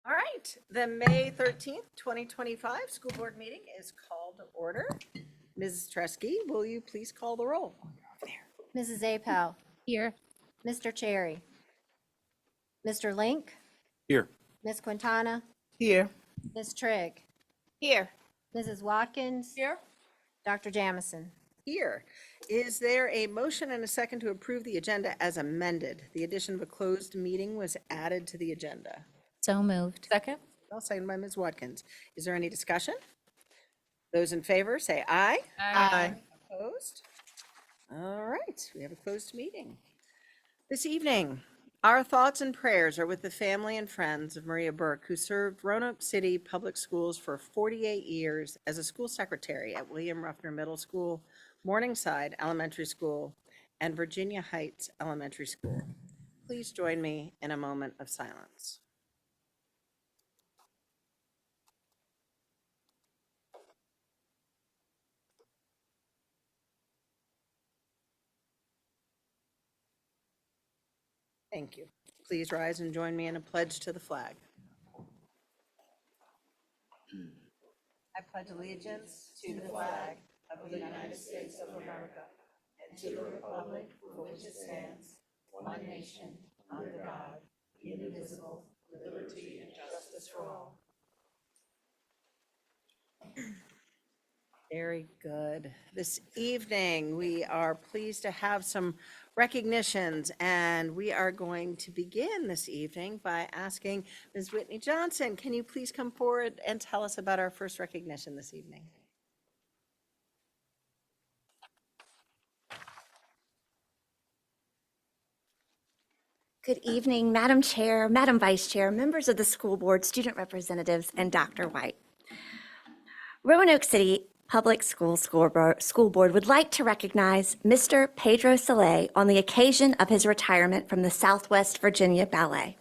All right, the May 13th, 2025 school board meeting is called to order. Mrs. Tresky, will you please call the roll? Mrs. Apel. Here. Mr. Cherry. Mr. Link. Here. Ms. Quintana. Here. Ms. Trigg. Here. Mrs. Watkins. Here. Dr. Jamison. Here. Is there a motion and a second to approve the agenda as amended? The addition of a closed meeting was added to the agenda. So moved. Second. Well, seconded by Ms. Watkins. Is there any discussion? Those in favor say aye. Aye. Opposed? All right, we have a closed meeting. This evening, our thoughts and prayers are with the family and friends of Maria Burke, who served Roanoke City Public Schools for 48 years as a school secretary at William Ruffner Middle School, Morningside Elementary School, and Virginia Heights Elementary School. Please join me in a moment of silence. Thank you. Please rise and join me in a pledge to the flag. I pledge allegiance to the flag of the United States of America and to the republic for which it stands, one nation, under God, indivisible, with liberty and justice for all. Very good. This evening, we are pleased to have some recognitions, and we are going to begin this evening by asking Ms. Whitney Johnson, can you please come forward and tell us about our first recognition this evening? Good evening, Madam Chair, Madam Vice Chair, members of the school board, student representatives, and Dr. White. Roanoke City Public School Board would like to recognize Mr. Pedro Saleh on the occasion of his retirement from the Southwest Virginia Ballet.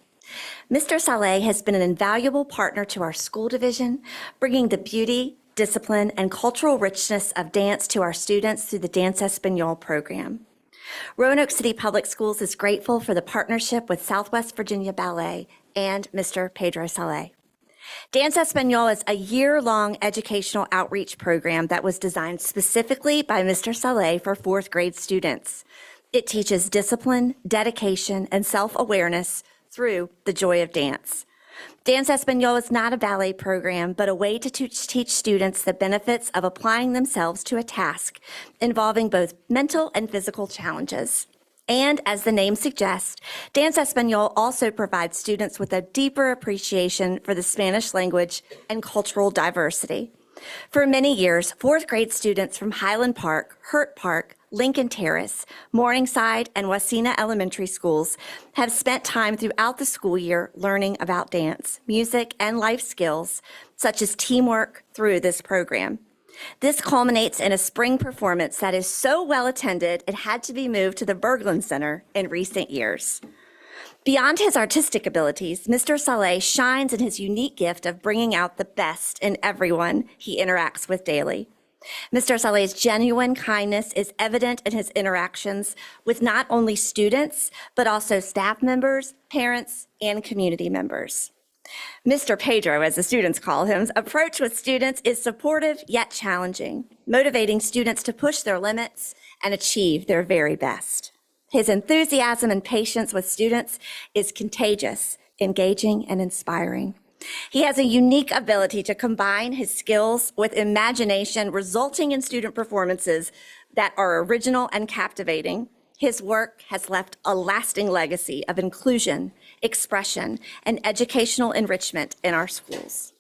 Mr. Saleh has been an invaluable partner to our school division, bringing the beauty, discipline, and cultural richness of dance to our students through the Dance Espanol program. Roanoke City Public Schools is grateful for the partnership with Southwest Virginia Ballet and Mr. Pedro Saleh. Dance Espanol is a year-long educational outreach program that was designed specifically by Mr. Saleh for fourth grade students. It teaches discipline, dedication, and self-awareness through the joy of dance. Dance Espanol is not a ballet program, but a way to teach students the benefits of applying themselves to a task involving both mental and physical challenges. And as the name suggests, Dance Espanol also provides students with a deeper appreciation for the Spanish language and cultural diversity. For many years, fourth grade students from Highland Park, Hurt Park, Lincoln Terrace, Morningside, and Wasena Elementary Schools have spent time throughout the school year learning about dance, music, and life skills, such as teamwork, through this program. This culminates in a spring performance that is so well attended, it had to be moved to the Berglund Center in recent years. Beyond his artistic abilities, Mr. Saleh shines in his unique gift of bringing out the best in everyone he interacts with daily. Mr. Saleh's genuine kindness is evident in his interactions with not only students, but also staff members, parents, and community members. Mr. Pedro, as the students call him, approach with students is supportive yet challenging, motivating students to push their limits and achieve their very best. His enthusiasm and patience with students is contagious, engaging, and inspiring. He has a unique ability to combine his skills with imagination, resulting in student performances that are original and captivating. His work has left a lasting legacy of inclusion, expression, and educational enrichment in our schools.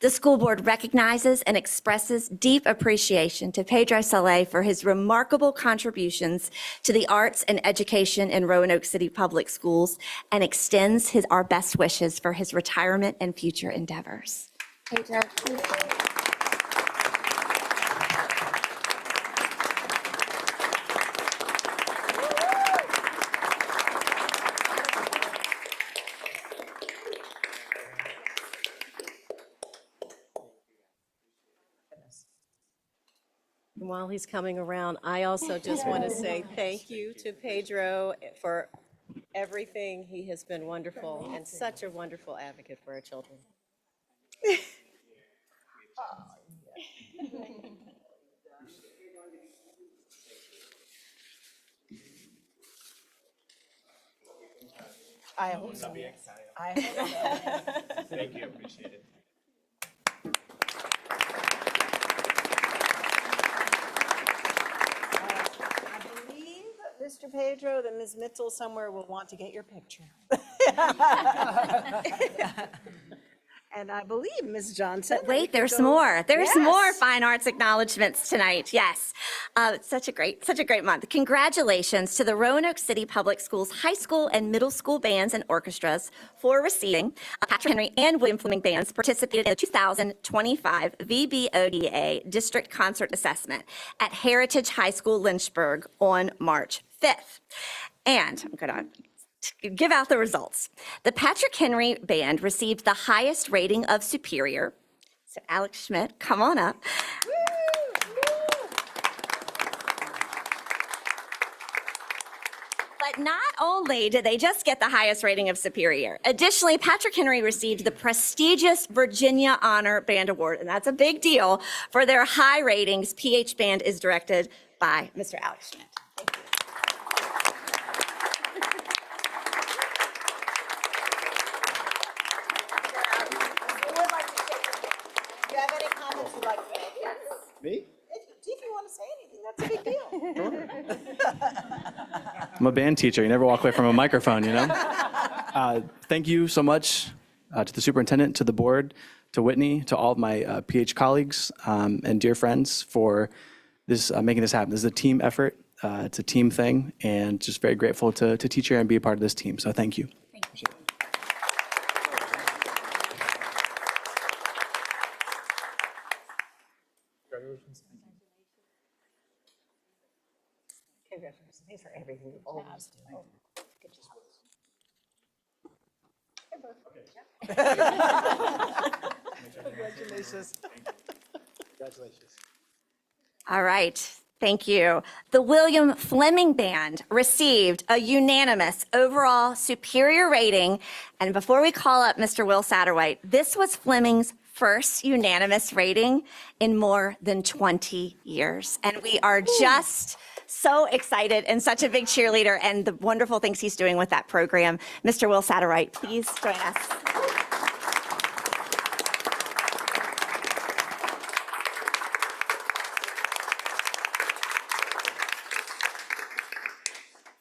The school board recognizes and expresses deep appreciation to Pedro Saleh for his remarkable contributions to the arts and education in Roanoke City Public Schools and extends our best wishes for his retirement and future endeavors. Pedro, please. And while he's coming around, I also just want to say thank you to Pedro for everything. He has been wonderful and such a wonderful advocate for our children. I hope so. I hope so. Thank you, appreciate it. I believe, Mr. Pedro, that Ms. Mitchell somewhere will want to get your picture. And I believe Ms. Johnson. Wait, there's more. There's more Yes. fine arts acknowledgements tonight. Yes. It's such a great month. Congratulations to the Roanoke City Public Schools high school and middle school bands and orchestras for receiving Patrick Henry and William Fleming bands participated in the 2025 VBODA District Concert Assessment at Heritage High School Lynchburg on March 5th. And I'm going to give out the results. The Patrick Henry Band received the highest rating of superior. So Alex Schmidt, come on up. But not only did they just get the highest rating of superior, additionally, Patrick Henry received the prestigious Virginia Honor Band Award, and that's a big deal for their high ratings. PH Band is directed by Mr. Alex Schmidt. Do you have any comments you'd like to make? Yes. Me? If you want to say anything, that's a big deal. I'm a band teacher. You never walk away from a microphone, you know? Thank you so much to the superintendent, to the board, to Whitney, to all of my PH colleagues and dear friends for this making this happen. This is a team effort. It's a team thing, and just very grateful to teach here and be a part of this team. So thank you. Congratulations. Thanks for everything you always do. Congratulations. Congratulations. All right, thank you. The William Fleming Band received a unanimous overall superior rating. And before we call up Mr. Will Satterwhite, this was Fleming's first unanimous rating in more than 20 years. And we are just so excited and such a big cheerleader and the wonderful things he's doing with that program. Mr. Will Satterwhite, please join us.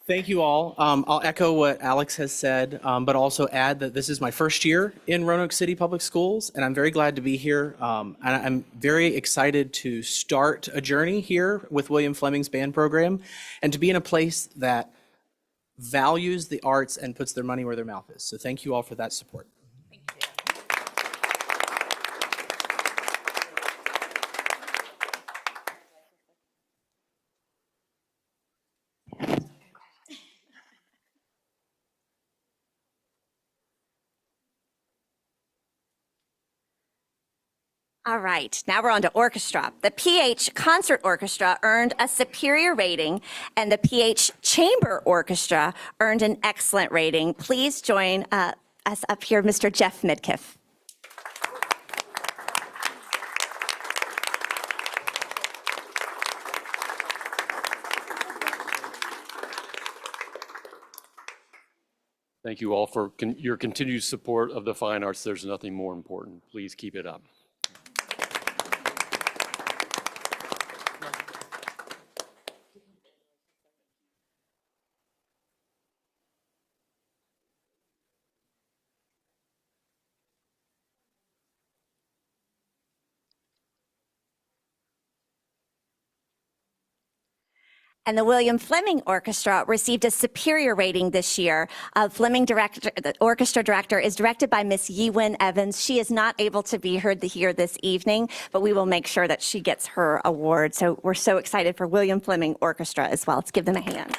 Thank you all. I'll echo what Alex has said, but also add that this is my first year in Roanoke City Public Schools, and I'm very glad to be here. And I'm very excited to start a journey here with William Fleming's band program and to be in a place that values the arts and puts their money where their mouth is. So thank you all for that support. All right, now we're on to orchestra. The PH Concert Orchestra earned a superior rating, and the PH Chamber Orchestra earned an excellent rating. Please join us up here, Mr. Jeff Midkiff. Thank you all for your continued support of the fine arts. There's nothing more important. Please keep it up. And the William Fleming Orchestra received a superior rating this year. The orchestra director is directed by Miss Yiwen Evans. She is not able to be here this evening, but we will make sure that she gets her award. So we're so excited for William Fleming Orchestra as well. Let's give them a hand.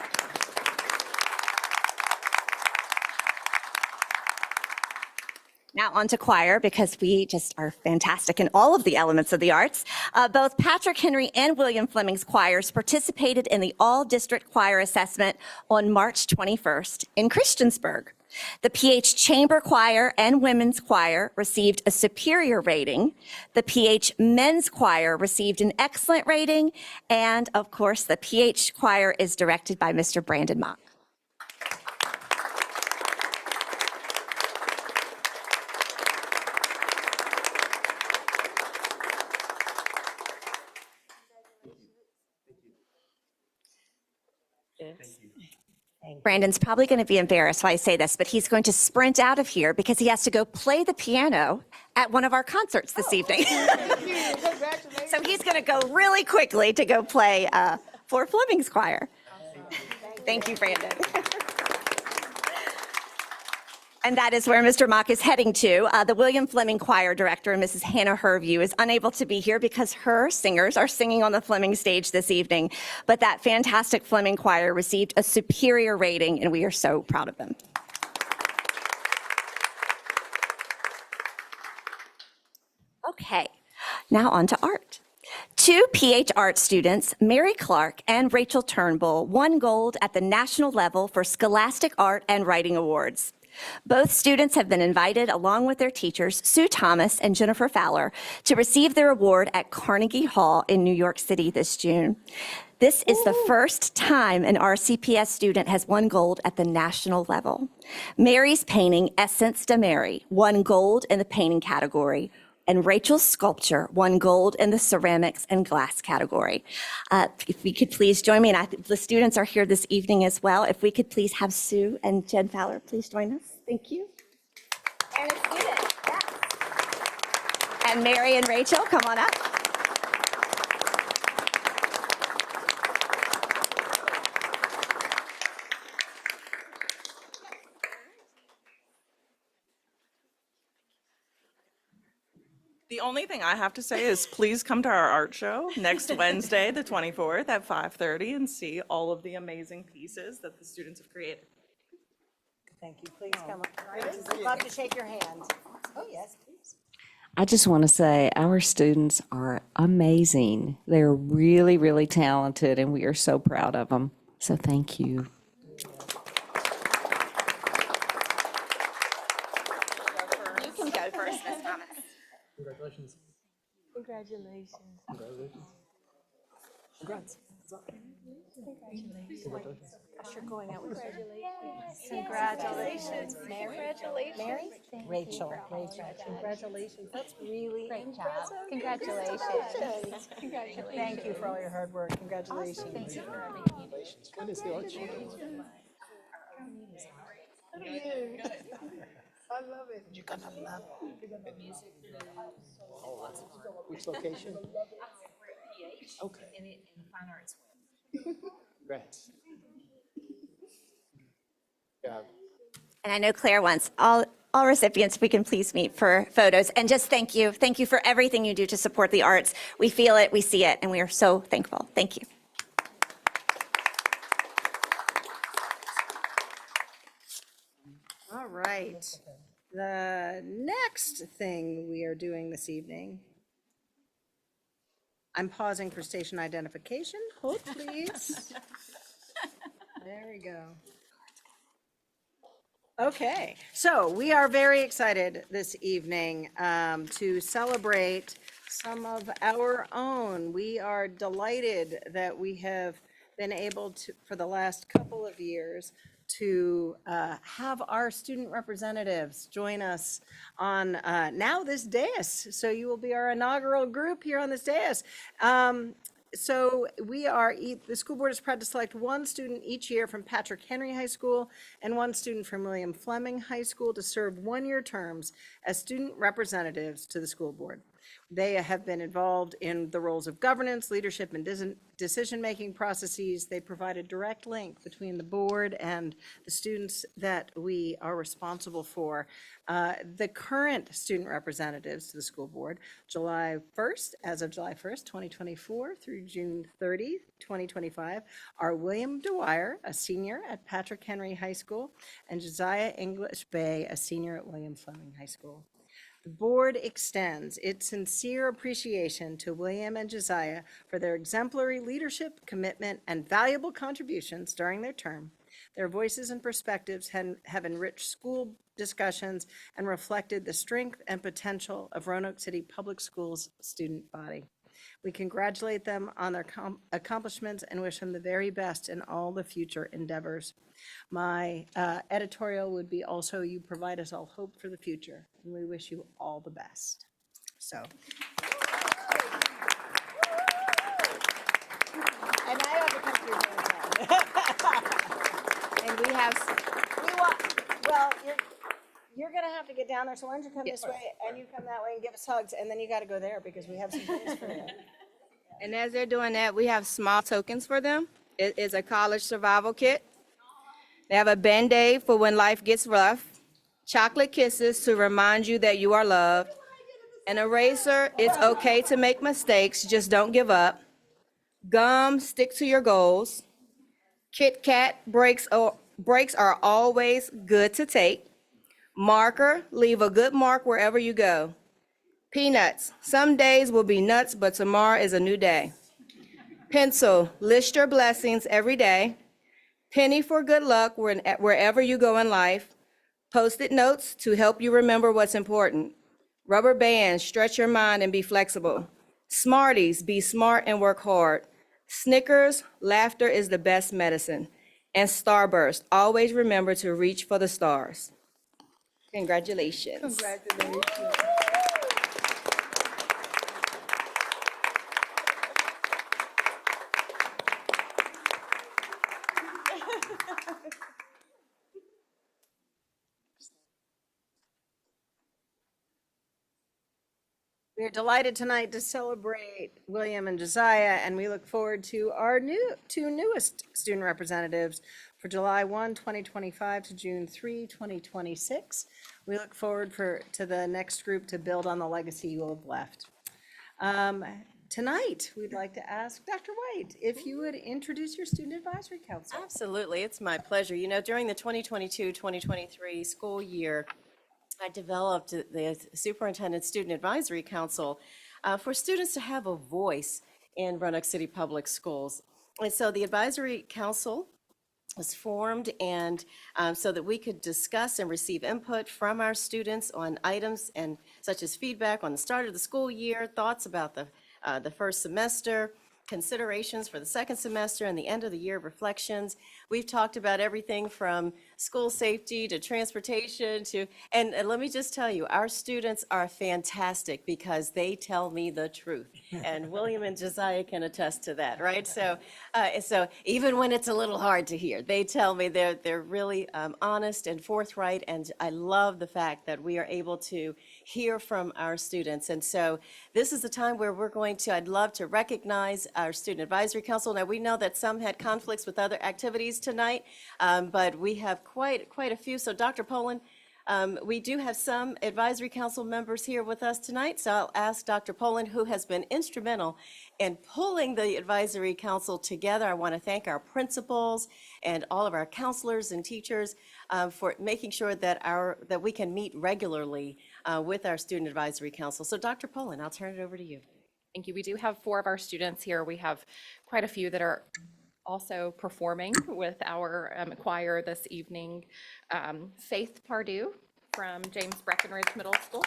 Now on to choir, because we just are fantastic in all of the elements of the arts. Both Patrick Henry and William Fleming's choirs participated in the All-District Choir Assessment on March 21st in Christiansburg. The PH Chamber Choir and Women's Choir received a superior rating. The PH Men's Choir received an excellent rating. And of course, the PH Choir is directed by Mr. Brandon Mock. Brandon's probably going to be embarrassed when I say this, but he's going to sprint out of here because he has to go play the piano at one of our concerts this evening. So he's going to go really quickly to go play for Fleming's choir. Thank you, Brandon. And that is where Mr. Mock is heading to. The William Fleming Choir Director, Mrs. Hannah Herview, is unable to be here because her singers are singing on the Fleming stage this evening. But that fantastic Fleming choir received a superior rating, and we are so proud of them. Okay, now on to art. Two PH Art students, Mary Clark and Rachel Turnbull, won gold at the national level for Scholastic Art and Writing Awards. Both students have been invited, along with their teachers, Sue Thomas and Jennifer Fowler, to receive their award at Carnegie Hall in New York City this June. This is the first time an RCPS student has won gold at the national level. Mary's painting, Essence de Mary, won gold in the painting category, and Rachel's sculpture won gold in the ceramics and glass category. If we could please join me, and the students are here this evening as well. If we could please have Sue and Jen Fowler please join us. Thank you. And a student, yes. And Mary and Rachel, come on up. The only thing I have to say is please come to our art show next Wednesday, the 24th at 5:30 and see all of the amazing pieces that the students have created. Thank you. Please come up. I'd love to shake your hand. Oh, yes, please. I just want to say our students are amazing. They're really, really talented, and we are so proud of them. So thank you. You can go first, Ms. Thomas. Congratulations. Congratulations. Congratulations. Congrats. Congratulations. You're going out with congratulations. Mary? Mary? Rachel. Congratulations. That's really Great job. Congratulations. Congratulations. Thank you for all your hard work. Congratulations. Thank you for everything you do. When is the art show? I love it. You're gonna love it. Which location? Okay. In the fine arts. Congrats. Yeah. And I know Claire wants all recipients, if we can please meet for photos. And just thank you. Thank you for everything you do to support the arts. We feel it, we see it, and we are so thankful. Thank you. All right. The next thing we are doing this evening, I'm pausing for station identification. Hold, please. There we go. Okay, so we are very excited this evening to celebrate some of our own. We are delighted that we have been able to, for the last couple of years, to have our student representatives join us on now this dais. So you will be our inaugural group here on this dais. So we are, the school board is proud to select one student each year from Patrick Henry High School and one student from William Fleming High School to serve one-year terms as student representatives to the school board. They have been involved in the roles of governance, leadership, and decision-making processes. They provide a direct link between the board and the students that we are responsible for. The current student representatives to the school board, as of July 1st, 2024 through June 30, 2025, are William Dwyer, a senior at Patrick Henry High School, and Josiah English Bay, a senior at William Fleming High School. The board extends its sincere appreciation to William and Josiah for their exemplary leadership, commitment, and valuable contributions during their term. Their voices and perspectives have enriched school discussions and reflected the strength and potential of Roanoke City Public Schools student body. We congratulate them on their accomplishments and wish them the very best in all the future endeavors. My editorial would be also, you provide us all hope for the future, and we wish you all the best. So. And I have to come through downtown. And you're gonna have to get down there, so why don't you come this way, and you come that way and give us hugs, and then you gotta go there, because we have some things for you. And as they're doing that, we have small tokens for them. It is a college survival kit. They have a Band-Aid for when life gets rough, chocolate kisses to remind you that you are loved, an eraser, it's okay to make mistakes, just don't give up, gum, stick to your goals, Kit Kat breaks are always good to take, marker, leave a good mark wherever you go, peanuts, some days will be nuts, but tomorrow is a new day, pencil, list your blessings every day, penny for good luck wherever you go in life, Post-it notes to help you remember what's important, rubber bands, stretch your mind and be flexible, Smarties, be smart and work hard, Snickers, laughter is the best medicine, and Starburst, always remember to reach for the stars. Congratulations. Congratulations. We are delighted tonight to celebrate William and Josiah, and we look forward to our two newest student representatives for July 1, 2025 to June 3, 2026. We look forward to the next group to build on the legacy you have left. Tonight, we'd like to ask Dr. White if you would introduce your Student Advisory Council. Absolutely, it's my pleasure. You know, during the 2022-2023 school year, I developed the Superintendent Student Advisory Council for students to have a voice in Roanoke City Public Schools. And so the Advisory Council was formed and so that we could discuss and receive input from our students on items and such as feedback on the start of the school year, thoughts about the first semester, considerations for the second semester, and the end of the year reflections. We've talked about everything from school safety to transportation to, and let me just tell you, our students are fantastic because they tell me the truth. And William and Josiah can attest to that, right? So even when it's a little hard to hear, they tell me they're really honest and forthright, and I love the fact that we are able to hear from our students. And so this is the time where I'd love to recognize our Student Advisory Council. Now, we know that some had conflicts with other activities tonight, but we have quite a few. So Dr. Poland, we do have some Advisory Council members here with us tonight. So I'll ask Dr. Poland, who has been instrumental in pulling the Advisory Council together. I want to thank our principals and all of our counselors and teachers for making sure that we can meet regularly with our Student Advisory Council. So Dr. Poland, I'll turn it over to you. Thank you. We do have 4 of our students here. We have quite a few that are also performing with our choir this evening. Faith Pardue from James Breckenridge Middle School.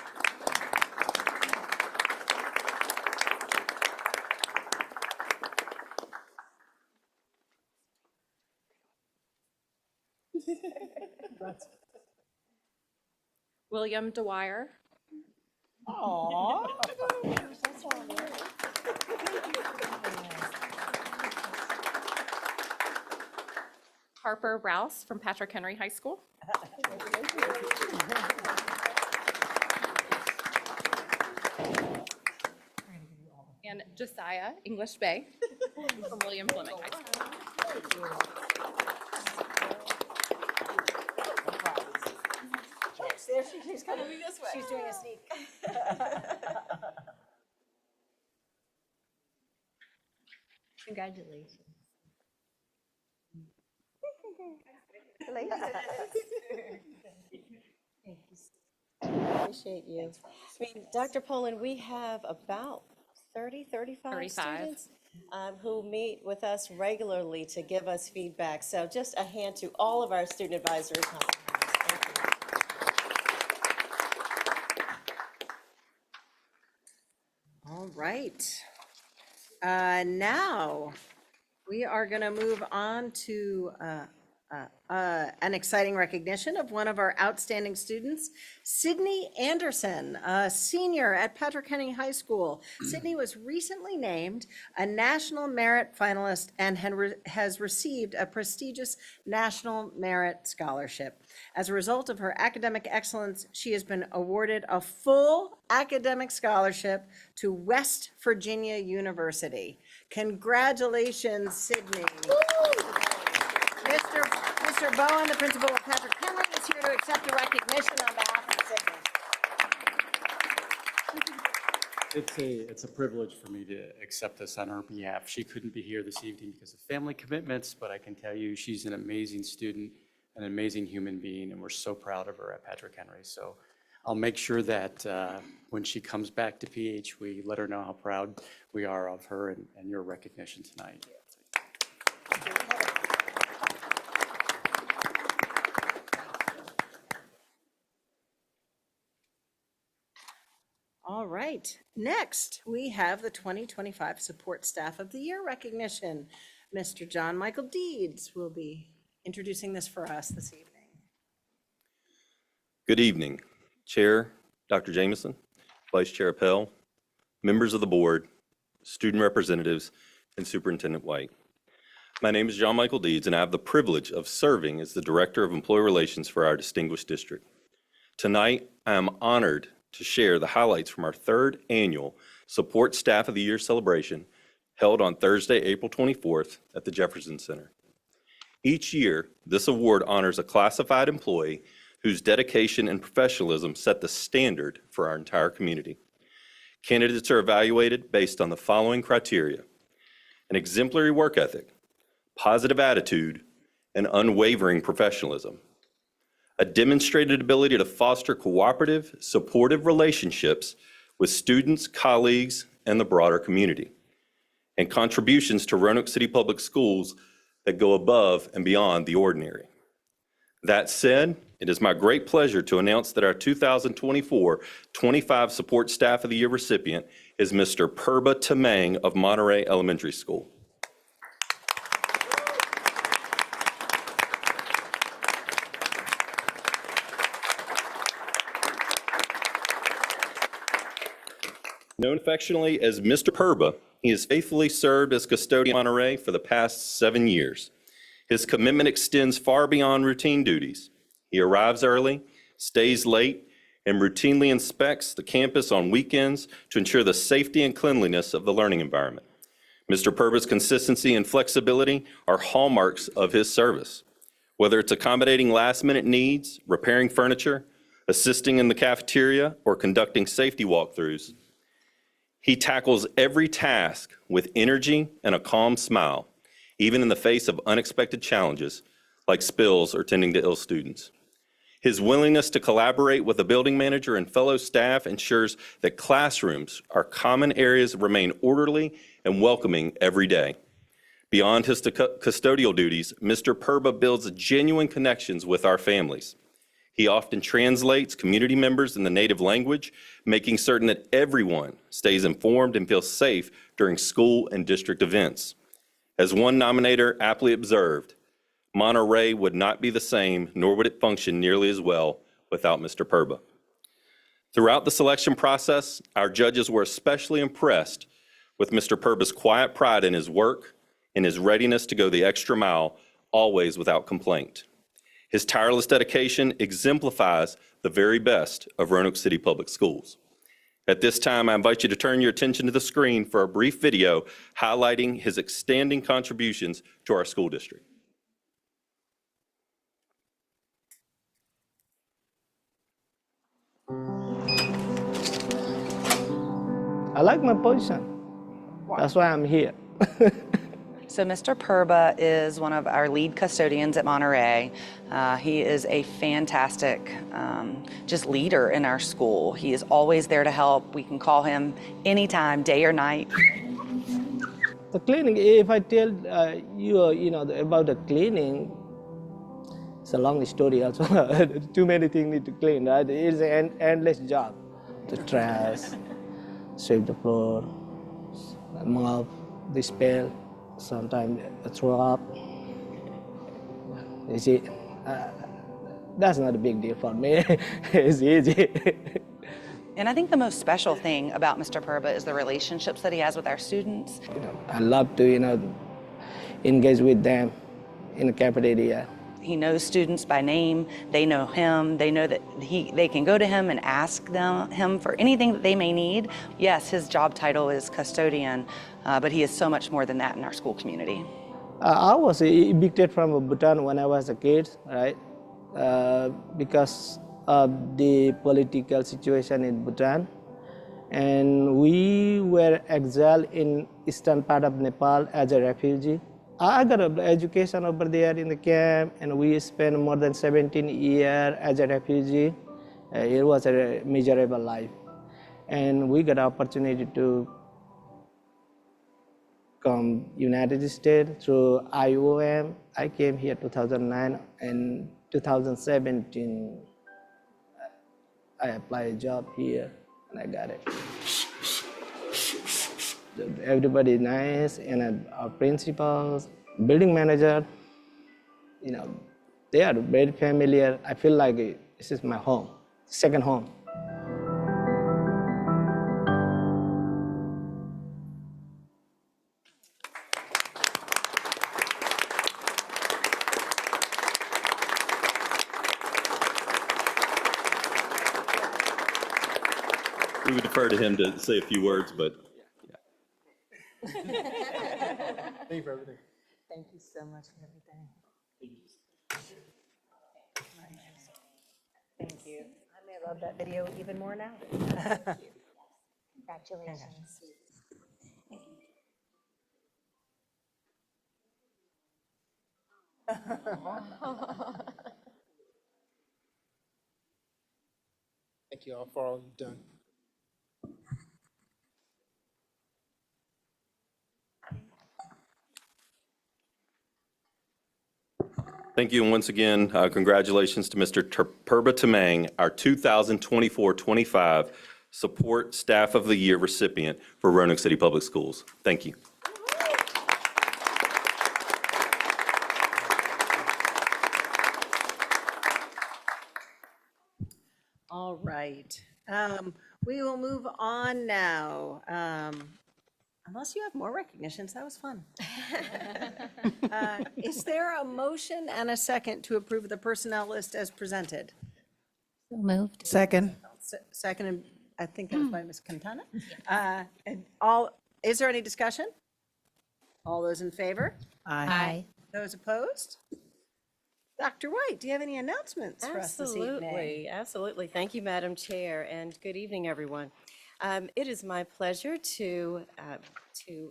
William Dwyer. Aww. Harper Rouse from Patrick Henry High School. Josiah English Bay from William Fleming High School. There she's coming this way. She's doing a sneak. Congratulations. Appreciate you. I mean, Dr. Poland, we have about 35 35. students who meet with us regularly to give us feedback. So just a hand to all of our student advisory council members. Thank you. All right. Now, we are going to move on to an exciting recognition of one of our outstanding students, Sydney Anderson, a senior at Patrick Henry High School. Sydney was recently named a National Merit Finalist and has received a prestigious National Merit Scholarship. As a result of her academic excellence, she has been awarded a full academic scholarship to West Virginia University. Congratulations, Sydney. Mr. Bowen, the principal of Patrick Henry, is here to accept the recognition on behalf of Sydney. It's a privilege for me to accept this on her behalf. She couldn't be here this evening because of family commitments, but I can tell you she's an amazing student, an amazing human being, and we're so proud of her at Patrick Henry. So I'll make sure that when she comes back to PH, we let her know how proud we are of her and your recognition tonight. All right, next, we have the 2025 Support Staff of the Year recognition. Mr. John Michael Deeds will be introducing this for us this evening. Good evening, Chair Dr. Jameson, Vice Chair Appel, members of the board, student representatives, and Superintendent White. My name is John Michael Deeds, and I have the privilege of serving as the Director of Employee Relations for our distinguished district. Tonight, I am honored to share the highlights from our third annual Support Staff of the Year celebration held on Thursday, April 24th at the Jefferson Center. Each year, this award honors a classified employee whose dedication and professionalism set the standard for our entire community. Candidates are evaluated based on the following criteria: an exemplary work ethic, positive attitude, and unwavering professionalism, a demonstrated ability to foster cooperative, supportive relationships with students, colleagues, and the broader community, and contributions to Roanoke City Public Schools that go above and beyond the ordinary. That said, it is my great pleasure to announce that our 2024-25 Support Staff of the Year recipient is Mr. Purba Tamang of Monterey Elementary School. Known affectionately as Mr. Purba, he has faithfully served as custodian at Monterey for the past 7 years. His commitment extends far beyond routine duties. He arrives early, stays late, and routinely inspects the campus on weekends to ensure the safety and cleanliness of the learning environment. Mr. Purba's consistency and flexibility are hallmarks of his service. Whether it's accommodating last-minute needs, repairing furniture, assisting in the cafeteria, or conducting safety walkthroughs, he tackles every task with energy and a calm smile, even in the face of unexpected challenges like spills or tending to ill students. His willingness to collaborate with the building manager and fellow staff ensures that classrooms, our common areas, remain orderly and welcoming every day. Beyond his custodial duties, Mr. Purba builds genuine connections with our families. He often translates community members in the native language, making certain that everyone stays informed and feels safe during school and district events. As one nominator aptly observed, Monterey would not be the same, nor would it function nearly as well without Mr. Purba. Throughout the selection process, our judges were especially impressed with Mr. Purba's quiet pride in his work and his readiness to go the extra mile, always without complaint. His tireless dedication exemplifies the very best of Roanoke City Public Schools. At this time, I invite you to turn your attention to the screen for a brief video highlighting his outstanding contributions to our school district. I like my position. That's why I'm here. So Mr. Purba is one of our lead custodians at Monterey. He is a fantastic just leader in our school. He is always there to help. We can call him anytime, day or night. The cleaning, if I tell about the cleaning, it's a long story also. Too many things need to clean, right? It's an endless job. The trash, sweep the floor, mop, dispel, sometimes throw up. You see, that's not a big deal for me. It's easy. And I think the most special thing about Mr. Purba is the relationships that he has with our students. I love to, engage with them in the cafeteria. He knows students by name. They know him. They know that they can go to him and ask him for anything that they may need. Yes, his job title is custodian, but he is so much more than that in our school community. I was evicted from Bhutan when I was a kid, right? Because of the political situation in Bhutan. And we were exiled in eastern part of Nepal as a refugee. I got an education over there in the camp, and we spent more than 17 years as a refugee. It was a miserable life. And we got opportunity to come United States through IOM. I came here 2009, and 2017, I applied a job here, and I got it. Everybody nice, and our principals, building manager, they are very familiar. I feel like this is my home, second home. We would defer to him to say a few words, but Thank you for everything. Thank you so much for everything. Thank you. I may love that video even more now. Congratulations. Thank you all for all you've done. thank you. And once again, congratulations to Mr. Purba Tamang, our 2024-25 Support Staff of the Year recipient for Roanoke City Public Schools. Thank you. All right. We will move on now. Unless you have more recognitions, that was fun. Is there a motion and a second to approve the personnel list as presented? Moved. Second. Second, I think that was by Ms. Quintana. Is there any discussion? All those in favor? Aye. Those opposed? Dr. White, do you have any announcements for us this evening? Absolutely, absolutely. Thank you, Madam Chair, and good evening, everyone. It is my pleasure to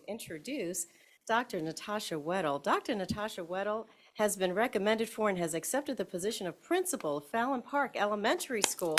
introduce Dr. Natasha Weddle. Dr. Natasha Weddle has been recommended for and has accepted the position of principal of Fallon Park Elementary School.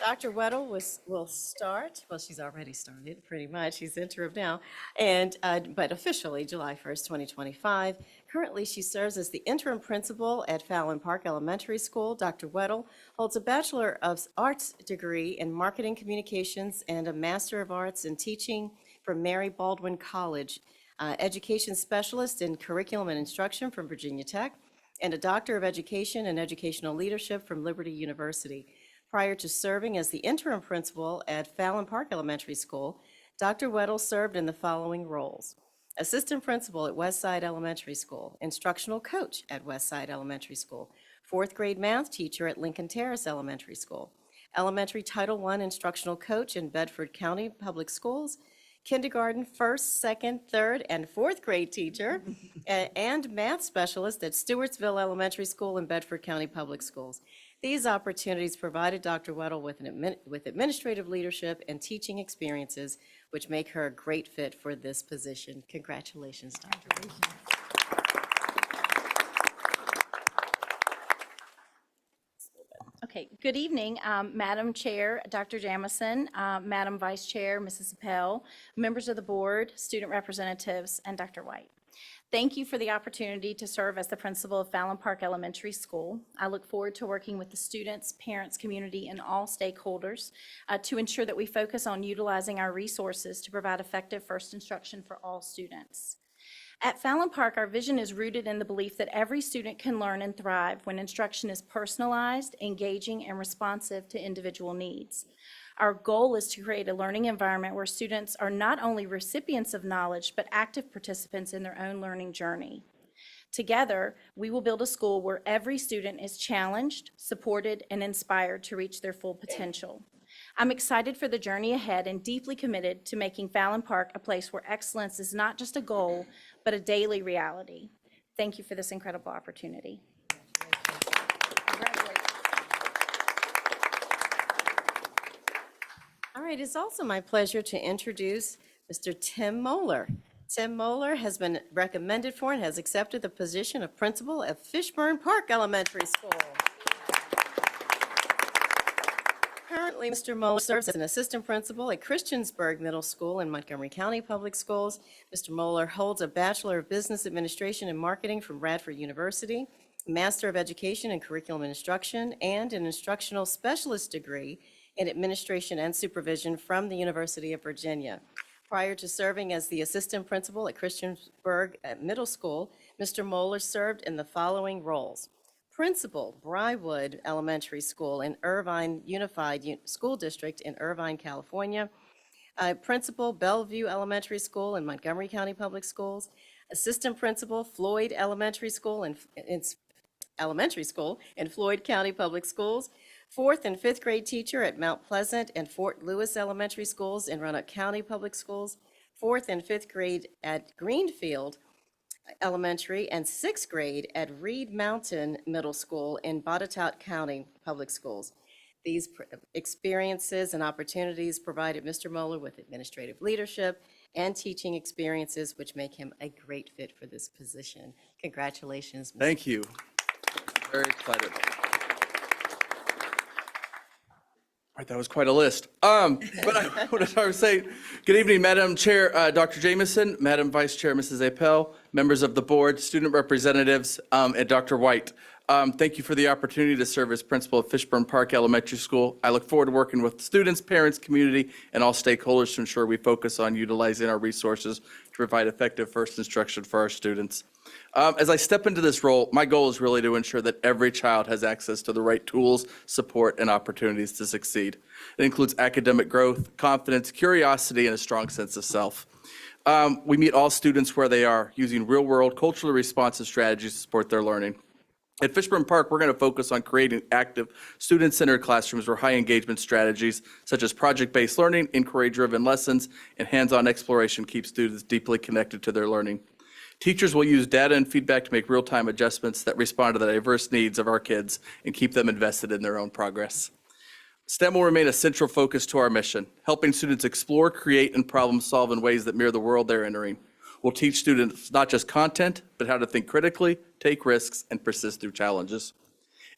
Dr. Weddle will start, well, she's already started, pretty much, she's interim now, but officially July 1st, 2025. Currently, she serves as the interim principal at Fallon Park Elementary School. Dr. Weddle holds a Bachelor of Arts degree in Marketing Communications and a Master of Arts in Teaching from Mary Baldwin College, Education Specialist in Curriculum and Instruction from Virginia Tech, and a Doctor of Education and Educational Leadership from Liberty University. Prior to serving as the interim principal at Fallon Park Elementary School, Dr. Weddle served in the following roles: assistant principal at Westside Elementary School, instructional coach at Westside Elementary School, fourth grade math teacher at Lincoln Terrace Elementary School, elementary Title I instructional coach in Bedford County Public Schools, kindergarten first, second, third, and fourth grade teacher, and math specialist at Stewartsville Elementary School in Bedford County Public Schools. These opportunities provided Dr. Weddle with administrative leadership and teaching experiences, which make her a great fit for this position. Congratulations, Dr. Okay, good evening, Madam Chair, Dr. Jamison, Madam Vice Chair, Mrs. Appel, members of the board, student representatives, and Dr. White. Thank you for the opportunity to serve as the principal of Fallon Park Elementary School. I look forward to working with the students, parents, community, and all stakeholders to ensure that we focus on utilizing our resources to provide effective first instruction for all students. At Fallon Park, our vision is rooted in the belief that every student can learn and thrive when instruction is personalized, engaging, and responsive to individual needs. Our goal is to create a learning environment where students are not only recipients of knowledge, but active participants in their own learning journey. Together, we will build a school where every student is challenged, supported, and inspired to reach their full potential. I'm excited for the journey ahead and deeply committed to making Fallon Park a place where excellence is not just a goal, but a daily reality. Thank you for this incredible opportunity. All right, it's also my pleasure to introduce Mr. Tim Moeller. Tim Moeller has been recommended for and has accepted the position of principal at Fishburne Park Elementary School. Currently, Mr. Moeller serves as an assistant principal at Christiansburg Middle School in Montgomery County Public Schools. Mr. Moeller holds a Bachelor of Business Administration and Marketing from Radford University, Master of Education in Curriculum Instruction, and an Instructional Specialist degree in Administration and Supervision from the University of Virginia. Prior to serving as the assistant principal at Christiansburg Middle School, Mr. Moeller served in the following roles: Principal, Briarwood Elementary School in Irvine Unified School District in Irvine, California. Principal, Bellevue Elementary School in Montgomery County Public Schools. Assistant Principal, Floyd Elementary School in Floyd County Public Schools. Fourth and fifth grade teacher at Mount Pleasant and Fort Lewis Elementary Schools in Roanoke County Public Schools. Fourth and fifth grade at Greenfield Elementary, and sixth grade at Reed Mountain Middle School in Botetourt County Public Schools. These experiences and opportunities provided Mr. Moeller with administrative leadership and teaching experiences, which make him a great fit for this position. Congratulations, Mr. Thank you. Very excited. All right, that was quite a list. But I want to start with saying, good evening, Madam Chair, Dr. Jamison, Madam Vice Chair, Mrs. Appel, members of the board, student representatives, and Dr. White. Thank you for the opportunity to serve as principal of Fishburne Park Elementary School. I look forward to working with students, parents, community, and all stakeholders to ensure we focus on utilizing our resources to provide effective first instruction for our students. As I step into this role, my goal is really to ensure that every child has access to the right tools, support, and opportunities to succeed. It includes academic growth, confidence, curiosity, and a strong sense of self. We meet all students where they are, using real-world, culturally responsive strategies to support their learning. At Fishburne Park, we're going to focus on creating active, student-centered classrooms where high engagement strategies such as project-based learning, inquiry-driven lessons, and hands-on exploration keep students deeply connected to their learning. Teachers will use data and feedback to make real-time adjustments that respond to the diverse needs of our kids and keep them invested in their own progress. STEM will remain a central focus to our mission, helping students explore, create, and problem-solve in ways that mirror the world they're entering. We'll teach students not just content, but how to think critically, take risks, and persist through challenges.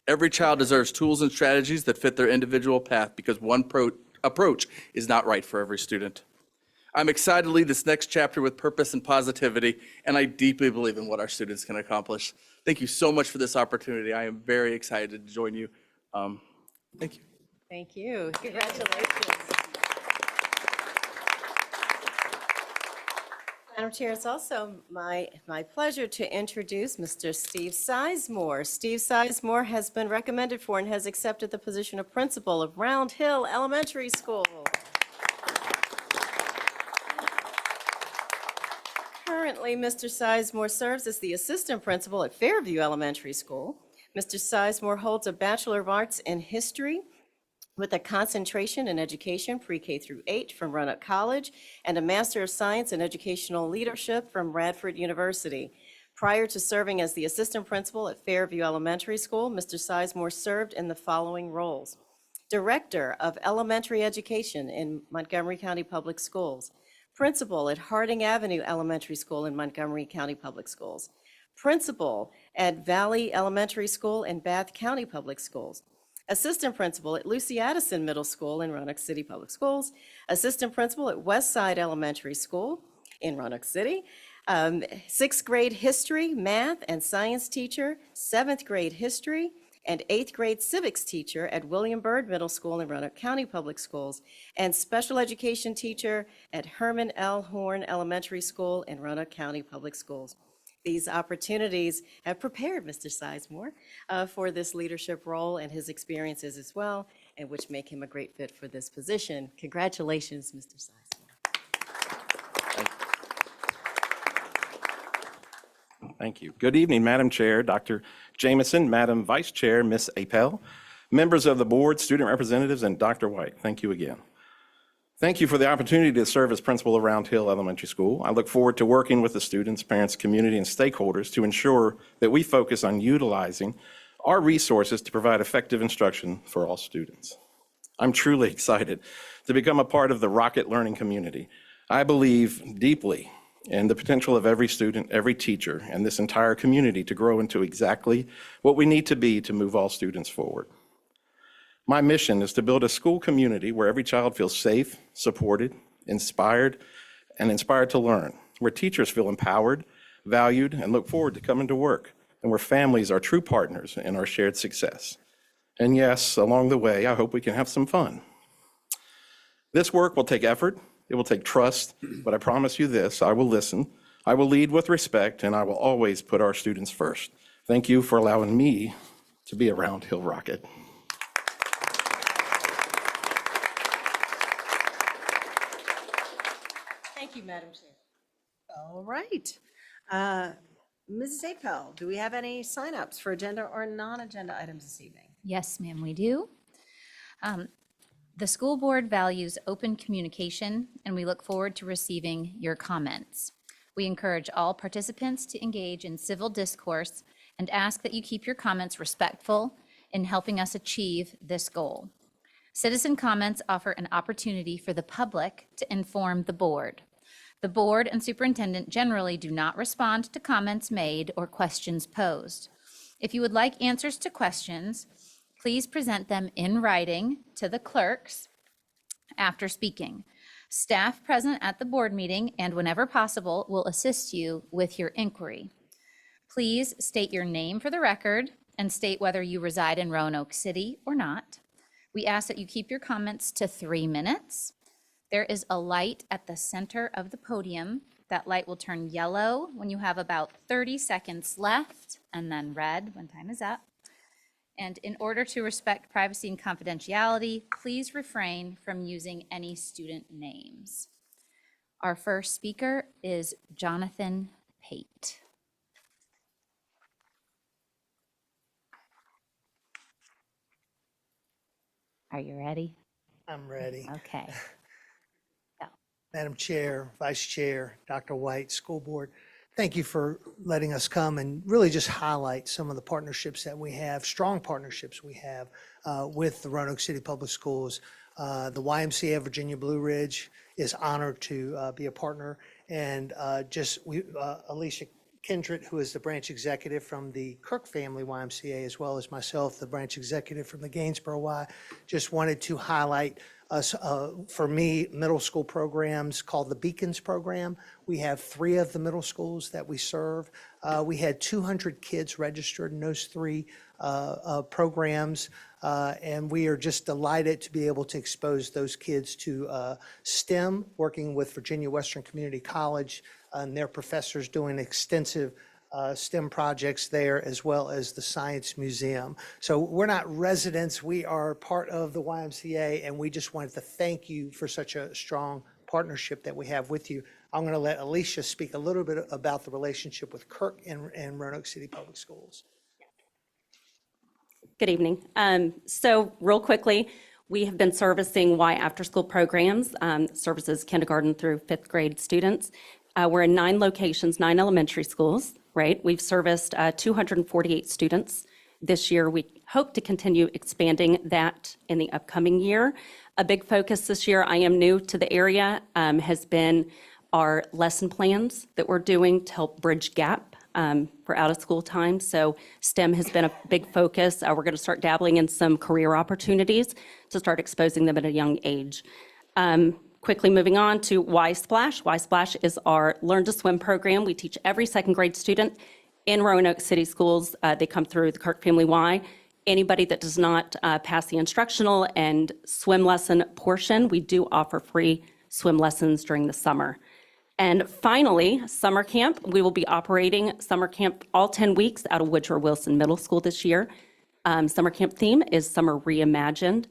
Every child deserves tools and strategies that fit their individual path because one approach is not right for every student. I'm excited to lead this next chapter with purpose and positivity, and I deeply believe in what our students can accomplish. Thank you so much for this opportunity. I am very excited to join you. Thank you. Thank you. Congratulations. Madam Chair, it's also my pleasure to introduce Mr. Steve Sizemore. Steve Sizemore has been recommended for and has accepted the position of principal of Round Hill Elementary School. Currently, Mr. Sizemore serves as the assistant principal at Fairview Elementary School. Mr. Sizemore holds a Bachelor of Arts in History with a concentration in education pre-K through 8 from Roanoke College and a Master of Science in Educational Leadership from Radford University. Prior to serving as the assistant principal at Fairview Elementary School, Mr. Sizemore served in the following roles: Director of Elementary Education in Montgomery County Public Schools, Principal at Harding Avenue Elementary School in Montgomery County Public Schools, Principal at Valley Elementary School in Bath County Public Schools, Assistant Principal at Lucy Addison Middle School in Roanoke City Public Schools, Assistant Principal at Westside Elementary School in Roanoke City, 6th grade history, math, and science teacher, 7th grade history, and 8th grade civics teacher at William Byrd Middle School in Roanoke County Public Schools, and special education teacher at Herman L. Horn Elementary School in Roanoke County Public Schools. These opportunities have prepared Mr. Sizemore for this leadership role and his experiences as well, and which make him a great fit for this position. Congratulations, Mr. Sizemore. Thank you. Good evening, Madam Chair, Dr. Jameson, Madam Vice Chair, Ms. Appel, members of the board, student representatives, and Dr. White. Thank you again. Thank you for the opportunity to serve as principal of Round Hill Elementary School. I look forward to working with the students, parents, community, and stakeholders to ensure that we focus on utilizing our resources to provide effective instruction for all students. I'm truly excited to become a part of the Rocket learning community. I believe deeply in the potential of every student, every teacher, and this entire community to grow into exactly what we need to be to move all students forward. My mission is to build a school community where every child feels safe, supported, inspired to learn, where teachers feel empowered, valued, and look forward to coming to work, and where families are true partners in our shared success. And yes, along the way, I hope we can have some fun. This work will take effort, it will take trust, but I promise you this: I will listen, I will lead with respect, and I will always put our students first. Thank you for allowing me to be a Round Hill Rocket. Thank you, Madam Chair. All right. Mrs. Apel, do we have any signups for agenda or non-agenda items this evening? Yes, ma'am, we do. The school board values open communication, and we look forward to receiving your comments. We encourage all participants to engage in civil discourse and ask that you keep your comments respectful in helping us achieve this goal. Citizen comments offer an opportunity for the public to inform the board. The board and superintendent generally do not respond to comments made or questions posed. If you would like answers to questions, please present them in writing to the clerks after speaking. Staff present at the board meeting and whenever possible will assist you with your inquiry. Please state your name for the record and state whether you reside in Roanoke City or not. We ask that you keep your comments to 3 minutes. There is a light at the center of the podium. That light will turn yellow when you have about 30 seconds left, and then red when time is up. And in order to respect privacy and confidentiality, please refrain from using any student names. Our first speaker is Jonathan Pate. Are you ready? I'm ready. Okay. Madam Chair, Vice Chair, Dr. White, School Board, thank you for letting us come and really just highlight some of the partnerships that we have, strong partnerships we have with the Roanoke City Public Schools. The YMCA of Virginia Blue Ridge is honored to be a partner, and Alicia Kindred, who is the branch executive from the Kirk Family YMCA, as well as myself, the branch executive from the Gainsborough Y, just wanted to highlight us, for me, middle school programs called the Beacons program. We have 3 of the middle schools that we serve. We had 200 kids registered in those 3 programs, and we are just delighted to be able to expose those kids to STEM, working with Virginia Western Community College and their professors doing extensive STEM projects there, as well as the Science Museum. So we're not residents, we are part of the YMCA, and we just wanted to thank you for such a strong partnership that we have with you. I'm going to let Alicia speak a little bit about the relationship with Kirk and Roanoke City Public Schools. Good evening. So real quickly, we have been servicing Y after-school programs, services kindergarten through fifth grade students. We're in 9 locations, 9 elementary schools, right? We've serviced 248 students. This year, we hope to continue expanding that in the upcoming year. A big focus this year, I am new to the area, has been our lesson plans that we're doing to help bridge gap for out-of-school time. So STEM has been a big focus. We're going to start dabbling in some career opportunities to start exposing them at a young age. Quickly moving on to Y Splash. Y Splash is our Learn to Swim program. We teach every second grade student in Roanoke City Schools. They come through the Kirk Family Y. Anybody that does not pass the instructional and swim lesson portion, we do offer free swim lessons during the summer. And finally, summer camp. We will be operating summer camp all 10 weeks out of Woodrow Wilson Middle School this year. Summer camp theme is Summer Reimagined.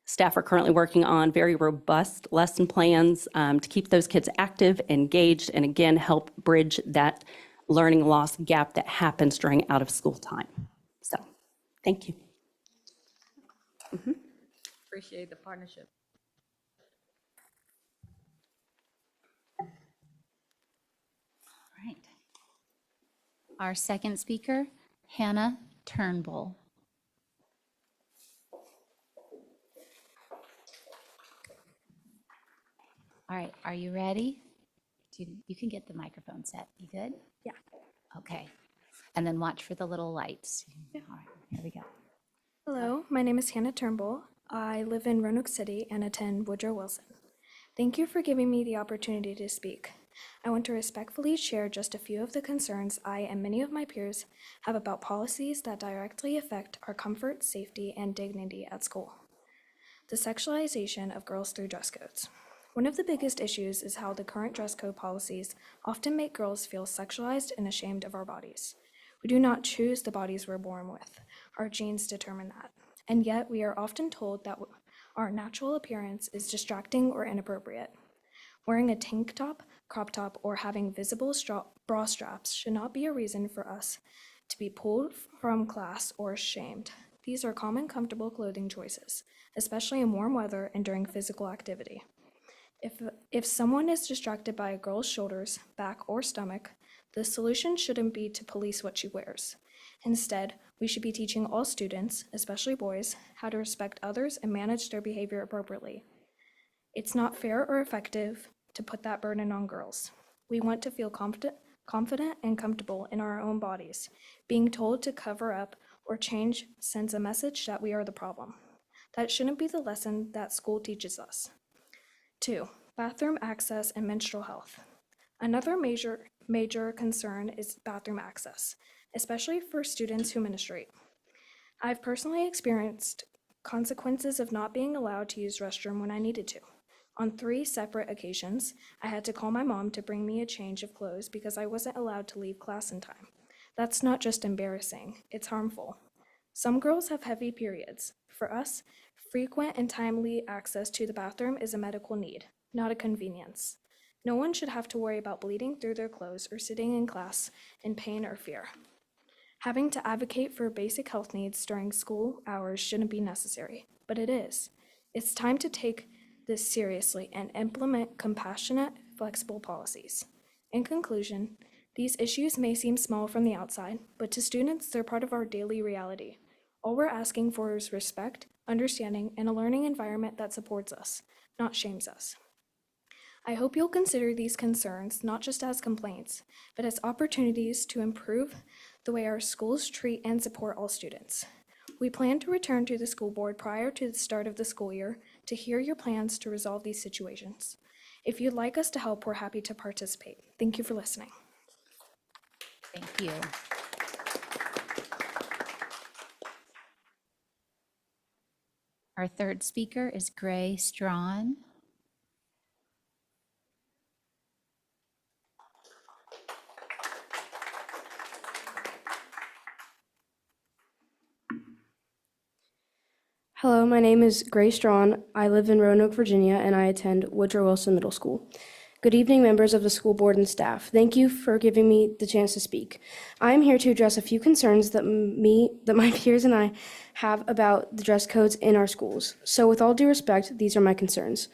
Staff are currently working on very robust lesson plans to keep those kids active, engaged, and again, help bridge that learning loss gap that happens during out of school time. So, thank you. Appreciate the partnership. All right. Our second speaker, Hannah Turnbull. All right, are you ready? You can get the microphone set. You good? Yeah. Okay. And then watch for the little lights. Yeah. All right, here we go. Hello, my name is Hannah Turnbull. I live in Roanoke City and attend Woodrow Wilson. Thank you for giving me the opportunity to speak. I want to respectfully share just a few of the concerns I and many of my peers have about policies that directly affect our comfort, safety, and dignity at school. The sexualization of girls through dress codes. One of the biggest issues is how the current dress code policies often make girls feel sexualized and ashamed of our bodies. We do not choose the bodies we're born with. Our genes determine that. And yet we are often told that our natural appearance is distracting or inappropriate. Wearing a tank top, crop top, or having visible bra straps should not be a reason for us to be pulled from class or shamed. These are common comfortable clothing choices, especially in warm weather and during physical activity. If someone is distracted by a girl's shoulders, back, or stomach, the solution shouldn't be to police what she wears. Instead, we should be teaching all students, especially boys, how to respect others and manage their behavior appropriately. It's not fair or effective to put that burden on girls. We want to feel confident and comfortable in our own bodies. Being told to cover up or change sends a message that we are the problem. That shouldn't be the lesson that school teaches us. 2, bathroom access and menstrual health. Another major concern is bathroom access, especially for students who menstruate. I've personally experienced consequences of not being allowed to use restroom when I needed to. On 3 separate occasions, I had to call my mom to bring me a change of clothes because I wasn't allowed to leave class in time. That's not just embarrassing, it's harmful. Some girls have heavy periods. For us, frequent and timely access to the bathroom is a medical need, not a convenience. No one should have to worry about bleeding through their clothes or sitting in class in pain or fear. Having to advocate for basic health needs during school hours shouldn't be necessary, but it is. It's time to take this seriously and implement compassionate, flexible policies. In conclusion, these issues may seem small from the outside, but to students, they're part of our daily reality. All we're asking for is respect, understanding, and a learning environment that supports us, not shames us. I hope you'll consider these concerns not just as complaints, but as opportunities to improve the way our schools treat and support all students. We plan to return to the school board prior to the start of the school year to hear your plans to resolve these situations. If you'd like us to help, we're happy to participate. Thank you for listening. Thank you. Our third speaker is Gray Strawn. Hello, my name is Gray Strawn. I live in Roanoke, Virginia, and I attend Woodrow Wilson Middle School. Good evening, members of the school board and staff. Thank you for giving me the chance to speak. I am here to address a few concerns that my peers and I have about the dress codes in our schools. So with all due respect, these are my concerns.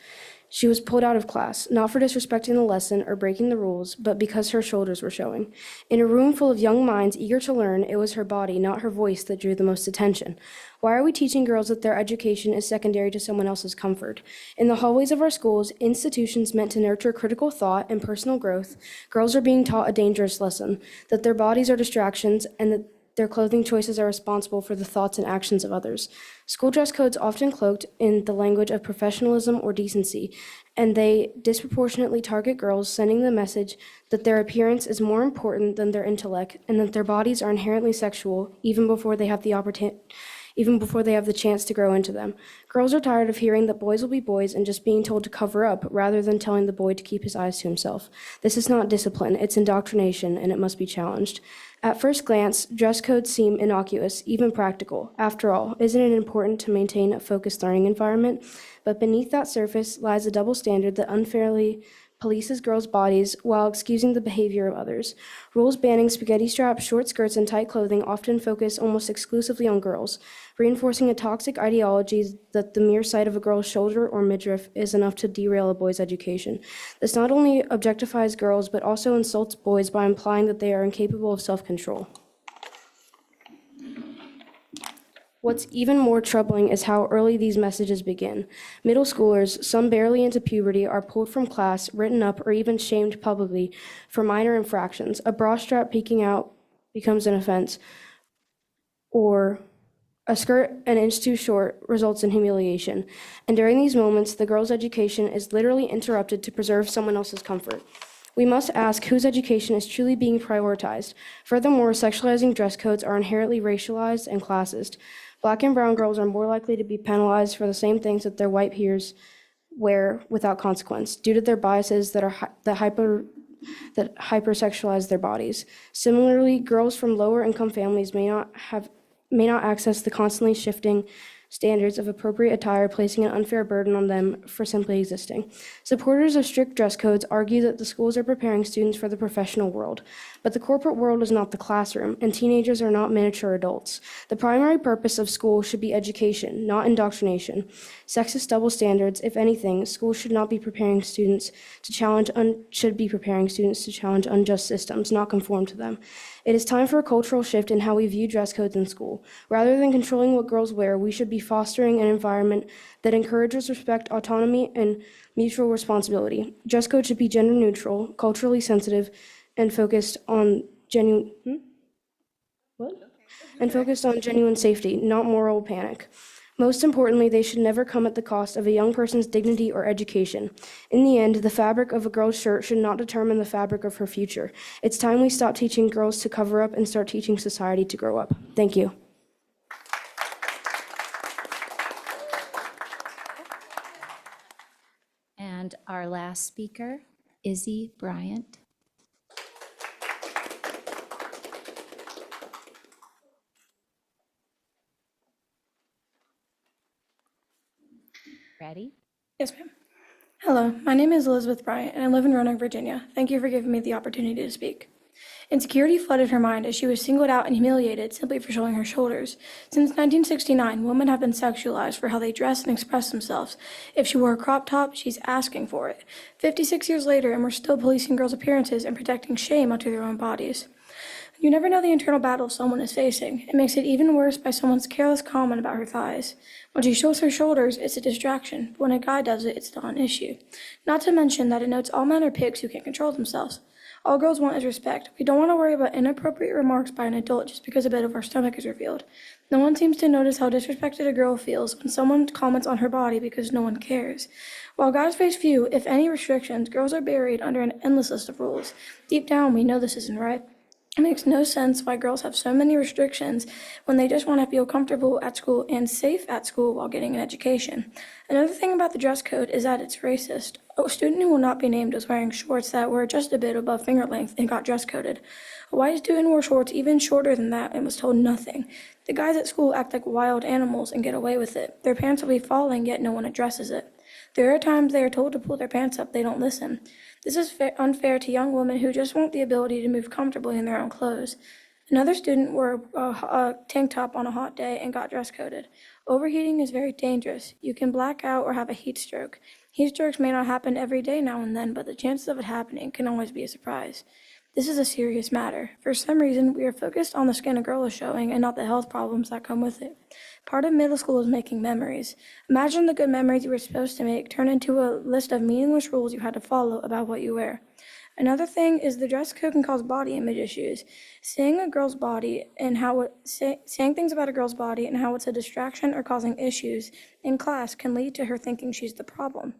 She was pulled out of class, not for disrespecting the lesson or breaking the rules, but because her shoulders were showing. In a room full of young minds eager to learn, it was her body, not her voice, that drew the most attention. Why are we teaching girls that their education is secondary to someone else's comfort? In the hallways of our schools, institutions meant to nurture critical thought and personal growth, girls are being taught a dangerous lesson, that their bodies are distractions and that their clothing choices are responsible for the thoughts and actions of others. School dress codes often cloaked in the language of professionalism or decency, and they disproportionately target girls, sending the message that their appearance is more important than their intellect and that their bodies are inherently sexual even before they have the chance to grow into them. Girls are tired of hearing that boys will be boys and just being told to cover up rather than telling the boy to keep his eyes to himself. This is not discipline, it's indoctrination, and it must be challenged. At first glance, dress codes seem innocuous, even practical. After all, isn't it important to maintain a focused learning environment? But beneath that surface lies a double standard that unfairly polices girls' bodies while excusing the behavior of others. Rules banning spaghetti straps, short skirts, and tight clothing often focus almost exclusively on girls, reinforcing a toxic ideology that the mere sight of a girl's shoulder or midriff is enough to derail a boy's education. This not only objectifies girls, but also insults boys by implying that they are incapable of self-control. What's even more troubling is how early these messages begin. Middle schoolers, some barely into puberty, are pulled from class, written up, or even shamed publicly for minor infractions. A bra strap peeking out becomes an offense, or a skirt an inch too short results in humiliation. And during these moments, the girl's education is literally interrupted to preserve someone else's comfort. We must ask whose education is truly being prioritized. Furthermore, sexualizing dress codes are inherently racialized and classist. Black and brown girls are more likely to be penalized for the same things that their white peers wear without consequence, due to their biases that hypersexualize their bodies. Similarly, girls from lower income families may not access the constantly shifting standards of appropriate attire, placing an unfair burden on them for simply existing. Supporters of strict dress codes argue that the schools are preparing students for the professional world, but the corporate world is not the classroom, and teenagers are not miniature adults. The primary purpose of school should be education, not indoctrination. Sexist double standards, if anything, schools should be preparing students to challenge unjust systems, not conform to them. It is time for a cultural shift in how we view dress codes in school. Rather than controlling what girls wear, we should be fostering an environment that encourages respect, autonomy, and mutual responsibility. Dress code should be gender neutral, culturally sensitive, and focused on genuine safety, not moral panic. Most importantly, they should never come at the cost of a young person's dignity or education. In the end, the fabric of a girl's shirt should not determine the fabric of her future. It's time we stop teaching girls to cover up and start teaching society to grow up. Thank you. And our last speaker, Izzy Bryant. Ready? Yes, ma'am. Hello, my name is Elizabeth Bryant, and I live in Roanoke, Virginia. Thank you for giving me the opportunity to speak. Insecurity flooded her mind as she was singled out and humiliated simply for showing her shoulders. Since 1969, women have been sexualized for how they dress and express themselves. If she wore a crop top, she's asking for it. 56 years later, and we're still policing girls' appearances and protecting shame onto their own bodies. You never know the internal battle someone is facing. It makes it even worse by someone's careless comment about her thighs. When she shows her shoulders, it's a distraction, but when a guy does it, it's not an issue. Not to mention that it notes all men are pigs who can't control themselves. All girls want is respect. We don't want to worry about inappropriate remarks by an adult just because a bit of our stomach is revealed. No one seems to notice how disrespected a girl feels when someone comments on her body because no one cares. While guys face few, if any, restrictions, girls are buried under an endless list of rules. Deep down, we know this isn't right. It makes no sense why girls have so many restrictions when they just want to feel comfortable at school and safe at school while getting an education. Another thing about the dress code is that it's racist. A student who will not be named was wearing shorts that were just a bit above finger length and got dress coded. A white student wore shorts even shorter than that and was told nothing. The guys at school act like wild animals and get away with it. Their pants will be falling, yet no one addresses it. There are times they are told to pull their pants up, they don't listen. This is unfair to young women who just want the ability to move comfortably in their own clothes. Another student wore a tank top on a hot day and got dress coded. Overheating is very dangerous. You can black out or have a heat stroke. Heat strokes may not happen every day now and then, but the chances of it happening can always be a surprise. This is a serious matter. For some reason, we are focused on the skin a girl is showing and not the health problems that come with it. Part of middle school is making memories. Imagine the good memories you were supposed to make turn into a list of meaningless rules you had to follow about what you wear. Another thing is the dress code can cause body image issues. Saying a girl's body and saying things about a girl's body and how it's a distraction or causing issues in class can lead to her thinking she's the problem.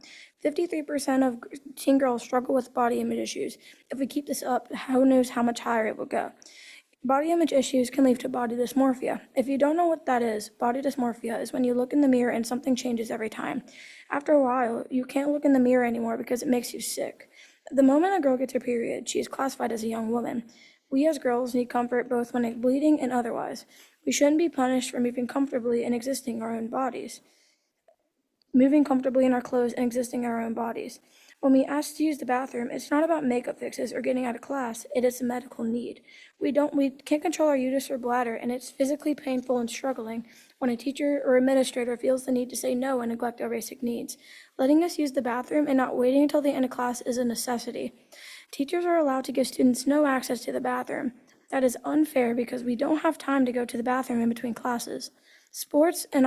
53% of teen girls struggle with body image issues. If we keep this up, who knows how much higher it will go. Body image issues can lead to body dysmorphia. If you don't know what that is, body dysmorphia is when you look in the mirror and something changes every time. After a while, you can't look in the mirror anymore because it makes you sick. The moment a girl gets her period, she is classified as a young woman. We as girls need comfort both when it's bleeding and otherwise. We shouldn't be punished for moving comfortably and existing our own bodies. Moving comfortably in our clothes and existing in our own bodies. When we ask to use the bathroom, it's not about makeup fixes or getting out of class, it is a medical need. We can't control our uterus or bladder, and it's physically painful and struggling when a teacher or administrator feels the need to say no and neglect our basic needs. Letting us use the bathroom and not waiting until the end of class is a necessity. Teachers are allowed to give students no access to the bathroom. That is unfair because we don't have time to go to the bathroom in between classes. Sports and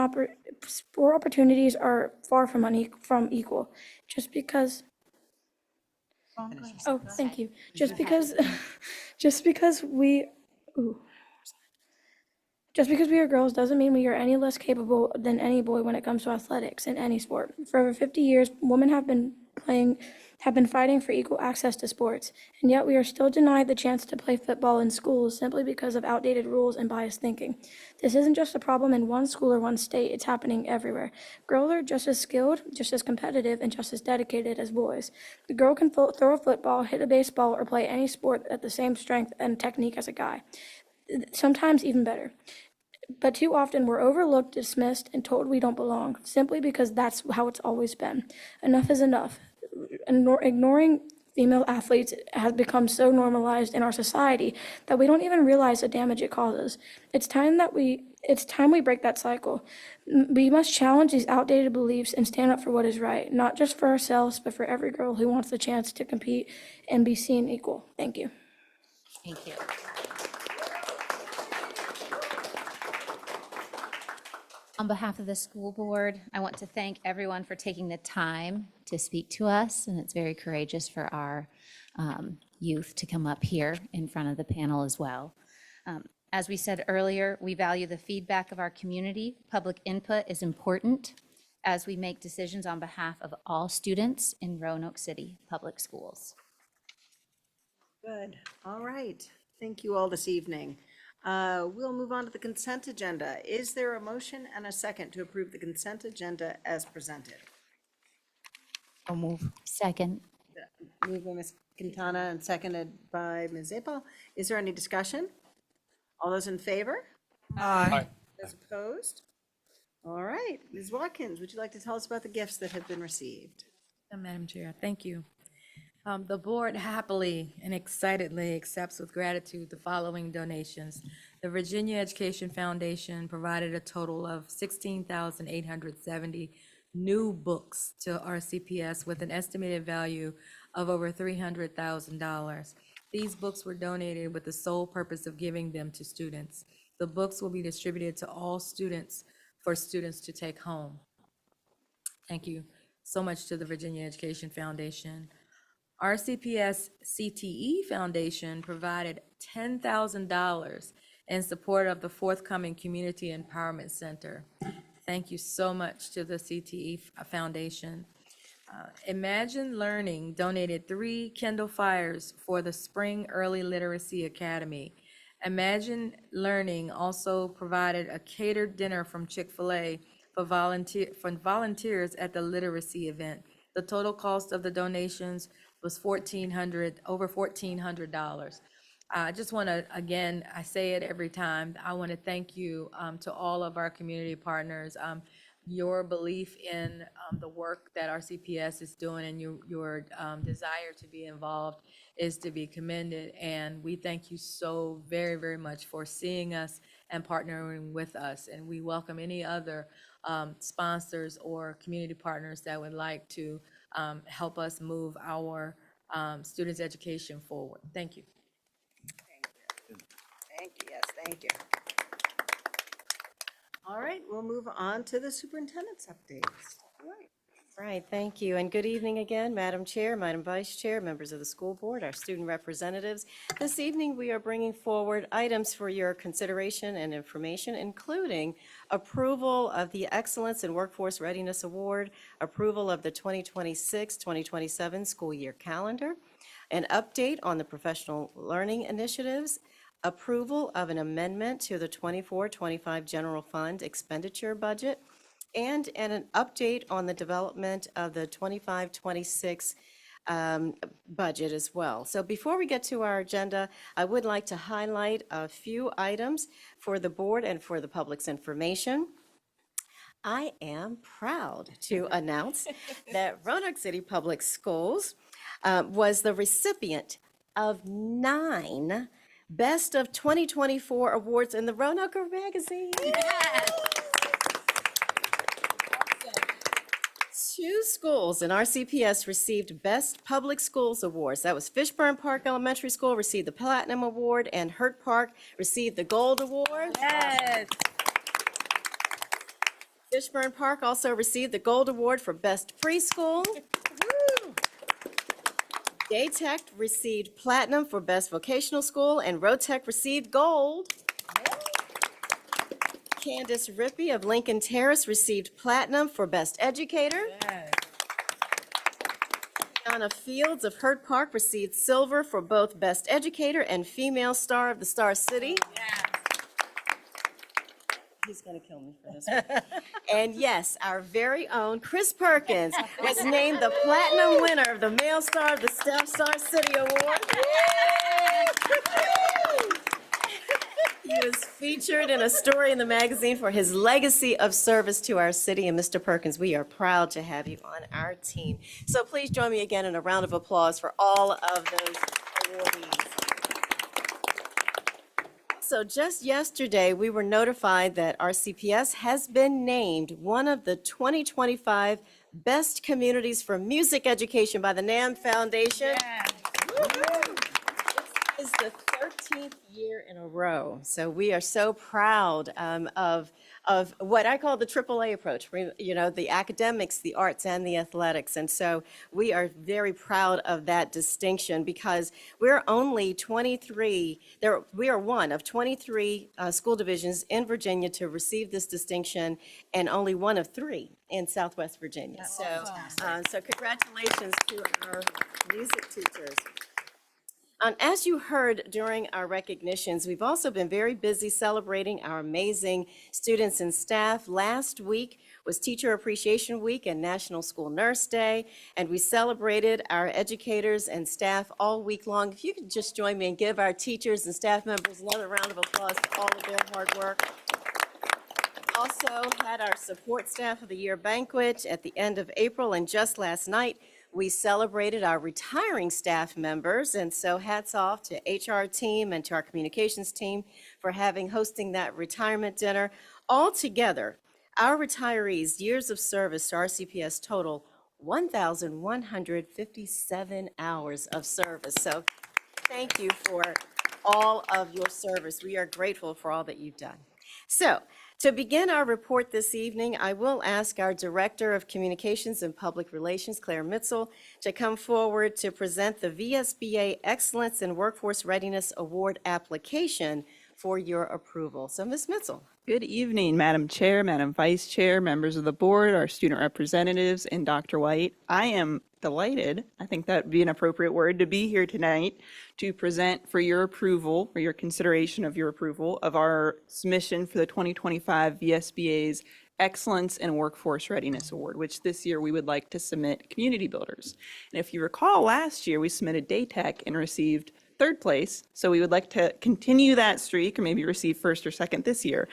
sport opportunities are far from equal. Just because thank you. Just because we are girls doesn't mean we are any less capable than any boy when it comes to athletics in any sport. For over 50 years, women have been fighting for equal access to sports, and yet we are still denied the chance to play football in schools simply because of outdated rules and biased thinking. This isn't just a problem in one school or one state, it's happening everywhere. Girls are just as skilled, just as competitive, and just as dedicated as boys. The girl can throw a football, hit a baseball, or play any sport at the same strength and technique as a guy. Sometimes even better. But too often we're overlooked, dismissed, and told we don't belong, simply because that's how it's always been. Enough is enough. Ignoring female athletes has become so normalized in our society that we don't even realize the damage it causes. It's time we break that cycle. We must challenge these outdated beliefs and stand up for what is right, not just for ourselves, but for every girl who wants the chance to compete and be seen equal. Thank you. Thank you. On behalf of the school board, I want to thank everyone for taking the time to speak to us, and it's very courageous for our youth to come up here in front of the panel as well. As we said earlier, we value the feedback of our community. Public input is important as we make decisions on behalf of all students in Roanoke City Public Schools. Good. All right. Thank you all this evening. We'll move on to the consent agenda. Is there a motion and a second to approve the consent agenda as presented? I'll move. Second. Moved by Ms. Quintana and seconded by Ms. Apel. Is there any discussion? All those in favor? Aye. Those opposed? All right. Ms. Watkins, would you like to tell us about the gifts that have been received? Madam Chair, thank you. The board happily and excitedly accepts with gratitude the following donations. The Virginia Education Foundation provided a total of 16,870 new books to RCPS with an estimated value of over $300,000. These books were donated with the sole purpose of giving them to students. The books will be distributed to all students for students to take home. Thank you so much to the Virginia Education Foundation. RCPS CTE Foundation provided $10,000 in support of the forthcoming Community Empowerment Center. Thank you so much to the CTE Foundation. Imagine Learning donated 3 Kindle Fires for the Spring Early Literacy Academy. Imagine Learning also provided a catered dinner from Chick-fil-A for volunteers at the literacy event. The total cost of the donations was over $1,400. I just want to, again, I say it every time, I want to thank you to all of our community partners. your belief in the work that our CPS is doing and your desire to be involved is to be commended. And we thank you so very, very much for seeing us and partnering with us. And we welcome any other sponsors or community partners that would like to help us move our students' education forward. Thank you. Thank you, yes, thank you. All right, we'll move on to the superintendent's updates. All right. Right, thank you, and good evening again, Madam Chair, Madam Vice Chair, members of the school board, our student representatives. This evening, we are bringing forward items for your consideration and information, including approval of the Excellence in Workforce Readiness Award, approval of the 2026-2027 school year calendar, an update on the professional learning initiatives, approval of an amendment to the 24-25 general fund expenditure budget, and an update on the development of the 25-26 budget as well. So before we get to our agenda, I would like to highlight a few items for the board and for the public's information. I am proud to announce that Roanoke City Public Schools was the recipient of 9 Best of 2024 awards in the Roanoke magazine. Two schools in RCPS received Best Public Schools Awards. That was Fishburne Park Elementary School received the Platinum Award, and Hurt Park received the Gold Award. Yes. Fishburne Park also received the Gold Award for Best Preschool. Daytech received Platinum for Best Vocational School, and Rotech received Gold. Candace Rippey of Lincoln Terrace received Platinum for Best Educator. Yes. Donna Fields of Hurt Park received Silver for both Best Educator and Female Star of the Star City. Yes. He's going to kill me for this one. And yes, our very own Chris Perkins was named the Platinum winner of the Male Star of the Star City Award. He was featured in a story in the magazine for his legacy of service to our city. And Mr. Perkins, we are proud to have you on our team. So please join me again in a round of applause for all of those awardees. So just yesterday, we were notified that RCPS has been named one of the 2025 Best Communities for Music Education by the NAM Foundation. This is the 13th year in a row. So we are so proud of what I call the AAA approach, you know, the academics, the arts, and the athletics. And so we are very proud of that distinction because we're only 23, we are one of 23 school divisions in Virginia to receive this distinction, and only one of 3 in Southwest Virginia. So, so congratulations to our music teachers. As you heard during our recognitions, we've also been very busy celebrating our amazing students and staff. Last week was Teacher Appreciation Week and National School Nurse Day, and we celebrated our educators and staff all week long. If you could just join me and give our teachers and staff members another round of applause for all of their hard work. Also had our Support Staff of the Year banquet at the end of April, and just last night, we celebrated our retiring staff members, and so hats off to HR team and to our communications team for hosting that retirement dinner. Altogether, our retirees' years of service to RCPS total 1,157 hours of service. So thank you for all of your service. We are grateful for all that you've done. So to begin our report this evening, I will ask our Director of Communications and Public Relations, Claire Mitzel, to come forward to present the VSBA Excellence in Workforce Readiness Award application for your approval. So Ms. Mitzel. Good evening, Madam Chair, Madam Vice Chair, members of the board, our student representatives, and Dr. White. I am delighted, I think that would be an appropriate word, to be here tonight to present for your approval, for your consideration of your approval of our submission for the 2025 VSBA's Excellence in Workforce Readiness Award, which this year we would like to submit community builders. And if you recall, last year we submitted Daytech and received third place. So we would like to continue that streak or maybe receive first or second this year.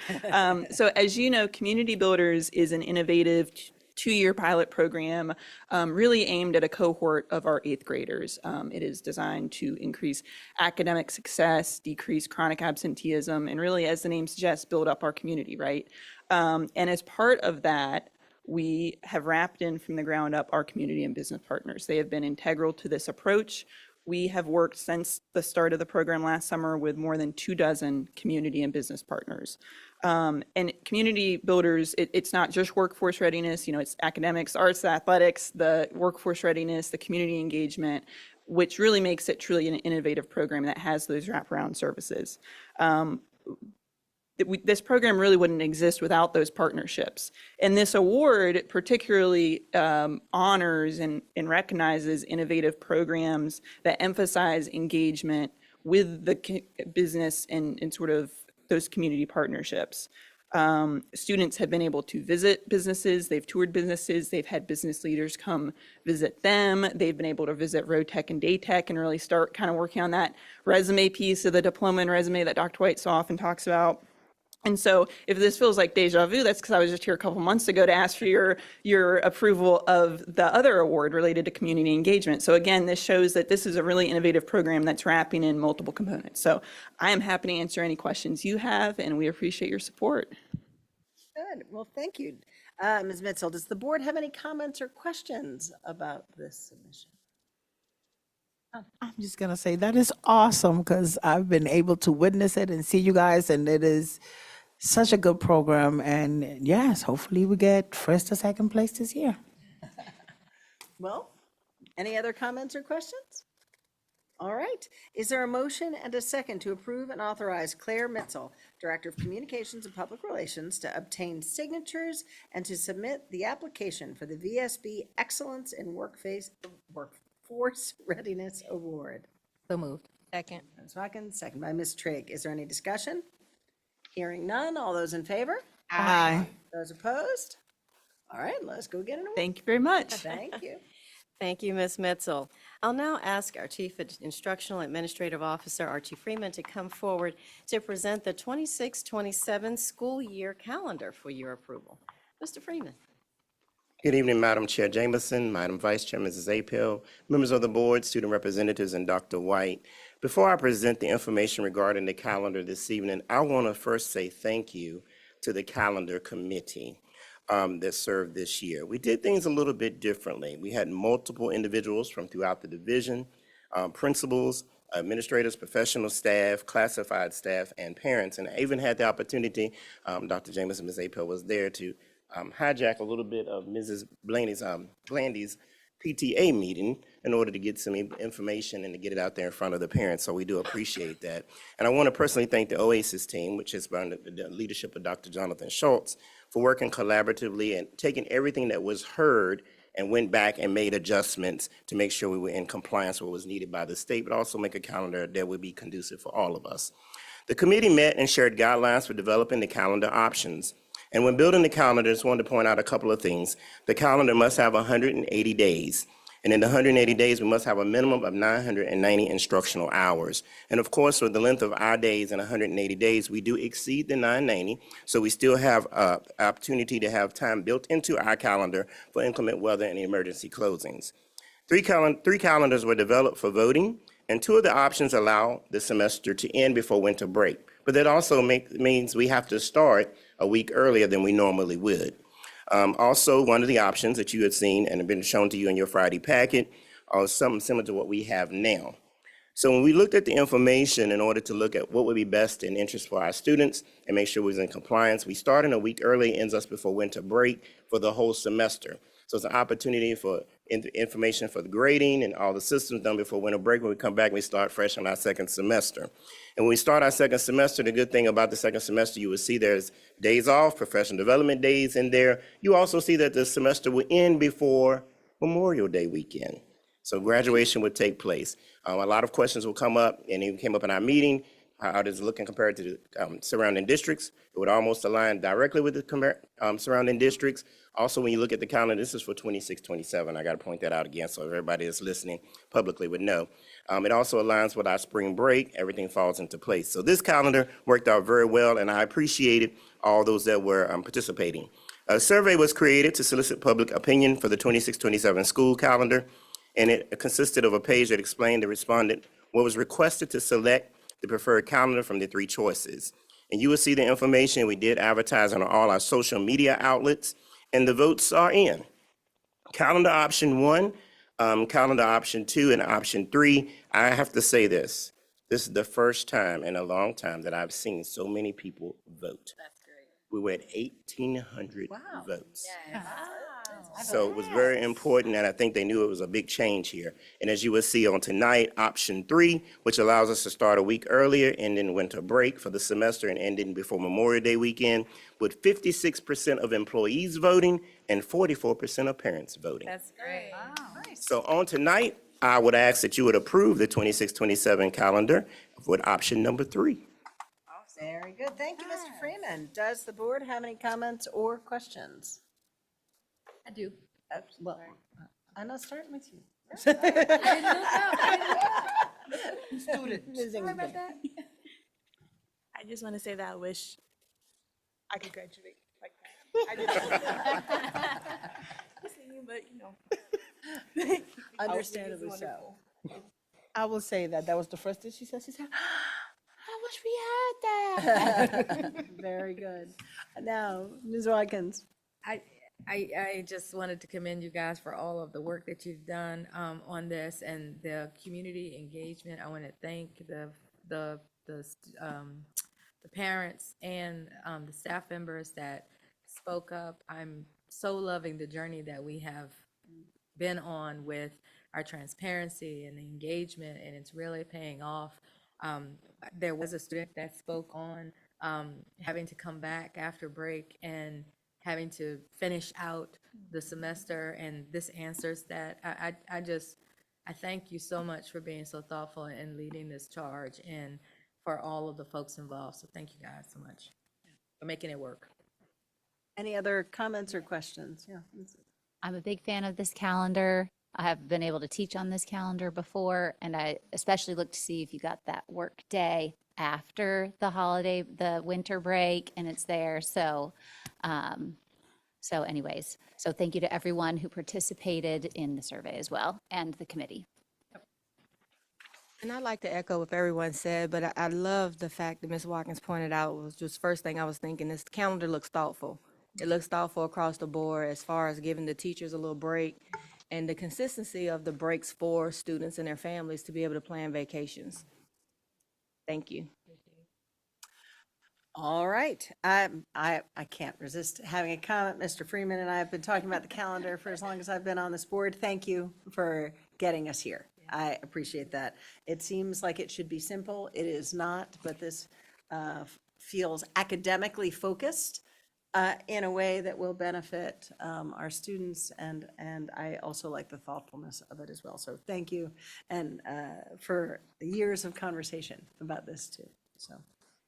So as you know, Community Builders is an innovative two-year pilot program really aimed at a cohort of our 8th graders. It is designed to increase academic success, decrease chronic absenteeism, and really, as the name suggests, build up our community, right? And as part of that, we have wrapped in from the ground up our community and business partners. They have been integral to this approach. We have worked since the start of the program last summer with more than 24 community and business partners. And Community Builders, it's not just workforce readiness, it's academics, arts, athletics, the workforce readiness, the community engagement, which really makes it truly an innovative program that has those wraparound services. This program really wouldn't exist without those partnerships. And this award particularly honors and recognizes innovative programs that emphasize engagement with the business and sort of those community partnerships. Students have been able to visit businesses, they've toured businesses, they've had business leaders come visit them, they've been able to visit Road Tech and Day Tech and really start kind of working on that resume piece of the diploma and resume that Dr. White so often talks about. And so if this feels like deja vu, that's because I was just here a couple months ago to ask for your approval of the other award related to community engagement. So again, this shows that this is a really innovative program that's wrapping in multiple components. So I am happy to answer any questions you have, and we appreciate your support. Good. Well, thank you. Ms. Mitzel, does the board have any comments or questions about this submission? I'm just going to say that is awesome because I've been able to witness it and see you guys, and it is such a good program. And yes, hopefully we get first or second place this year. Well, any other comments or questions? All right. Is there a motion and a second to approve and authorize Claire Mitzel, Director of Communications and Public Relations, to obtain signatures and to submit the application for the VSB Excellence in Workforce Readiness Award? So moved. Second. Ms. Watkins, second by Ms. Trigg. Is there any discussion? Hearing none. All those in favor? Aye. Those opposed? All right, let's go get an award. Thank you very much. Thank you. Thank you, Ms. Mitzel. I'll now ask our Chief Instructional Administrative Officer, Archie Freeman, to come forward to present the 26-27 school year calendar for your approval. Mr. Freeman. Good evening, Madam Chair Jameson, Madam Vice Chair Mrs. Apel, members of the board, student representatives, and Dr. White. Before I present the information regarding the calendar this evening, I want to first say thank you to the calendar committee that served this year. We did things a little bit differently. We had multiple individuals from throughout the division, principals, administrators, professional staff, classified staff, and parents. And I even had the opportunity, Dr. Jameson, Ms. Apel was there to hijack a little bit of Mrs. Blandy's PTA meeting in order to get some information and to get it out there in front of the parents. So we do appreciate that. And I want to personally thank the OASIS team, which is under the leadership of Dr. Jonathan Schultz, for working collaboratively and taking everything that was heard and went back and made adjustments to make sure we were in compliance with what was needed by the state, but also make a calendar that would be conducive for all of us. The committee met and shared guidelines for developing the calendar options. And when building the calendar, I just wanted to point out a couple of things. The calendar must have 180 days. And in the 180 days, we must have a minimum of 990 instructional hours. And of course, with the length of our days in 180 days, we do exceed the 990. So we still have opportunity to have time built into our calendar for inclement weather and emergency closings. Three calendars were developed for voting, and 2 of the options allow the semester to end before winter break. But that also means we have to start a week earlier than we normally would. Also, one of the options that you had seen and have been shown to you in your Friday packet are something similar to what we have now. So when we looked at the information in order to look at what would be best in interest for our students and make sure we was in compliance, we started a week early, ends us before winter break for the whole semester. So it's an opportunity for information for the grading and all the systems done before winter break. When we come back, we start fresh on our second semester. And when we start our second semester, the good thing about the second semester, you will see there's days off, professional development days in there. You also see that the semester will end before Memorial Day weekend. So graduation would take place. A lot of questions will come up, and it came up in our meeting. how it is looking compared to the surrounding districts. It would almost align directly with the surrounding districts. Also, when you look at the calendar, this is for 26-27. I got to point that out again so everybody that's listening publicly would know. It also aligns with our spring break. Everything falls into place. So this calendar worked out very well, and I appreciated all those that were participating. A survey was created to solicit public opinion for the 26-27 school calendar, and it consisted of a page that explained the respondent what was requested to select the preferred calendar from the 3 choices. And you will see the information. We did advertise on all our social media outlets, and the votes are in. Calendar option 1, calendar option 2, and option 3. I have to say this. This is the first time in a long time that I've seen so many people vote. That's great. We were at 1,800 votes. Wow. So it was very important, and I think they knew it was a big change here. And as you will see on tonight, option 3, which allows us to start a week earlier, ending winter break for the semester and ending before Memorial Day weekend, with 56% of employees voting and 44% of parents voting. That's great. So on tonight, I would ask that you would approve the 26-27 calendar with option number 3. Very good. Thank you, Mr. Freeman. Does the board have any comments or questions? I do. Well, I'm not starting with you. I just want to say that I wish I could graduate like that. I did singing, but you know. Understandably so. I will say that was the first thing she said. She said, I wish we had that. Very good. Now, Ms. Watkins. I just wanted to commend you guys for all of the work that you've done on this and the community engagement. I want to thank the parents and the staff members that spoke up. I'm so loving the journey that we have been on with our transparency and engagement, and it's really paying off. There was a student that spoke on having to come back after break and having to finish out the semester, and this answers that. I thank you so much for being so thoughtful and leading this charge, and for all of the folks involved. So thank you guys so much for making it work. Any other comments or questions? Yeah. I'm a big fan of this calendar. I have been able to teach on this calendar before, and I especially look to see if you got that work day after the holiday, the winter break, and it's there. So anyways, so thank you to everyone who participated in the survey as well, and the committee. And I'd like to echo what everyone said, but I love the fact that Ms. Watkins pointed out, was just first thing I was thinking, this calendar looks thoughtful. It looks thoughtful across the board as far as giving the teachers a little break and the consistency of the breaks for students and their families to be able to plan vacations. Thank you. All right. I can't resist having a comment. Mr. Freeman and I have been talking about the calendar for as long as I've been on this board. Thank you for getting us here. I appreciate that. It seems like it should be simple. It is not, but this feels academically focused in a way that will benefit our students, and I also like the thoughtfulness of it as well. So thank you, and for the years of conversation about this too. So,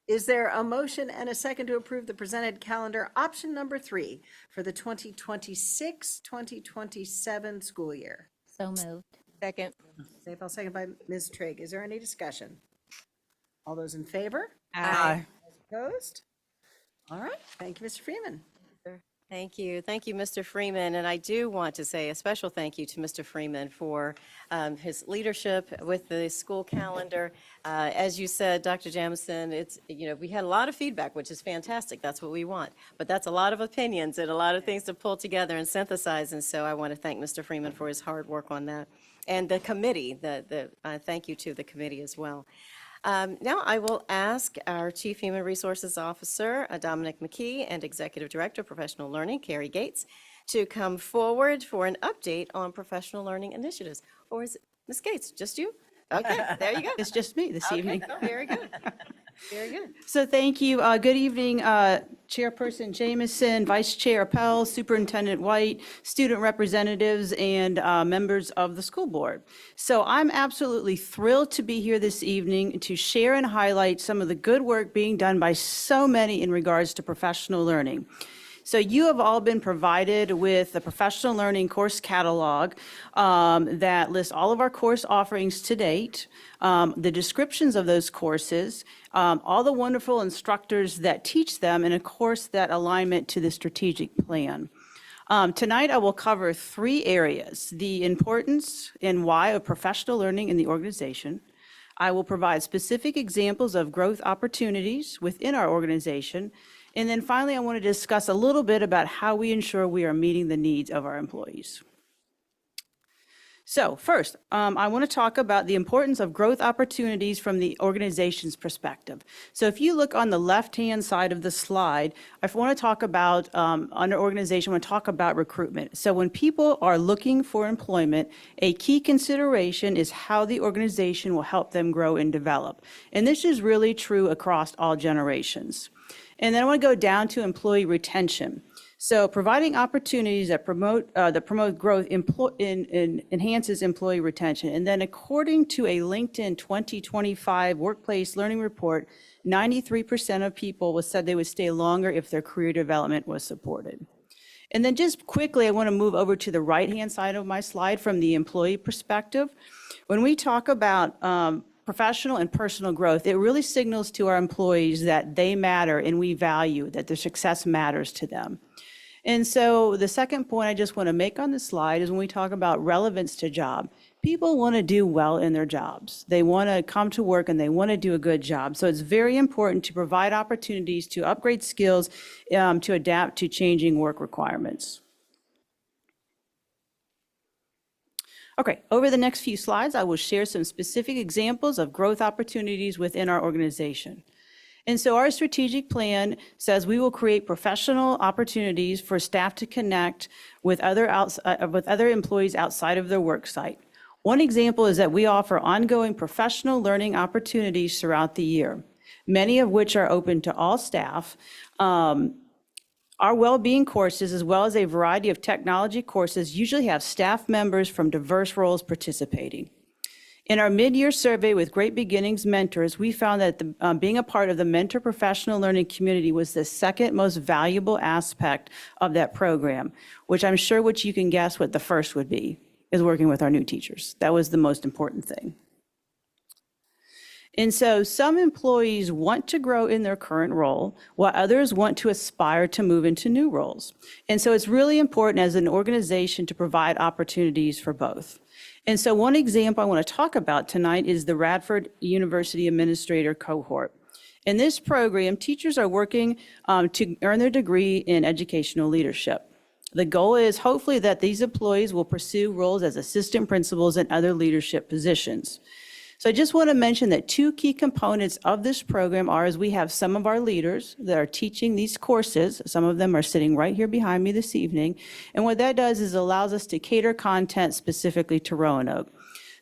is there a motion and a second to approve the presented calendar option number 3 for the 2026-2027 school year? So moved. Second. Second by Ms. Trigg. Is there any discussion? All those in favor? Aye. Opposed? All right. Thank you, Mr. Freeman. Thank you. Thank you, Mr. Freeman. And I do want to say a special thank you to Mr. Freeman for his leadership with the school calendar. As you said, Dr. Jamison, we had a lot of feedback, which is fantastic. That's what we want. But that's a lot of opinions and a lot of things to pull together and synthesize. And so I want to thank Mr. Freeman for his hard work on that. And the committee, thank you to the committee as well. Now I will ask our Chief Human Resources Officer, Dominic McKee, and Executive Director of Professional Learning, Carrie Gates, to come forward for an update on professional learning initiatives. Or is it, Ms. Gates, just you? Okay, there you go. It's just me this evening. Oh, very good. Very good. So thank you. Good evening, Chairperson Jamison, Vice Chair Appel, Superintendent White, student representatives, and members of the school board. So I'm absolutely thrilled to be here this evening to share and highlight some of the good work being done by so many in regards to professional learning. So you have all been provided with the professional learning course catalog that lists all of our course offerings to date, the descriptions of those courses, all the wonderful instructors that teach them, and of course that alignment to the strategic plan. Tonight I will cover 3 areas: the importance and why of professional learning in the organization. I will provide specific examples of growth opportunities within our organization. And then finally, I want to discuss a little bit about how we ensure we are meeting the needs of our employees. So first, I want to talk about the importance of growth opportunities from the organization's perspective. So if you look on the left-hand side of the slide, I want to talk about, under organization, I want to talk about recruitment. So when people are looking for employment, a key consideration is how the organization will help them grow and develop. And this is really true across all generations. And then I want to go down to employee retention. So providing opportunities that promote growth enhances employee retention. And then according to a LinkedIn 2025 Workplace Learning Report, 93% of people said they would stay longer if their career development was supported. And then just quickly, I want to move over to the right-hand side of my slide from the employee perspective. When we talk about professional and personal growth, it really signals to our employees that they matter and we value that their success matters to them. And so the second point I just want to make on this slide is when we talk about relevance to job, people want to do well in their jobs. They want to come to work and they want to do a good job. So it's very important to provide opportunities to upgrade skills to adapt to changing work requirements. Okay, over the next few slides, I will share some specific examples of growth opportunities within our organization. And so our strategic plan says we will create professional opportunities for staff to connect with other employees outside of their work site. One example is that we offer ongoing professional learning opportunities throughout the year, many of which are open to all staff. Our well-being courses, as well as a variety of technology courses, usually have staff members from diverse roles participating. In our mid-year survey with Great Beginnings mentors, we found that being a part of the mentor professional learning community was the second most valuable aspect of that program, which I'm sure what you can guess what the first would be, is working with our new teachers. That was the most important thing. And so some employees want to grow in their current role, while others want to aspire to move into new roles. And so it's really important as an organization to provide opportunities for both. And so one example I want to talk about tonight is the Radford University Administrator Cohort. In this program, teachers are working to earn their degree in educational leadership. The goal is hopefully that these employees will pursue roles as assistant principals and other leadership positions. So I just want to mention that 2 key components of this program are, as we have some of our leaders that are teaching these courses. Some of them are sitting right here behind me this evening. And what that does is allows us to cater content specifically to Roanoke.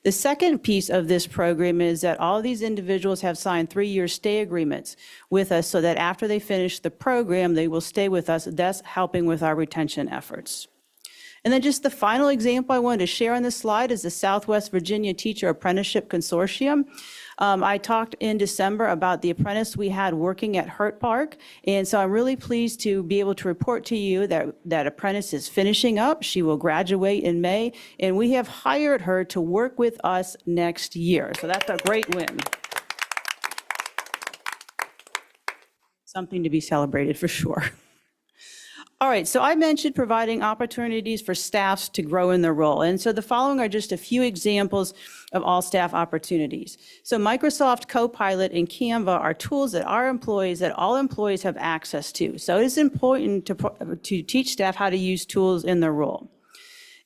The second piece of this program is that all of these individuals have signed 3-year stay agreements with us so that after they finish the program, they will stay with us, thus helping with our retention efforts. And then just the final example I wanted to share on this slide is the Southwest Virginia Teacher Apprenticeship Consortium. I talked in December about the apprentice we had working at Hurt Park, and so I'm really pleased to be able to report to you that that apprentice is finishing up. She will graduate in May, and we have hired her to work with us next year. So that's a great win. Something to be celebrated for sure. All right, so I mentioned providing opportunities for staffs to grow in their role. And so the following are just a few examples of all staff opportunities. So Microsoft Copilot and Canva are tools that all employees have access to. So it is important to teach staff how to use tools in their role.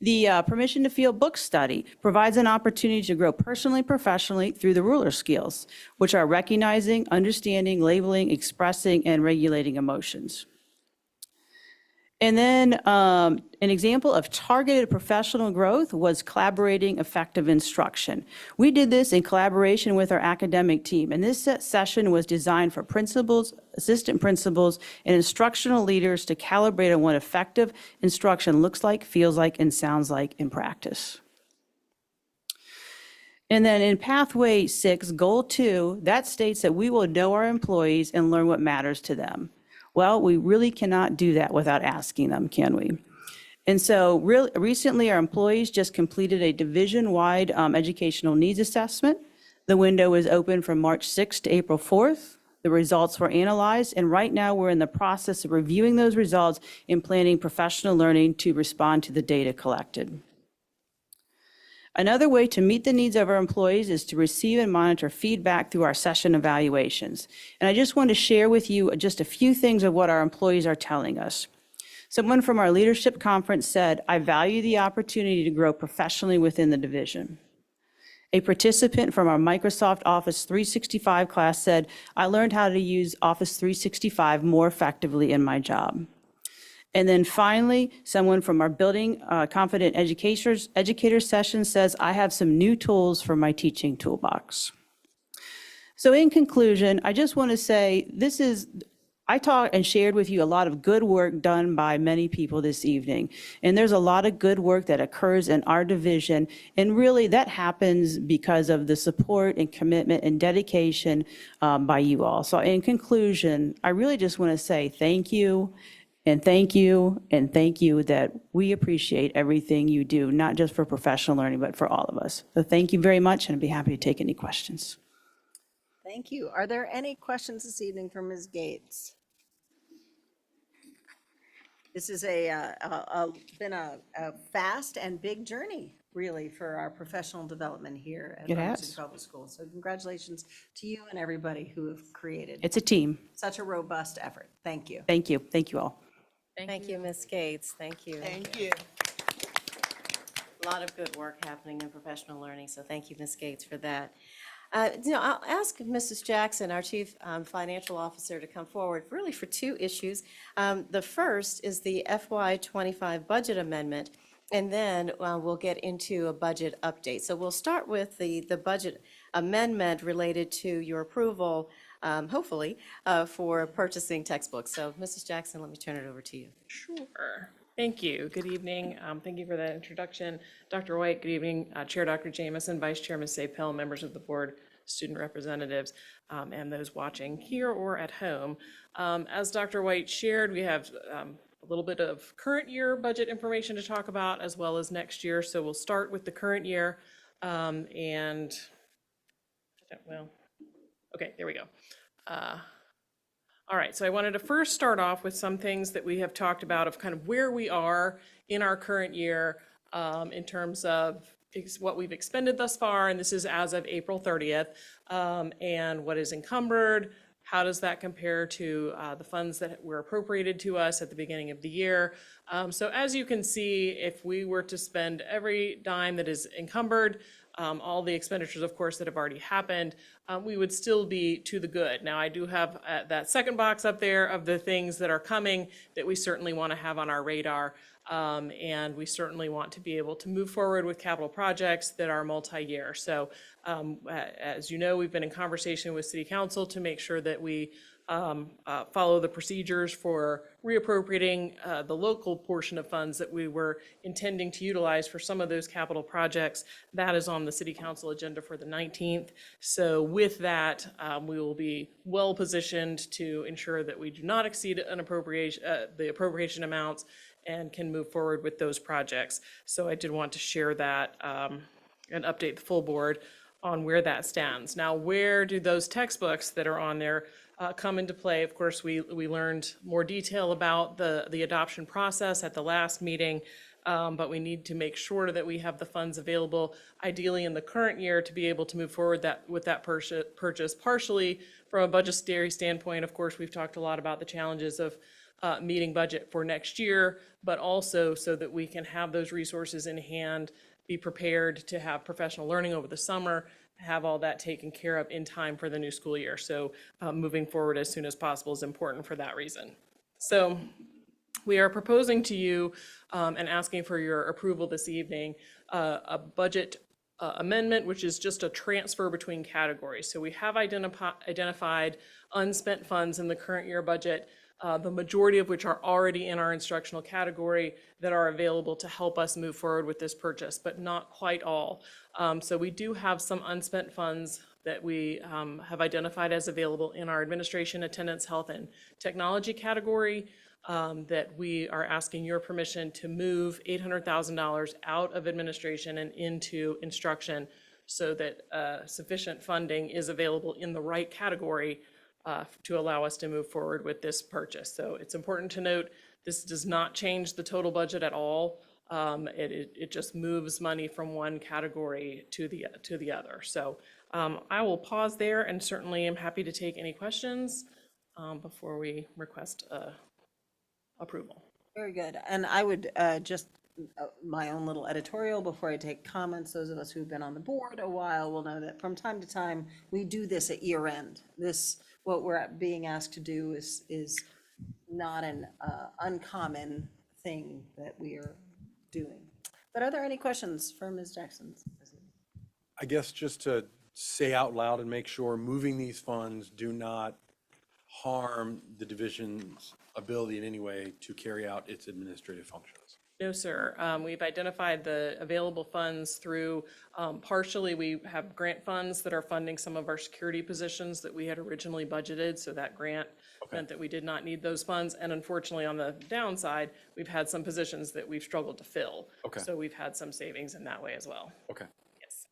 The Permission to Feel book study provides an opportunity to grow personally, professionally through the ruler skills, which are recognizing, understanding, labeling, expressing, and regulating emotions. And then an example of targeted professional growth was collaborating effective instruction. We did this in collaboration with our academic team, and this session was designed for principals, assistant principals, and instructional leaders to calibrate on what effective instruction looks like, feels like, and sounds like in practice. And then in Pathway 6, Goal 2, that states that we will know our employees and learn what matters to them. Well, we really cannot do that without asking them, can we? And so recently, our employees just completed a division-wide educational needs assessment. The window is open from March 6th to April 4th. The results were analyzed, and right now we're in the process of reviewing those results and planning professional learning to respond to the data collected. Another way to meet the needs of our employees is to receive and monitor feedback through our session evaluations. And I just want to share with you just a few things of what our employees are telling us. Someone from our leadership conference said, "I value the opportunity to grow professionally within the division." A participant from our Microsoft Office 365 class said, "I learned how to use Office 365 more effectively in my job." And then finally, someone from our Building Confident Educators session says, "I have some new tools for my teaching toolbox." So in conclusion, I just want to say I talked and shared with you a lot of good work done by many people this evening. And there's a lot of good work that occurs in our division. And really that happens because of the support and commitment and dedication by you all. So in conclusion, I really just want to say thank you. And thank you, and thank you that we appreciate everything you do, not just for professional learning, but for all of us. So thank you very much, and I'd be happy to take any questions. Thank you. Are there any questions this evening for Ms. Gates? This has been a fast and big journey, really, for our professional development here at It Roanoke has. City Public Schools. So congratulations to you and everybody who have created It's a team. such a robust effort. Thank you. Thank you. Thank you all. Thank you, Ms. Gates. Thank you. Thank you. A lot of good work happening in professional learning, so thank you, Ms. Gates, for that. I'll ask Mrs. Jackson, our Chief Financial Officer, to come forward really for two issues. The first is the FY25 budget amendment, and then we'll get into a budget update. So we'll start with the budget amendment related to your approval, hopefully, for purchasing textbooks. So Mrs. Jackson, let me turn it over to you. Sure. Thank you. Good evening. Thank you for that introduction. Dr. White, good evening. Chair Dr. Jameson, Vice Chair Ms. Sapel, members of the board, student representatives, and those watching here or at home. As Dr. White shared, we have a little bit of current year budget information to talk about as well as next year. So we'll start with the current year okay, there we go. All right, so I wanted to first start off with some things that we have talked about of kind of where we are in our current year in terms of what we've expended thus far, and this is as of April 30th, and what is encumbered. How does that compare to the funds that were appropriated to us at the beginning of the year? So as you can see, if we were to spend every dime that is encumbered, all the expenditures, of course, that have already happened, we would still be to the good. Now, I do have that second box up there of the things that are coming that we certainly want to have on our radar. And we certainly want to be able to move forward with capital projects that are multi-year. So as you know, we've been in conversation with City Council to make sure that we follow the procedures for reappropriating the local portion of funds that we were intending to utilize for some of those capital projects. That is on the City Council agenda for the 19th. So with that, we will be well positioned to ensure that we do not exceed an the appropriation amounts and can move forward with those projects. So I did want to share that and update the full board on where that stands. Now, where do those textbooks that are on there come into play? Of course, we learned more detail about the adoption process at the last meeting, but we need to make sure that we have the funds available, ideally in the current year, to be able to move forward with that purchase partially from a budgetary standpoint. Of course, we've talked a lot about the challenges of meeting budget for next year, but also so that we can have those resources in hand, be prepared to have professional learning over the summer, have all that taken care of in time for the new school year. So moving forward as soon as possible is important for that reason. So we are proposing to you and asking for your approval this evening a budget amendment, which is just a transfer between categories. So we have identified unspent funds in the current year budget, the majority of which are already in our instructional category, that are available to help us move forward with this purchase, but not quite all. So we do have some unspent funds that we have identified as available in our administration, attendance, health, and technology category, that we are asking your permission to move $800,000 out of administration and into instruction, so that sufficient funding is available in the right category to allow us to move forward with this purchase. So it's important to note, this does not change the total budget at all. It just moves money from one category to the other. So I will pause there, and certainly am happy to take any questions before we request approval. Very good. And I would just, my own little editorial before I take comments, those of us who've been on the board a while will know that from time to time, we do this at year end. What we're being asked to do is not an uncommon thing that we are doing. But are there any questions for Ms. Jackson? I guess just to say out loud and make sure moving these funds do not harm the division's ability in any way to carry out its administrative functions. No, sir. We've identified the available funds through, partially we have grant funds that are funding some of our security positions that we had originally budgeted, so that grant meant that we did not need those funds. And unfortunately, on the downside, we've had some positions that we've struggled to fill. Okay. So we've had some savings in that way as well. Okay. Yes.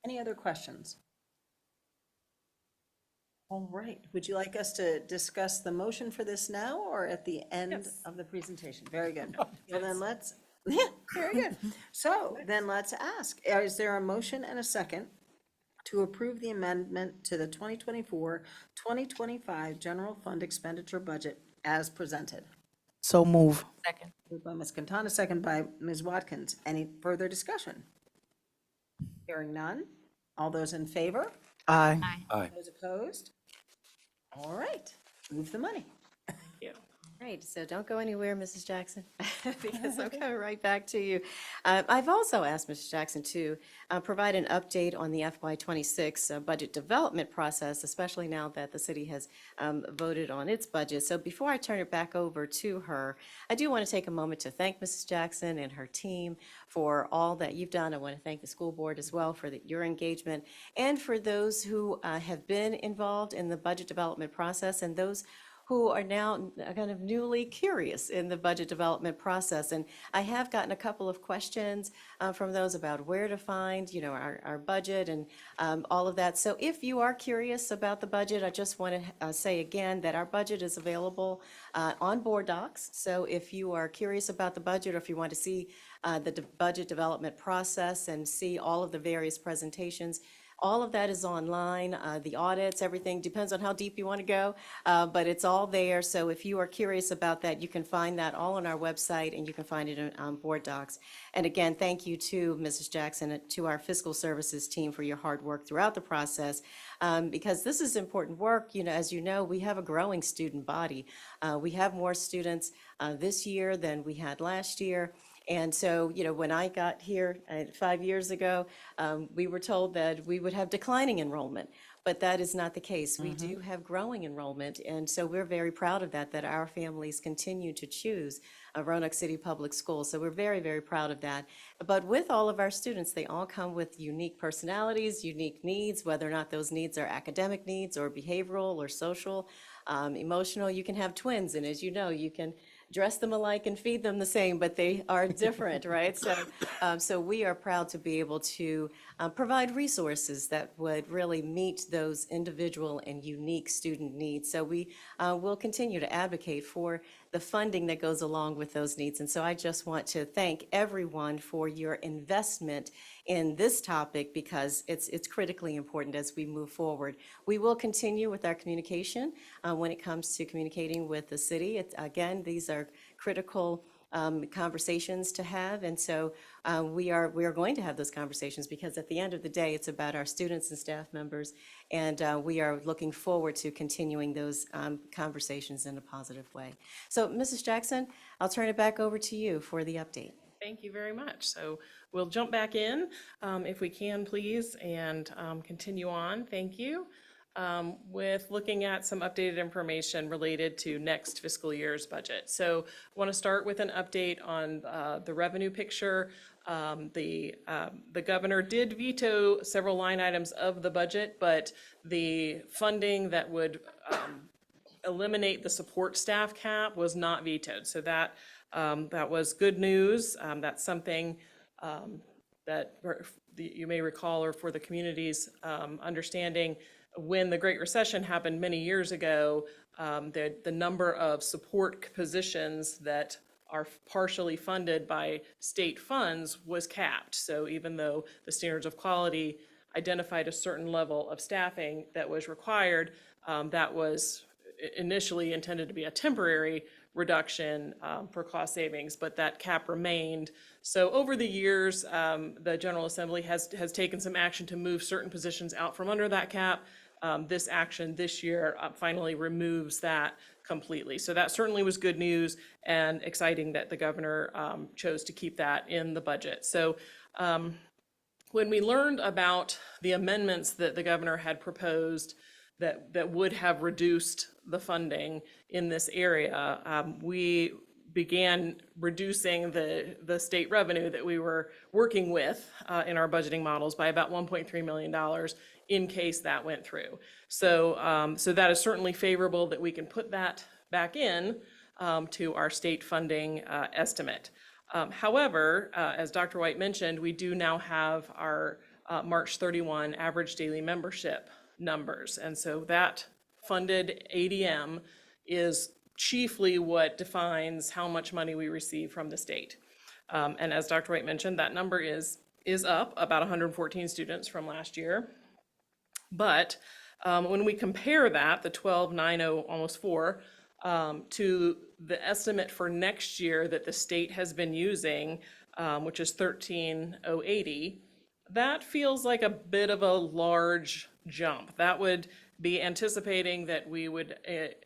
Any other questions? All right. Would you like us to discuss the motion for this now or at the end of the presentation? Very good. Well, then let's, yeah, very good. So then let's ask, is there a motion and a second to approve the amendment to the 2024-2025 general fund expenditure budget as presented? So move. Second. Moved by Ms. Quintana, second by Ms. Watkins. Any further discussion? Hearing none. All those in favor? Aye. Aye. Those opposed? All right, move the money. Thank you. Right, so don't go anywhere, Mrs. Jackson, because I'm coming right back to you. I've also asked Mrs. Jackson to provide an update on the FY26 budget development process, especially now that the city has voted on its budget. So before I turn it back over to her, I do want to take a moment to thank Mrs. Jackson and her team for all that you've done. I want to thank the school board as well for your engagement, and for those who have been involved in the budget development process, and those who are now kind of newly curious in the budget development process. And I have gotten a couple of questions from those about where to find, our budget and all of that. So if you are curious about the budget, I just want to say again that our budget is available on board docs. So if you are curious about the budget, or if you want to see the budget development process and see all of the various presentations, all of that is online, the audits, everything, depends on how deep you want to go, but it's all there. So if you are curious about that, you can find that all on our website, and you can find it on board docs. And again, thank you to Mrs. Jackson, to our fiscal services team for your hard work throughout the process, because this is important work. As you know, we have a growing student body. We have more students this year than we had last year. And so, when I got here 5 years ago, we were told that we would have declining enrollment, but that is not the case. We do have growing enrollment, and so we're very proud of that our families continue to choose Roanoke City Public Schools. So we're very, very proud of that. But with all of our students, they all come with unique personalities, unique needs, whether or not those needs are academic needs or behavioral or social, emotional. You can have twins, and as you know, you can dress them alike and feed them the same, but they are different, right? So we are proud to be able to provide resources that would really meet those individual and unique student needs. So we will continue to advocate for the funding that goes along with those needs. And so I just want to thank everyone for your investment in this topic, because it's critically important as we move forward. We will continue with our communication when it comes to communicating with the city. Again, these are critical conversations to have. And so we are going to have those conversations because at the end of the day, it's about our students and staff members. And we are looking forward to continuing those conversations in a positive way. So Mrs. Jackson, I'll turn it back over to you for the update. Thank you very much. So we'll jump back in if we can, please, and continue on. Thank you. With looking at some updated information related to next fiscal year's budget. So I want to start with an update on the revenue picture. The governor did veto several line items of the budget, but the funding that would eliminate the support staff cap was not vetoed. So that was good news. That's something that you may recall, or for the community's understanding, when the Great Recession happened many years ago, the number of support positions that are partially funded by state funds was capped. So even though the standards of quality identified a certain level of staffing that was required, that was initially intended to be a temporary reduction for cost savings, but that cap remained. So over the years, the General Assembly has taken some action to move certain positions out from under that cap. This action this year finally removes that completely. So that certainly was good news and exciting that the governor chose to keep that in the budget. So when we learned about the amendments that the governor had proposed that would have reduced the funding in this area, we began reducing the state revenue that we were working with in our budgeting models by about $1.3 million in case that went through. So, so that is certainly favorable that we can put that back in to our state funding estimate. However, as Dr. White mentioned, we do now have our March 31 average daily membership numbers. And so that funded ADM is chiefly what defines how much money we receive from the state. And as Dr. White mentioned, that number is up about 114 students from last year. But when we compare that, the 12,900, almost 4, to the estimate for next year that the state has been using, which is 13,080, that feels like a bit of a large jump. That would be anticipating that we would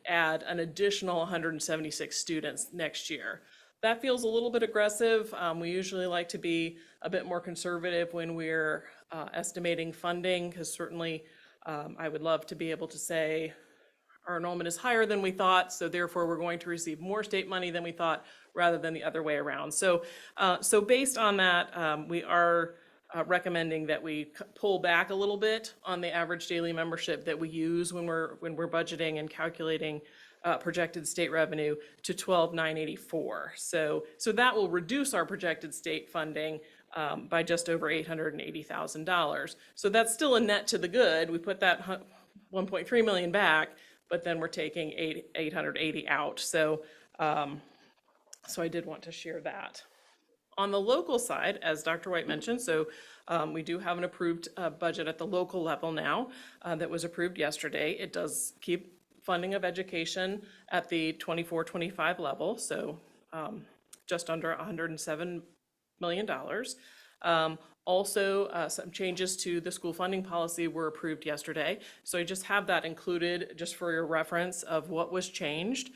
add an additional 176 students next year. That feels a little bit aggressive. We usually like to be a bit more conservative when we're estimating funding, because certainly I would love to be able to say our enrollment is higher than we thought, so therefore we're going to receive more state money than we thought, rather than the other way around. So, so based on that, we are recommending that we pull back a little bit on the average daily membership that we use when we're budgeting and calculating projected state revenue to 12,984. So that will reduce our projected state funding by just over $880,000. So that's still a net to the good. We put that 1.3 million back, but then we're taking 880 out. So so I did want to share that. On the local side, as Dr. White mentioned, so we do have an approved budget at the local level now that was approved yesterday. It does keep funding of education at the 24-25 level, so just under $107 million. Also, some changes to the school funding policy were approved yesterday. So I just have that included just for your reference of what was changed.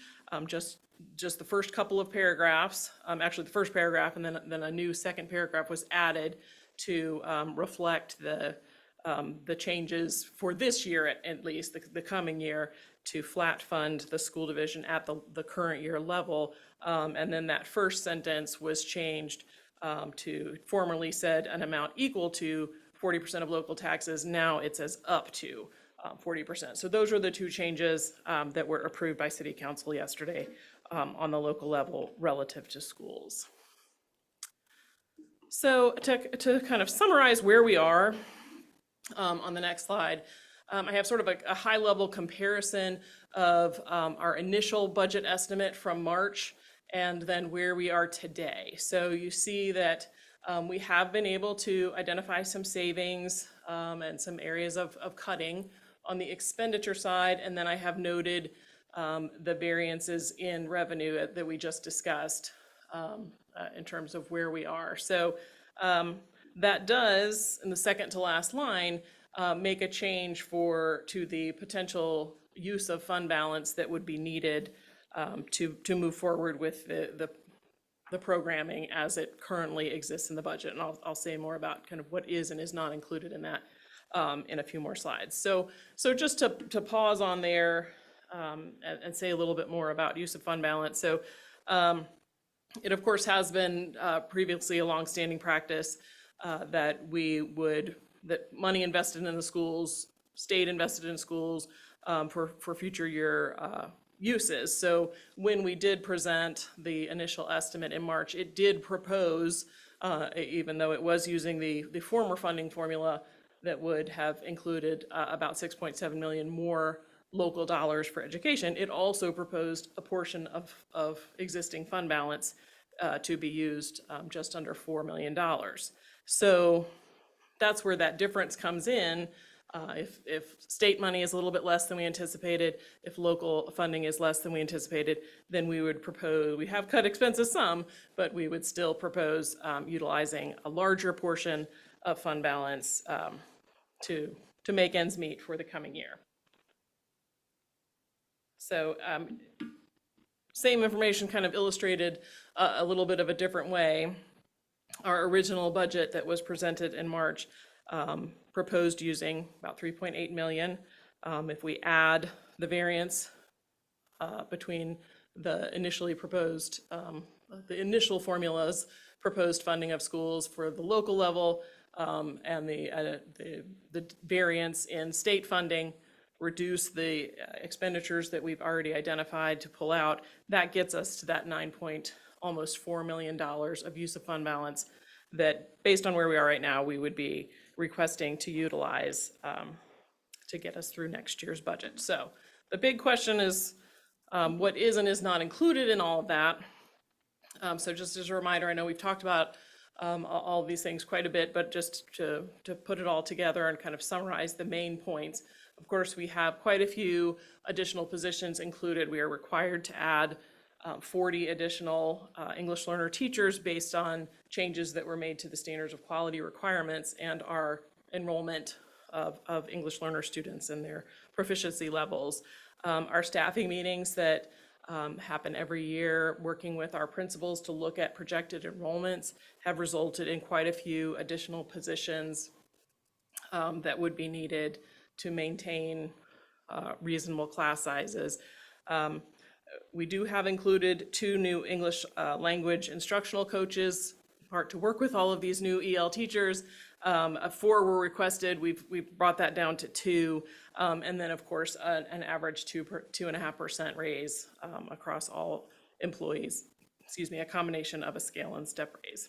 Just the first couple of paragraphs, actually the first paragraph, and then a new second paragraph was added to reflect the changes for this year, at least the coming year, to flat fund the school division at the current year level. And then that first sentence was changed to formerly said an amount equal to 40% of local taxes. Now it says up to 40%. So those are the two changes that were approved by City Council yesterday on the local level relative to schools. So to kind of summarize where we are on the next slide, I have sort of a high-level comparison of our initial budget estimate from March and then where we are today. So you see that we have been able to identify some savings and some areas of cutting on the expenditure side, and then I have noted the variances in revenue that we just discussed. in terms of where we are. So that does, in the second to last line, make a change to the potential use of fund balance that would be needed to move forward with the programming as it currently exists in the budget. And I'll say more about kind of what is and is not included in that in a few more slides. So just to pause on there and say a little bit more about use of fund balance. So it of course has been previously a longstanding practice that money invested in the schools, state invested in schools for future year uses. So when we did present the initial estimate in March, it did propose, even though it was using the former funding formula that would have included about 6.7 million more local dollars for education, it also proposed a portion of existing fund balance to be used just under $4 million. So that's where that difference comes in. If state money is a little bit less than we anticipated, if local funding is less than we anticipated, then we would propose, we have cut expenses some, but we would still propose utilizing a larger portion of fund balance to make ends meet for the coming year. So same information kind of illustrated a little bit of a different way. Our original budget that was presented in March proposed using about 3.8 million. If we add the variance between the initially proposed, the initial formulas proposed funding of schools for the local level and the variance in state funding, reduce the expenditures that we've already identified to pull out, that gets us to that almost $4 million of use of fund balance that, based on where we are right now, we would be requesting to utilize to get us through next year's budget. So the big question is what is and is not included in all of that. So just as a reminder, I know we've talked about all of these things quite a bit, but just to put it all together and kind of summarize the main points. Of course, we have quite a few additional positions included. We are required to add 40 additional English learner teachers based on changes that were made to the standards of quality requirements and our enrollment of English learner students and their proficiency levels. Our staffing meetings that happen every year, working with our principals to look at projected enrollments, have resulted in quite a few additional positions that would be needed to maintain reasonable class sizes. We do have included 2 new English language instructional coaches, in part to work with all of these new EL teachers. 4 were requested. We've brought that down to 2. And then, of course, an average 2.5% raise across all employees. A combination of a scale and step raise.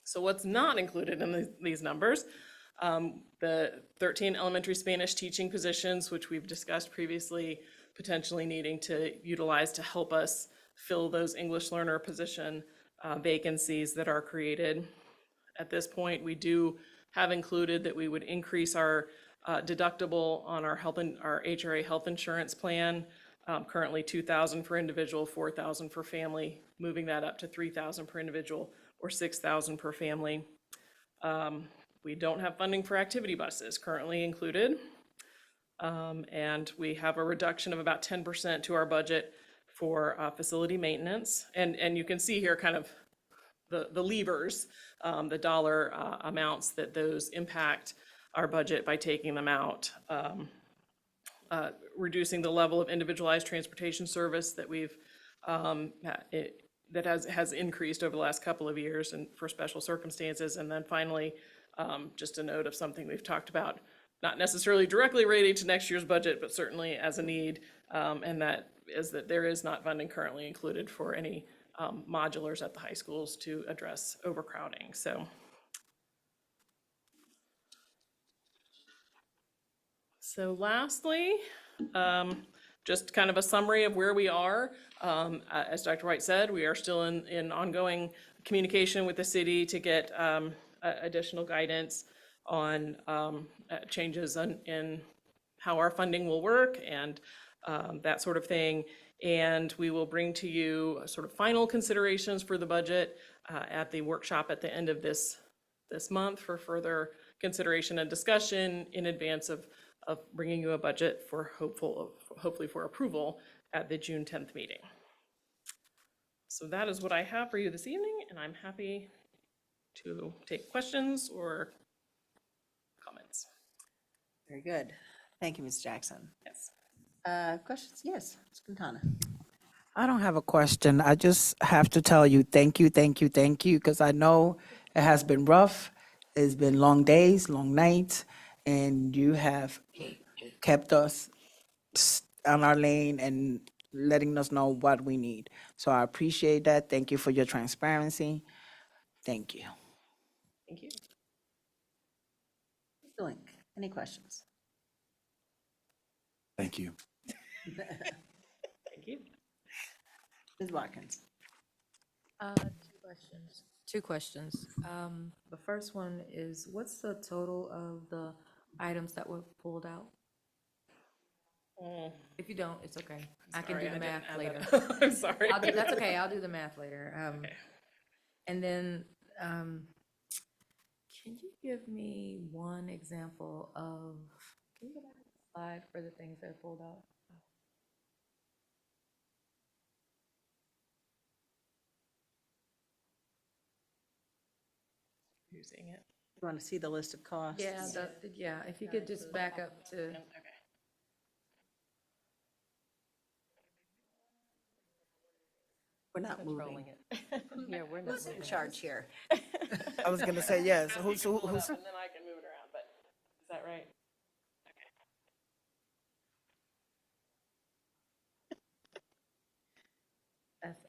So what's not included in these numbers? The 13 elementary Spanish teaching positions, which we've discussed previously, potentially needing to utilize to help us fill those English learner position vacancies that are created. At this point, we do have included that we would increase our deductible on our HRA health insurance plan. Currently $2,000 for individual, $4,000 for family, moving that up to $3,000 per individual or $6,000 per family. We don't have funding for activity buses currently included. And we have a reduction of about 10% to our budget for facility maintenance. And you can see here kind of the levers, the dollar amounts that those impact our budget by taking them out. Reducing the level of individualized transportation service that we've that has increased over the last couple of years and for special circumstances. And then finally, just a note of something we've talked about, not necessarily directly related to next year's budget, but certainly as a need, and that is that there is not funding currently included for any modulars at the high schools to address overcrowding. So lastly, just kind of a summary of where we are. As Dr. White said, we are still in ongoing communication with the city to get additional guidance on changes in how our funding will work and that sort of thing. And we will bring to you sort of final considerations for the budget at the workshop at the end of this month for further consideration and discussion in advance of bringing you a budget for hopefully for approval at the June 10th meeting. So that is what I have for you this evening, and I'm happy to take questions or comments. Very good. Thank you, Ms. Jackson. Yes. Questions? Yes, Ms. Quintana. I don't have a question. I just have to tell you, thank you, because I know it has been rough. It's been long days, long nights, and you have kept us on our lane and letting us know what we need. So I appreciate that. Thank you for your transparency. Thank you. Thank you. Mr. Link, any questions? Thank you. Thank you. Ms. Watkins. Two questions. The first one is, what's the total of the items that were pulled out? If you don't, it's okay. I can Sorry, do the I didn't math add later. that up. I'm sorry. That's okay, I'll do the math later. And then, can you give me one example of, can you go back to the slide for the things that are pulled out? Using it. You want to see the list of costs? Yeah, if you could just back up to. Okay. We're not moving. Yeah, we're not Who's in charge here? I was gonna say yes. Who's And then I can move it around, but is that right?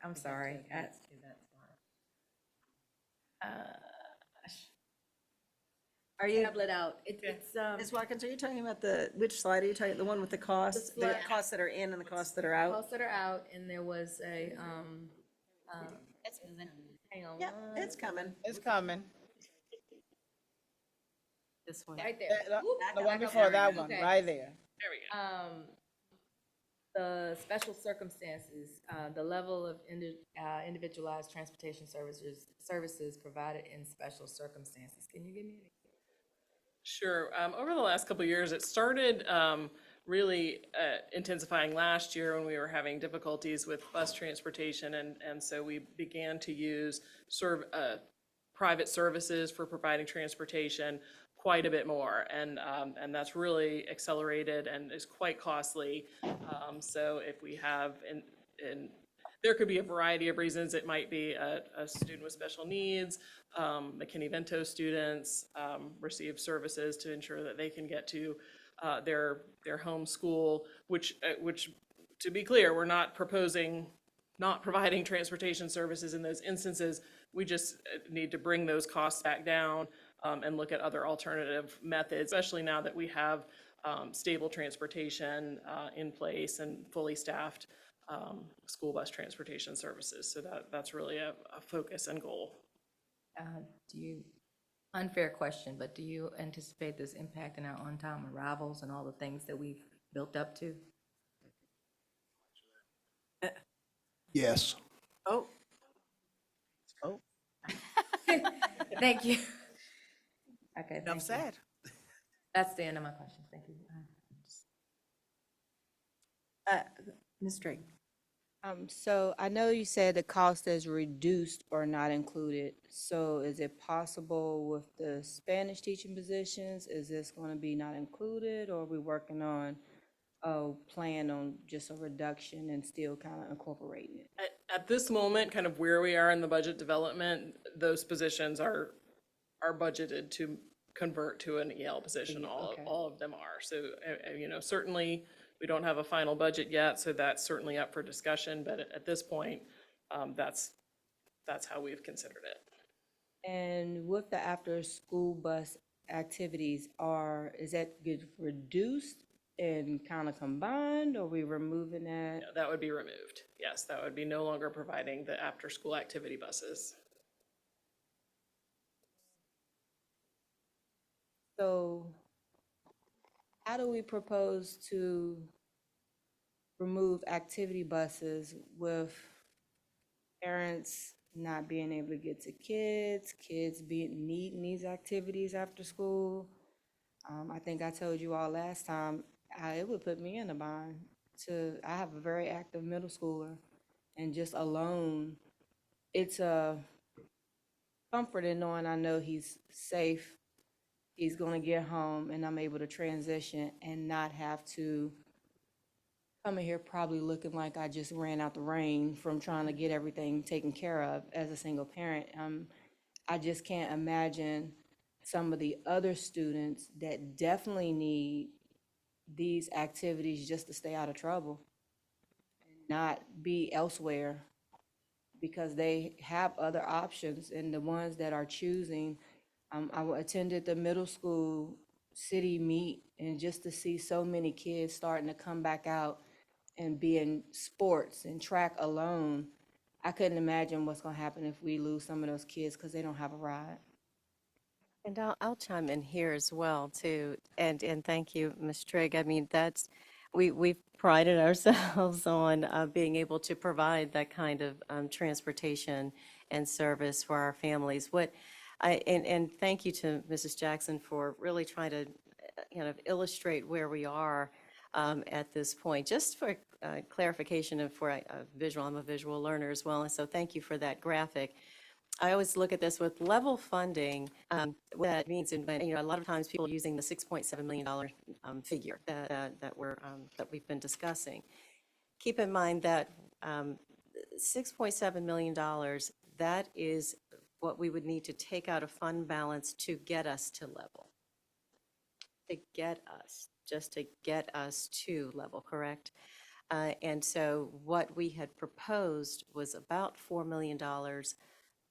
I'm sorry. Are you, Tablet out. It's, Ms. Watkins, are you talking about which slide are you talking, the one with the costs? The costs that are in and the costs that are out? costs that are out, and there was a, It's moving. hang on. Yeah, it's coming. It's coming. This one. Right there. The one before that one, Okay. right there. There we go. The special circumstances, the level of individualized transportation services provided in special circumstances. Can you give me an example? Sure. Over the last couple of years, it started really intensifying last year when we were having difficulties with bus transportation, and so we began to use private services for providing transportation quite a bit more, and that's really accelerated and is quite costly. So if we have, there could be a variety of reasons. It might be a student with special needs. McKinney-Vento students receive services to ensure that they can get to their home school, which to be clear, we're not proposing not providing transportation services in those instances. We just need to bring those costs back down and look at other alternative methods, especially now that we have stable transportation in place and fully staffed school bus transportation services. So that's really a focus and goal. Unfair question, but do you anticipate this impacting our on-time arrivals and all the things that we've built up to? Yes. Oh. Thank you. Okay, Enough thank you. said. That's the end of my questions. Thank you. Ms. Drake. So I know you said the cost is reduced or not included. So is it possible with the Spanish teaching positions, is this going to be not included, or are we working on a plan on just a reduction and still kind of incorporating it? At this moment, kind of where we are in the budget development, those positions are budgeted to convert to an EL position. All of them are. So, certainly we don't have a final budget yet, so that's certainly up for discussion. But at this point, that's how we've considered it. And with the after-school bus activities, is that get reduced and kind of combined, or are we removing that? Yeah, that would be removed. Yes, that would be no longer providing the after-school activity buses. So how do we propose to remove activity buses with parents not being able to get to kids being needing these activities after school. I think I told you all last time, it would put me in a bind I have a very active middle schooler, and just alone, it's a comfort in knowing I know he's safe, he's gonna get home, and I'm able to transition and not have to come in here probably looking like I just ran out the rain from trying to get everything taken care of as a single parent. I just can't imagine some of the other students that definitely need these activities just to stay out of trouble, not be elsewhere because they have other options. And the ones that are choosing, I attended the middle school city meet, and just to see so many kids starting to come back out and be in sports and track alone, I couldn't imagine what's going to happen if we lose some of those kids because they don't have a ride. And I'll chime in here as well, too. And thank you, Ms. Trigg. I mean, we've prided ourselves on being able to provide that kind of transportation and service for our families. And thank you to Mrs. Jackson for really trying to kind of illustrate where we are at this point. Just for clarification and for a visual, I'm a visual learner as well, and so thank you for that graphic. I always look at this with level funding. What that means, and a lot of times people are using the $6.7 million figure that we've been discussing. Keep in mind that $6.7 million, that is what we would need to take out of fund balance to get us to level. Just to get us to level, correct? And so what we had proposed was about $4 million.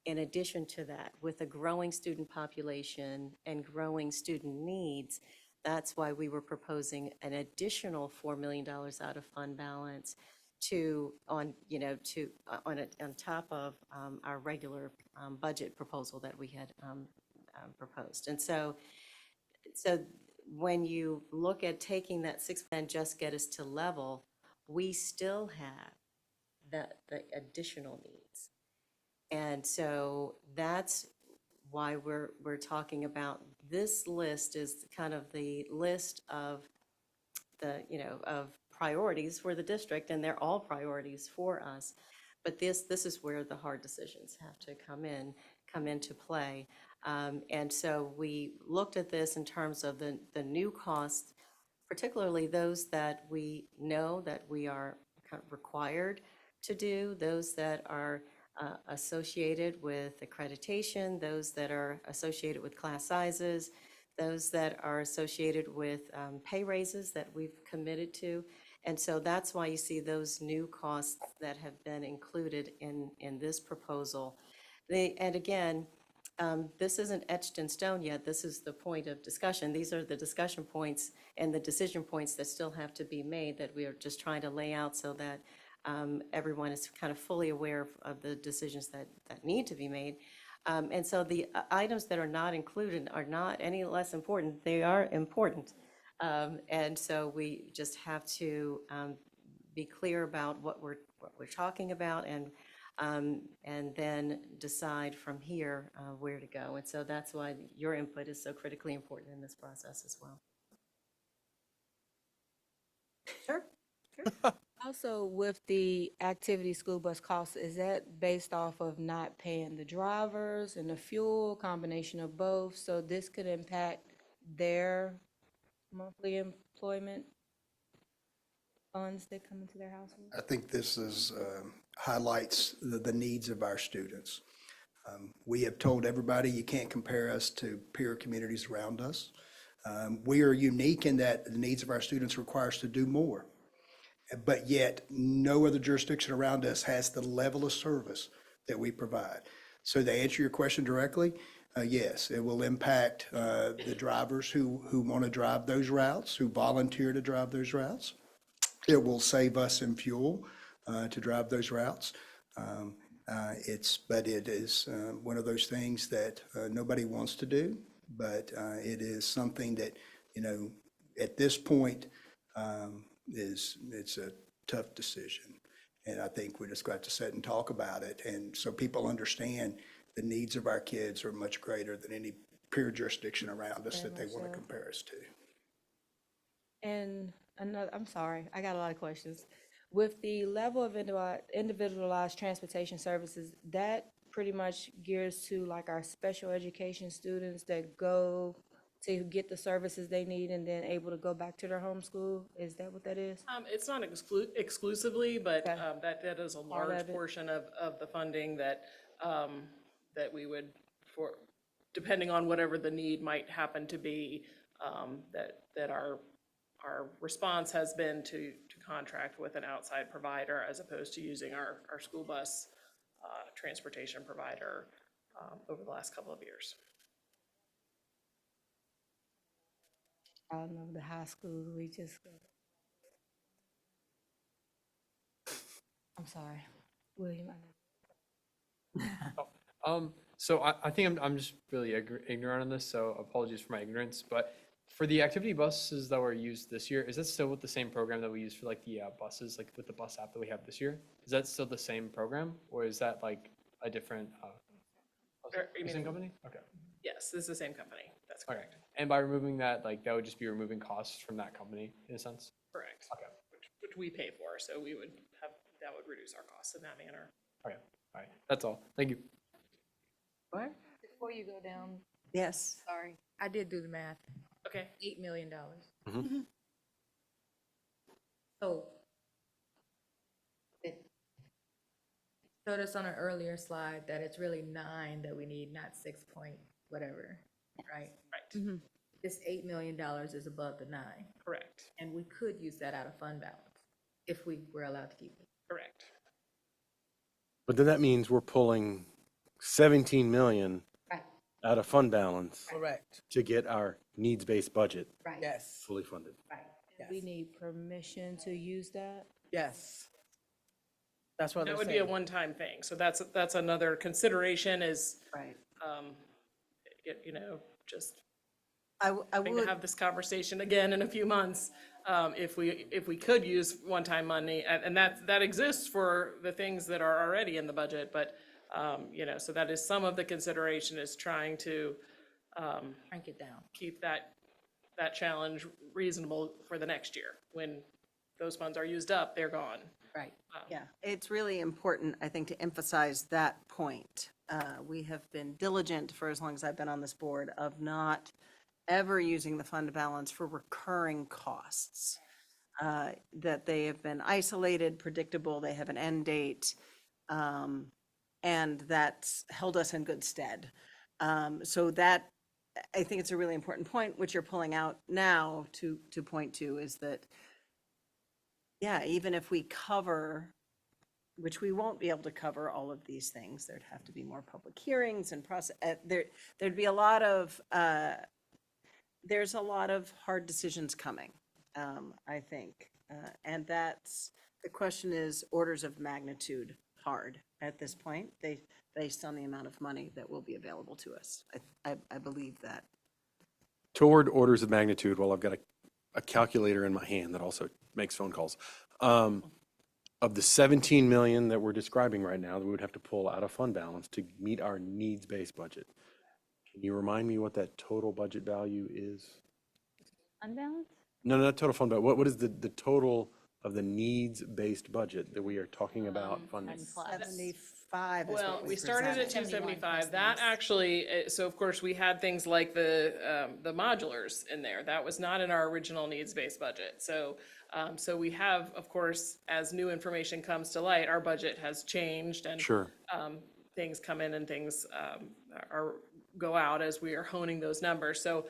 In addition to that, with a growing student population and growing student needs, that's why we were proposing an additional $4 million out of fund balance on top of our regular budget proposal that we had proposed. And so when you look at taking that 6 and just get us to level, we still have the additional needs. And so that's why we're talking about this list is kind of the list of of priorities for the district, and they're all priorities for us. But this is where the hard decisions have to come into play. And so we looked at this in terms of the new costs, particularly those that we know that we are kind of required to do, those that are associated with accreditation, those that are associated with class sizes, those that are associated with pay raises that we've committed to. And so that's why you see those new costs that have been included in this proposal. And again, this isn't etched in stone yet. This is the point of discussion. These are the discussion points and the decision points that still have to be made that we are just trying to lay out so that everyone is kind of fully aware of the decisions that need to be made. And so the items that are not included are not any less important. They are important. And so we just have to be clear about what we're talking about and then decide from here where to go. And so that's why your input is so critically important in this process as well. Sure. Also, with the activity school bus costs, is that based off of not paying the drivers and the fuel, combination of both? So this could impact their monthly employment funds that come into their household? I think this highlights the needs of our students. We have told everybody you can't compare us to peer communities around us. We are unique in that the needs of our students require us to do more. But yet, no other jurisdiction around us has the level of service that we provide. So to answer your question directly, yes, it will impact the drivers who want to drive those routes, who volunteer to drive those routes. It will save us in fuel to drive those routes. But it is one of those things that nobody wants to do, but it is something that, at this point, it's a tough decision. And I think we just got to sit and talk about it. And so people understand the needs of our kids are much greater than any peer jurisdiction around us that they want to compare us to. And another, I'm sorry, I got a lot of questions. With the level of individualized transportation services, that pretty much gears to like our special education students that go to get the services they need and then able to go back to their home school? Is that what that is? It's not exclusively, but that is a Part large of it. portion of the funding that, that we would, for, depending on whatever the need might happen to be, that our response has been to contract with an outside provider as opposed to using our school bus transportation provider over the last couple of years. I don't know, the high school, we just, I'm sorry, William. So I think I'm just really ignorant on this, so apologies for my ignorance, but for the activity buses that were used this year, is that still with the same program that we used for like the buses, like with the bus app that we have this year? Is that still the same program, or is that like a different, same company? Okay. Yes, this is the same company. That's Okay. correct. And by removing that, like that would just be removing costs from that company in a sense? Correct. Okay. Which we pay for, so we would have, that would reduce our costs in that manner. Okay. All right. That's all. Thank you. What? Before you go down, Yes. sorry, I did do the math. Okay. $8 million. Mhm. So it showed us on an earlier slide that it's really 9 that we need, not 6 point whatever, right? Right. This $8 million is above the 9. Correct. And we could use that out of fund balance if we were allowed to keep it. Correct. But then that means we're pulling 17 million Right. out of fund balance Correct. to get our needs-based budget Right. Yes. fully funded. Right. We need permission to use that? Yes. That's what That they're would be a saying. one-time thing. So that's another consideration is, Right. you know, just I going to would, have this conversation again in a few months, if we could use one-time money, and that exists for the things that are already in the budget, but, you know, so that is some of the consideration is trying to Crank it down. keep that challenge reasonable for the next year. When those funds are used up, they're gone. Right. yeah, it's really important, I think, to emphasize that point. We have been diligent for as long as I've been on this board of not ever using the fund balance for recurring costs. That they have been isolated, predictable, they have an end date, and that's held us in good stead. So that, I think it's a really important point, which you're pulling out now to point to, is that, yeah, even if we cover, which we won't be able to cover all of these things, there'd have to be more public hearings and process, there'd be a lot of, there's a lot of hard decisions coming, I think. And that's, the question is orders of magnitude hard at this point, based on the amount of money that will be available to us. I believe that. Toward orders of magnitude, while I've got a calculator in my hand that also makes phone calls, of the 17 million that we're describing right now, that we would have to pull out of fund balance to meet our needs-based budget. Can you remind me what that total budget value is? Unbalanced? No, not total fund, but what is the total of the needs-based budget that we are talking about funding? 75 is Well, what we started at presented. 275. That actually, so of course, we had things like the modulars in there. That was not in our original needs-based budget. So, so we have, of course, as new information comes to light, our budget has changed and Sure. Things come in and things go out as we are honing those numbers. So,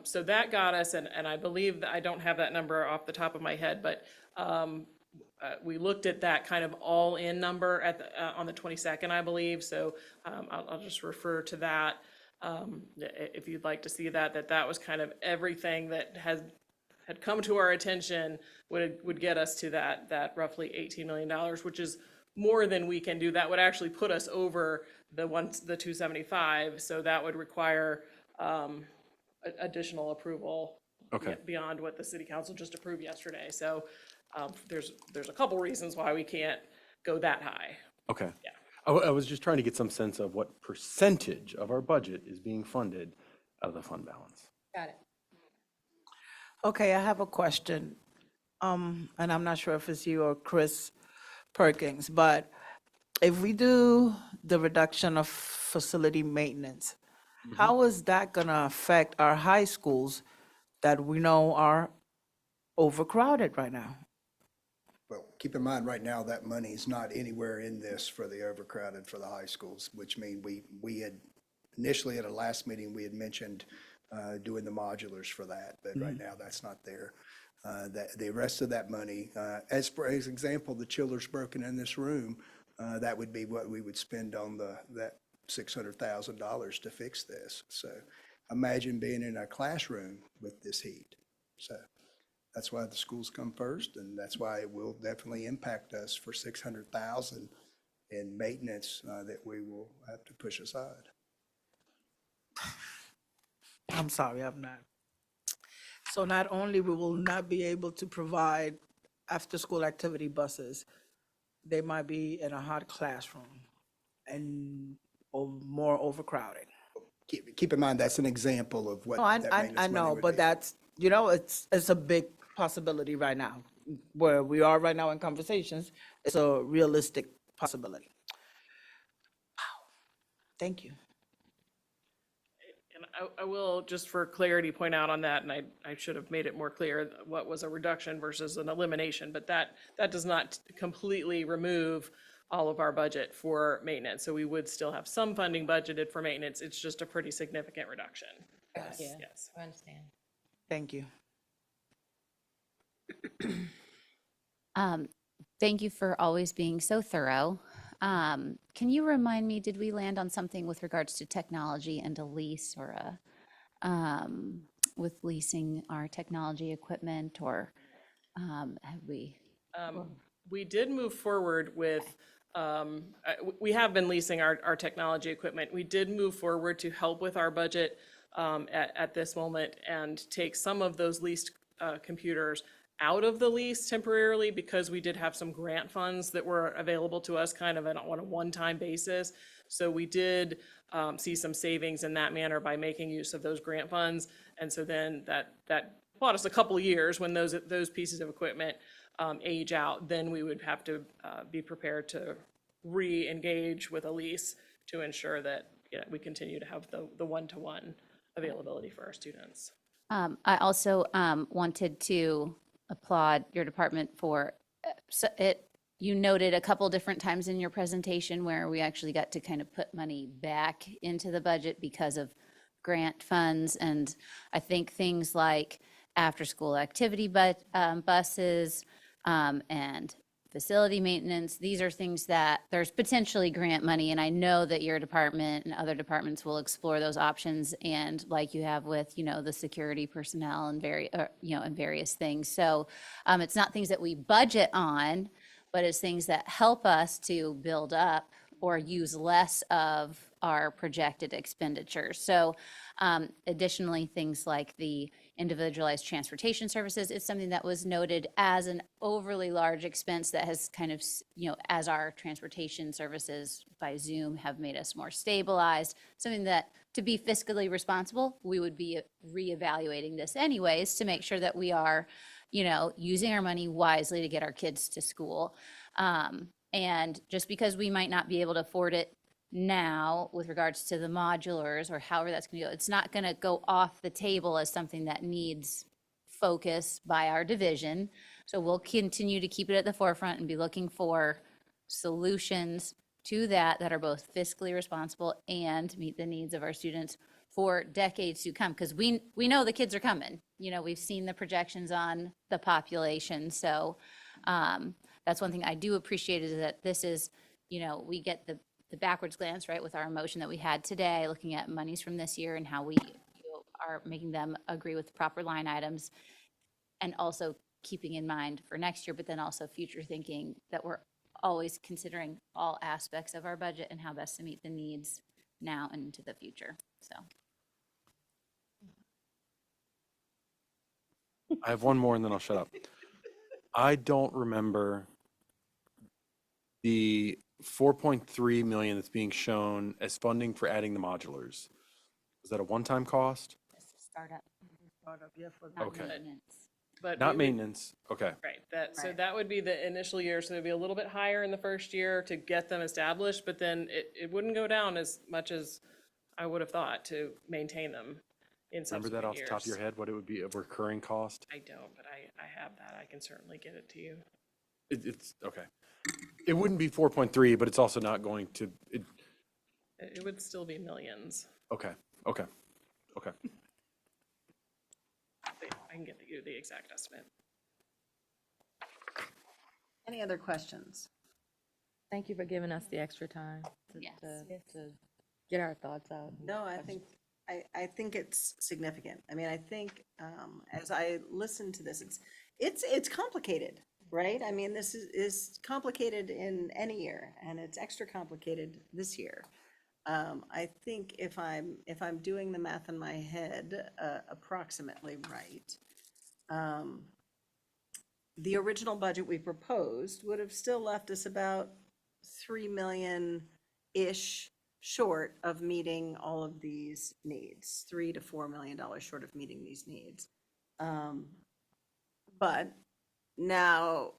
so that got us, and I believe that I don't have that number off the top of my head, but we looked at that kind of all-in number at on the 22nd, I believe. So I'll just refer to that if you'd like to see that was kind of everything that had come to our attention would get us to that roughly $18 million, which is more than we can do. That would actually put us over the 275. So that would require additional approval Okay. beyond what the city council just approved yesterday. So There's a couple reasons why we can't go that high. Okay. Yeah. I was just trying to get some sense of what percentage of our budget is being funded out of the fund balance. Got it. Okay, I have a question. And I'm not sure if it's you or Chris Perkins, but if we do the reduction of facility maintenance, how is that gonna affect our high schools that we know are overcrowded right now? Well, keep in mind, right now, that money is not anywhere in this for the overcrowded for the high schools, which mean we had, initially at a last meeting, we had mentioned doing the modulars for that, but right now, that's not there. The rest of that money, as for example, the chillers broken in this room, that would be what we would spend on that $600,000 to fix this. So imagine being in a classroom with this heat. So that's why the schools come first, and that's why it will definitely impact us for $600,000 in maintenance that we will have to push aside. I'm sorry, I'm not. So not only we will not be able to provide after-school activity buses, they might be in a hot classroom and more overcrowded. Keep in mind, that's an example of what No, that maintenance I money know, would but be. that's, it's a big possibility right now. Where we are right now in conversations, it's a realistic possibility. Wow, thank you. And I will, just for clarity, point out on that, and I should have made it more clear, what was a reduction versus an elimination, but that does not completely remove all of our budget for maintenance. So we would still have some funding budgeted for maintenance. It's just a pretty significant reduction. Yes. Yes. I understand. Thank you. Thank you for always being so thorough. Can you remind me, did we land on something with regards to technology and a lease or with leasing our technology equipment, or have we? We did move forward with, we have been leasing our technology equipment. We did move forward to help with our budget at this moment and take some of those leased computers out of the lease temporarily, because we did have some grant funds that were available to us kind of on a one-time basis. So we did see some savings in that manner by making use of those grant funds. And so then that bought us a couple of years. When those pieces of equipment age out, then we would have to be prepared to re-engage with a lease to ensure that we continue to have the one-to-one availability for our students. I also wanted to applaud your department for you noted a couple different times in your presentation where we actually got to kind of put money back into the budget because of grant funds. And I think things like after-school activity buses and facility maintenance, these are things that there's potentially grant money, and I know that your department and other departments will explore those options, and like you have with, the security personnel and and various things. So it's not things that we budget on, but it's things that help us to build up or use less of our projected expenditures. So additionally, things like the individualized transportation services is something that was noted as an overly large expense that has kind of, as our transportation services by Zoom have made us more stabilized, something that, to be fiscally responsible, we would be reevaluating this anyways to make sure that we are, using our money wisely to get our kids to school. And just because we might not be able to afford it now with regards to the modulars or however that's going to go, it's not going to go off the table as something that needs focus by our division. So we'll continue to keep it at the forefront and be looking for solutions to that are both fiscally responsible and meet the needs of our students for decades to come, because we know the kids are coming. We've seen the projections on the population. So that's one thing I do appreciate, is that this is, we get the backwards glance, right, with our emotion that we had today, looking at monies from this year and how we are making them agree with the proper line items, and also keeping in mind for next year, but then also future thinking that we're always considering all aspects of our budget and how best to meet the needs now and into the future. So. I have one more and then I'll shut up. I don't remember the 4.3 million that's being shown as funding for adding the modulars. Was that a one-time cost? Startup. Okay. But Not we would- maintenance, okay. Right, so that would be the initial year, so it'd be a little bit higher in the first year to get them established, but then it wouldn't go down as much as I would have thought to maintain them in Remember subsequent that off the years. top of your head, what it would be a recurring cost? I don't, but I have that, I can certainly get it to you. It's, okay. It wouldn't be 4.3, but it's also not going to, It would still be millions. okay, okay, okay. I can get you the exact estimate. Any other questions? Thank you for giving us the extra time to get our thoughts out. No, I think it's significant. I mean, I think, as I listen to this, it's complicated, right? I mean, this is complicated in any year, and it's extra complicated this year. I think if I'm doing the math in my head, approximately right, the original budget we proposed would have still left us about 3 million-ish short of meeting all of these needs, $3 to $4 million short of meeting these needs. But now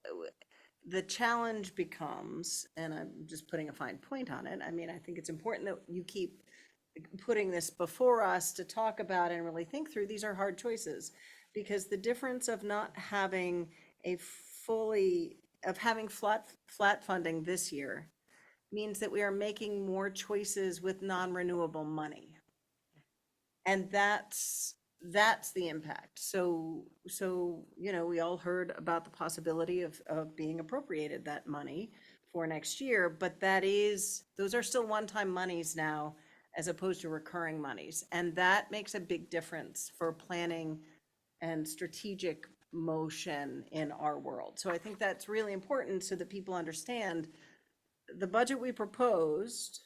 the challenge becomes, and I'm just putting a fine point on it, I mean, I think it's important that you keep putting this before us to talk about and really think through. These are hard choices, because the difference of not having having flat funding this year means that we are making more choices with non-renewable money. And that's the impact. So, we all heard about the possibility of being appropriated that money for next year, but those are still one-time monies now as opposed to recurring monies. And that makes a big difference for planning and strategic motion in our world. So I think that's really important so that people understand the budget we proposed,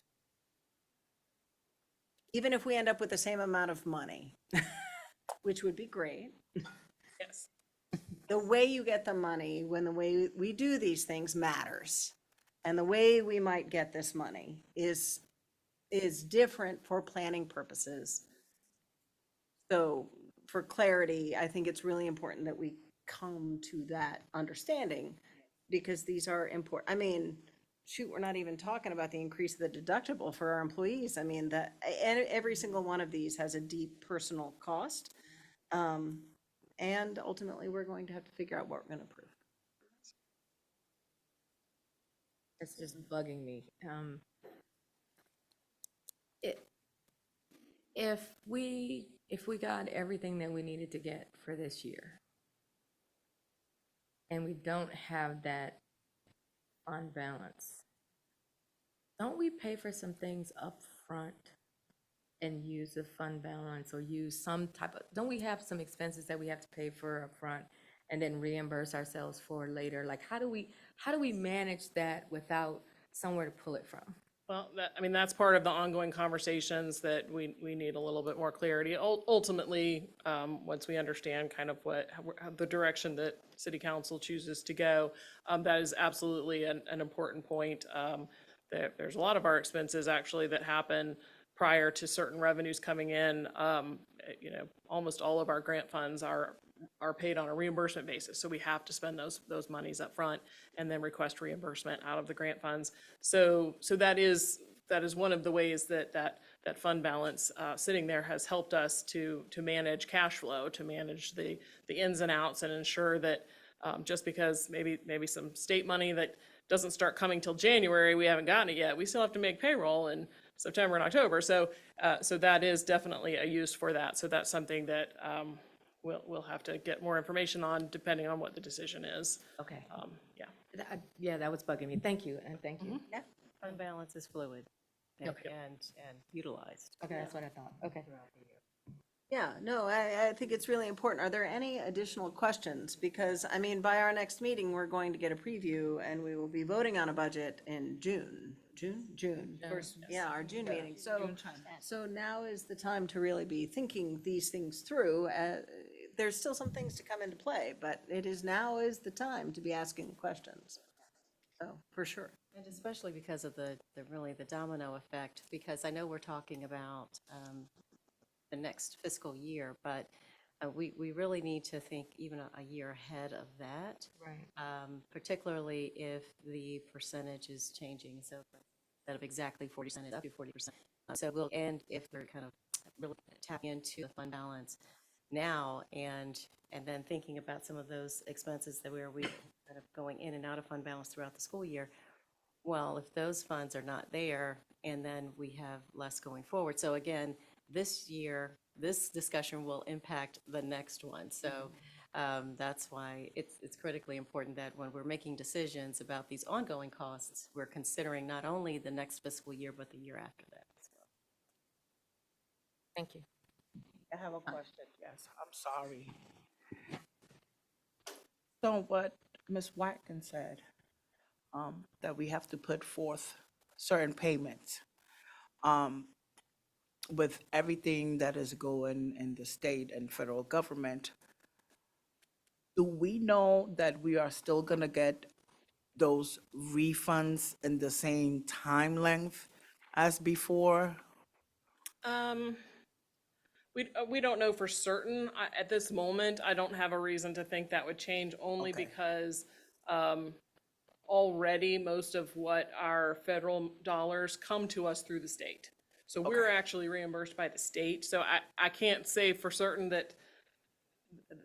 even if we end up with the same amount of money, which would be great. Yes. The way you get the money, when the way we do these things matters. And the way we might get this money is different for planning purposes. So for clarity, I think it's really important that we come to that understanding, because these are important. I mean, shoot, we're not even talking about the increase of the deductible for our employees. I mean, every single one of these has a deep personal cost. And ultimately, we're going to have to figure out what we're going to approve. It's just bugging me. If we got everything that we needed to get for this year, and we don't have that fund balance, don't we pay for some things up front and use the fund balance, or use some type of, don't we have some expenses that we have to pay for up front and then reimburse ourselves for later? Like, how do we manage that without somewhere to pull it from? Well, that's part of the ongoing conversations that we need a little bit more clarity. Ultimately, once we understand kind of how the direction that city council chooses to go, that is absolutely an important point. There's a lot of our expenses actually that happen prior to certain revenues coming in. Almost all of our grant funds are paid on a reimbursement basis. So we have to spend those monies up front and then request reimbursement out of the grant funds. So that is one of the ways that fund balance sitting there has helped us to manage cash flow, to manage the ins and outs, and ensure that just because maybe some state money that doesn't start coming till January, we haven't gotten it yet, we still have to make payroll in September and October. So that is definitely a use for that. So that's something that we'll have to get more information on depending on what the decision is. Okay. Yeah. Yeah, that was bugging me. Thank you, and thank you. Yeah. Fund balance is fluid and Okay. and utilized. Okay, that's what I thought. Okay. Yeah, no, I think it's really important. Are there any additional questions? Because, I mean, by our next meeting, we're going to get a preview, and we will be voting on a budget in June. June. First, yeah, our June meeting. So now is the time to really be thinking these things through. there's still some things to come into play, but now is the time to be asking questions. So, for sure. And especially because of the really the domino effect, because I know we're talking about the next fiscal year, but we really need to think even a year ahead of that. Right. Particularly if the percentage is changing, so instead of exactly 40%, it's up to 40%. And if they're kind of really tapping into the fund balance now, and then thinking about some of those expenses that we kind of going in and out of fund balance throughout the school year. Well, if those funds are not there, and then we have less going forward. So again, this year, this discussion will impact the next one. So that's why it's critically important that when we're making decisions about these ongoing costs, we're considering not only the next fiscal year, but the year after that as well. Thank you. I have a question. Yes, I'm sorry. So what Ms. Watkins said, that we have to put forth certain payments. With everything that is going in the state and federal government, do we know that we are still gonna get those refunds in the same time length as before? We don't know for certain. At this moment, I don't have a reason to think that would change, only because already most of what our federal dollars come to us through the state. So we're actually reimbursed by the state. So I can't say for certain that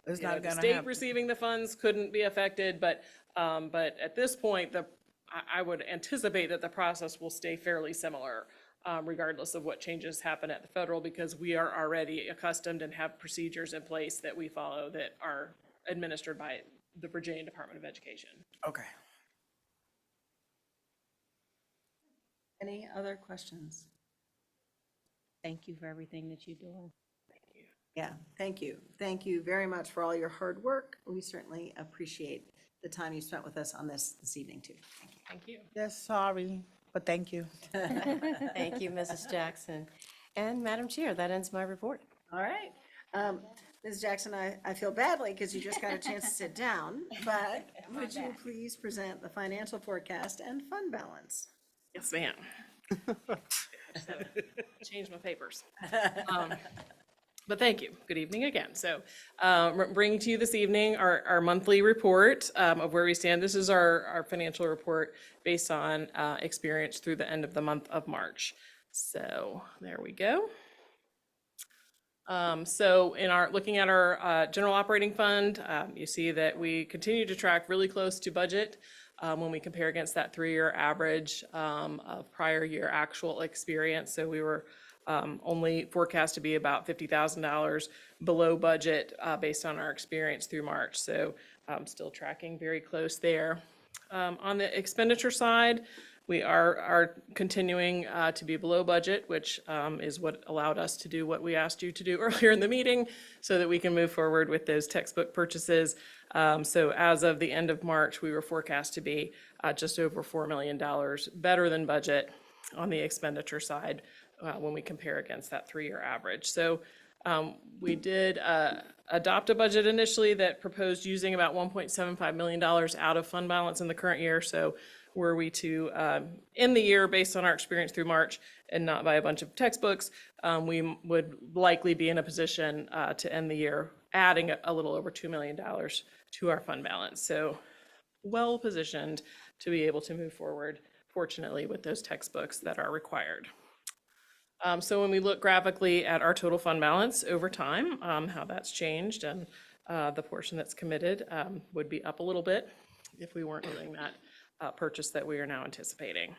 It's you know, not the gonna state happen. receiving the funds couldn't be affected, but at this point, I would anticipate that the process will stay fairly similar, regardless of what changes happen at the federal, because we are already accustomed and have procedures in place that we follow that are administered by the Virginia Department of Education. Okay. Any other questions? Thank you for everything that you're doing. Yeah, thank you. Thank you very much for all your hard work. We certainly appreciate the time you spent with us on this evening, too. Thank you. Thank you. Yes, sorry, but thank you. Thank you, Mrs. Jackson. And Madam Chair, that ends my report. All right. Ms. Jackson, I feel badly because you just got a chance to sit down, but would you please present the financial forecast and fund balance? Yes, ma'am. Change my papers. But thank you. Good evening again. So bringing to you this evening our monthly report of where we stand. This is our financial report based on experience through the end of the month of March. So there we go. So looking at our general operating fund, you see that we continue to track really close to budget when we compare against that 3-year average of prior year actual experience. So we were only forecast to be about $50,000 below budget based on our experience through March. So still tracking very close there. On the expenditure side, we are continuing to be below budget, which is what allowed us to do what we asked you to do earlier in the meeting so that we can move forward with those textbook purchases. So as of the end of March, we were forecast to be just over $4 million better than budget on the expenditure side when we compare against that 3-year average. So we did adopt a budget initially that proposed using about $1.75 million out of fund balance in the current year. So were we to end the year based on our experience through March and not buy a bunch of textbooks, we would likely be in a position to end the year adding a little over $2 million to our fund balance. So well positioned to be able to move forward, fortunately, with those textbooks that are required. So when we look graphically at our total fund balance over time, how that's changed, and the portion that's committed would be up a little bit if we weren't doing that purchase that we are now anticipating.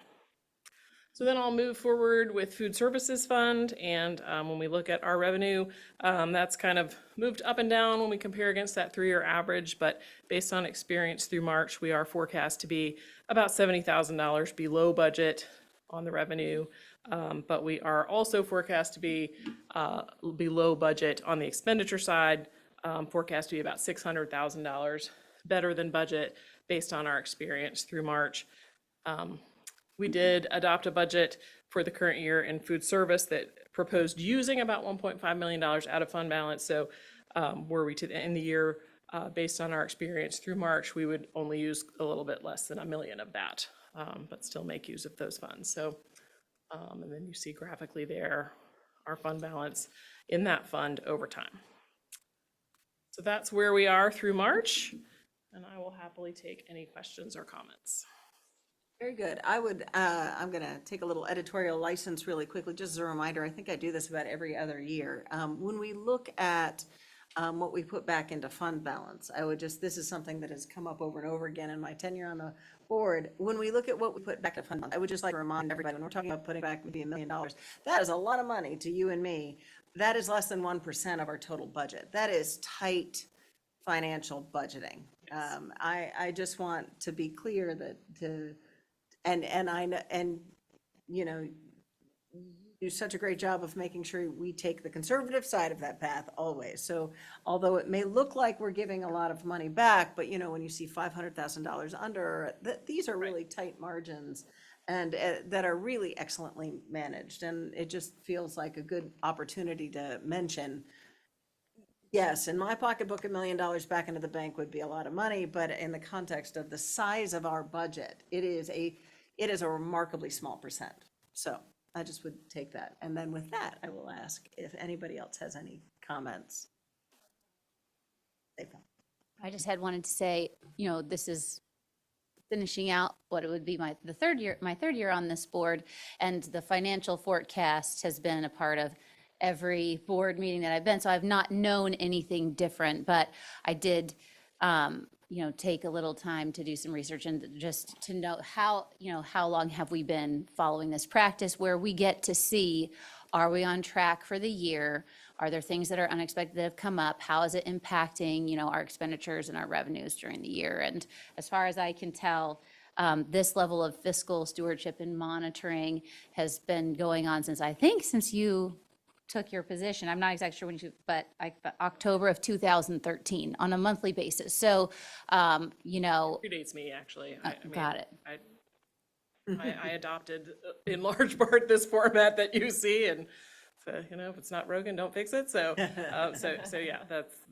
So then I'll move forward with food services fund, and when we look at our revenue, that's kind of moved up and down when we compare against that 3-year average, but based on experience through March, we are forecast to be about $70,000 below budget on the revenue, but we are also forecast to be below budget on the expenditure side, forecast to be about $600,000 better than budget based on our experience through March. We did adopt a budget for the current year in food service that proposed using about $1.5 million out of fund balance. So were we to end the year, based on our experience through March, we would only use a little bit less than $1 million of that, but still make use of those funds. So, and then you see graphically there, our fund balance in that fund over time. So that's where we are through March, and I will happily take any questions or comments. Very good. I'm going to take a little editorial license really quickly, just as a reminder. I think I do this about every other year. When we look at what we put back into fund balance, this is something that has come up over and over again in my tenure on the board. When we look at what we put back to fund balance, I would just like to remind everybody, when we're talking about putting back maybe $1 million, that is a lot of money to you and me. That is less than 1% of our total budget. That is tight financial budgeting. I just want to be clear that you know, do such a great job of making sure we take the conservative side of that path always. So although it may look like we're giving a lot of money back, but you know, when you see $500,000 under, these are really tight margins and that are really excellently managed. And it just feels like a good opportunity to mention, yes, in my pocketbook, $1 million back into the bank would be a lot of money, but in the context of the size of our budget, it is a remarkably small percent. So I just would take that. And then with that, I will ask if anybody else has any comments. I just wanted to say, you know, this is finishing out what it would be my third year on this board, and the financial forecast has been a part of every board meeting that I've been. So I've not known anything different, but I did, you know, take a little time to do some research and just to know how long have we been following this practice where we get to see, are we on track for the year? Are there things that are unexpected that have come up? How is it impacting, you know, our expenditures and our revenues during the year? And as far as I can tell, this level of fiscal stewardship and monitoring has been going on since you took your position. I'm not exactly sure when but October of 2013 on a monthly basis. So, you know. Predates me, actually. Got it. I adopted in large part this format that you see, and so, you know, if it's not Rogan, don't fix it. So, so yeah,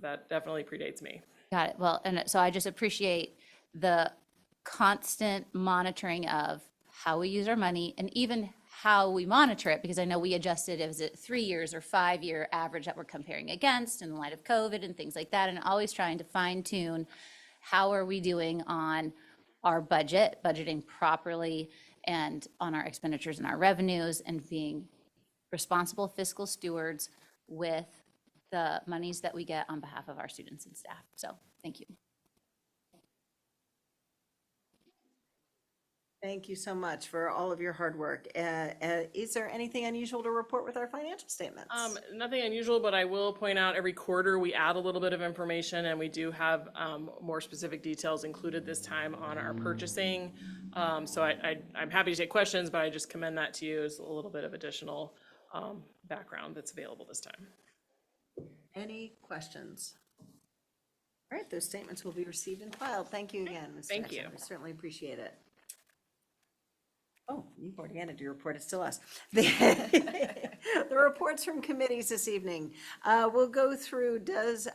that definitely predates me. Got it. Well, and so I just appreciate the constant monitoring of how we use our money and even how we monitor it, because I know we adjusted, is it 3 years or 5-year average that we're comparing against in light of COVID and things like that, and always trying to fine tune how are we doing on our budgeting properly, and on our expenditures and our revenues, and being responsible fiscal stewards with the monies that we get on behalf of our students and staff. So thank you. Thank you so much for all of your hard work. Is there anything unusual to report with our financial statements? Nothing unusual, but I will point out every quarter we add a little bit of information, and we do have more specific details included this time on our purchasing. So I'm happy to take questions, but I just commend that to you as a little bit of additional background that's available this time. Any questions? All right, those statements will be received and filed. Thank you again, Ms. Thank Jackson. you. We certainly appreciate it. Oh, you've already ended your report. It's still us. The reports from committees this evening. We'll go through,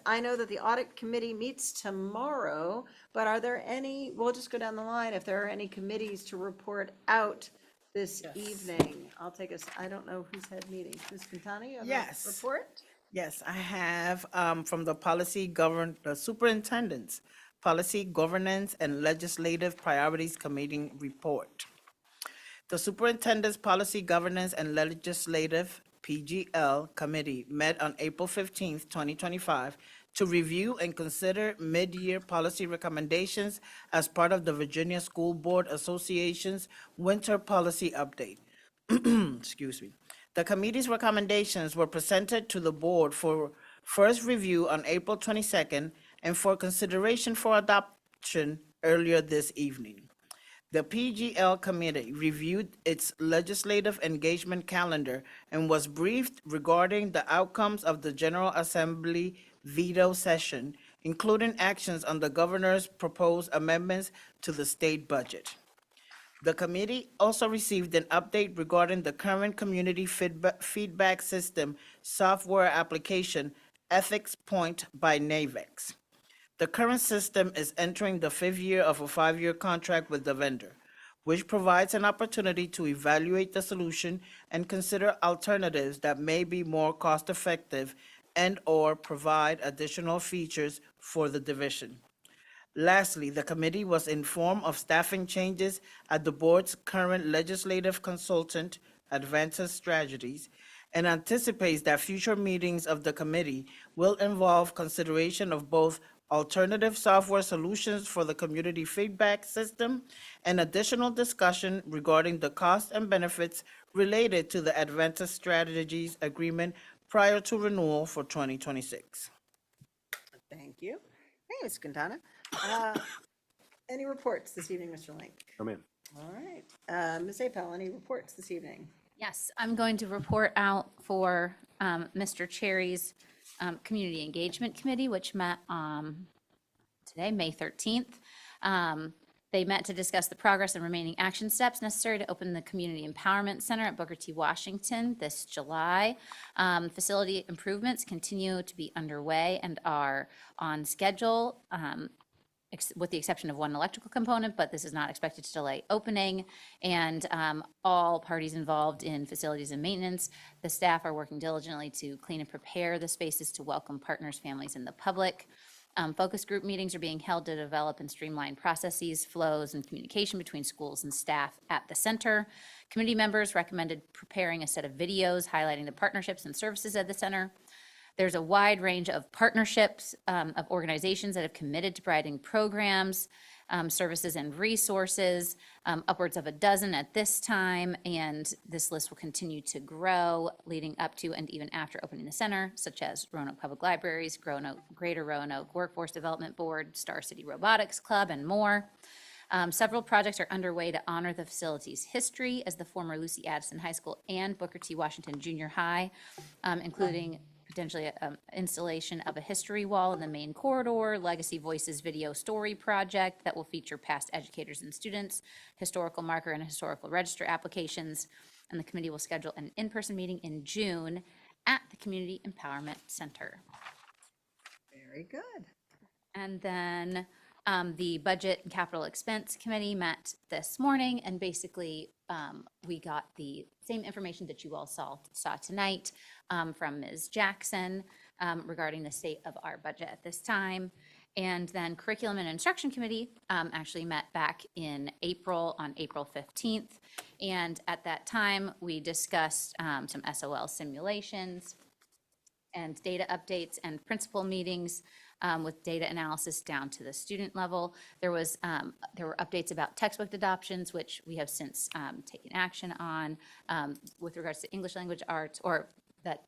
I know that the audit committee meets tomorrow, but are there any, we'll just go down the line, if there are any committees to report out this evening. I'll take us, I don't know who's had meetings. Ms. Quintana, you have Yes. a report? Yes, I have from the Superintendent's Policy, Governance, and Legislative Priorities Committee report. The Superintendent's Policy, Governance, and Legislative PGL Committee met on April 15th, 2025, to review and consider mid-year policy recommendations as part of the Virginia School Board Association's Winter Policy Update. Excuse me. The committee's recommendations were presented to the board for first review on April 22nd and for consideration for adoption earlier this evening. The PGL committee reviewed its legislative engagement calendar and was briefed regarding the outcomes of the General Assembly veto session, including actions on the governor's proposed amendments to the state budget. The committee also received an update regarding the current community feedback system software application Ethics Point by NAVEX. The current system is entering the 5th year of a 5-year contract with the vendor, which provides an opportunity to evaluate the solution and consider alternatives that may be more cost-effective and/or provide additional features for the division. Lastly, the committee was informed of staffing changes at the board's current legislative consultant, Advances Strategies, and anticipates that future meetings of the committee will involve consideration of both alternative software solutions for the community feedback system and additional discussion regarding the costs and benefits related to the Advances Strategies agreement prior to renewal for 2026. Thank you. Hey, Ms. Quintana. Any reports this evening, Mr. Link? Come in. All right. Ms. Apel, any reports this evening? Yes, I'm going to report out for Mr. Cherry's Community Engagement Committee, which met today, May 13th. They met to discuss the progress and remaining action steps necessary to open the Community Empowerment Center at Booker T. Washington this July. Facility improvements continue to be underway and are on schedule, with the exception of one electrical component, but this is not expected to delay opening. And all parties involved in facilities and maintenance, the staff are working diligently to clean and prepare the spaces to welcome partners, families, and the public. Focus group meetings are being held to develop and streamline processes, flows, and communication between schools and staff at the center. Committee members recommended preparing a set of videos highlighting the partnerships and services at the center. There's a wide range of partnerships of organizations that have committed to providing programs, services, and resources, upwards of a dozen at this time, and this list will continue to grow leading up to and even after opening the center, such as Roanoke Public Libraries, Greater Roanoke Workforce Development Board, Star City Robotics Club, and more. Several projects are underway to honor the facility's history as the former Lucy Addison High School and Booker T. Washington Junior High, including potentially installation of a history wall in the main corridor, Legacy Voices video story project that will feature past educators and students, historical marker and historical register applications, and the committee will schedule an in-person meeting in June at the Community Empowerment Center. Very good. And then the Budget and Capital Expense Committee met this morning, and basically we got the same information that you all saw tonight from Ms. Jackson regarding the state of our budget at this time. And then Curriculum and Instruction Committee actually met back in April, on April 15th. And at that time, we discussed some SOL simulations and data updates and principal meetings with data analysis down to the student level. There were updates about textbook adoptions, which we have since taken action on with regards to English language arts, or that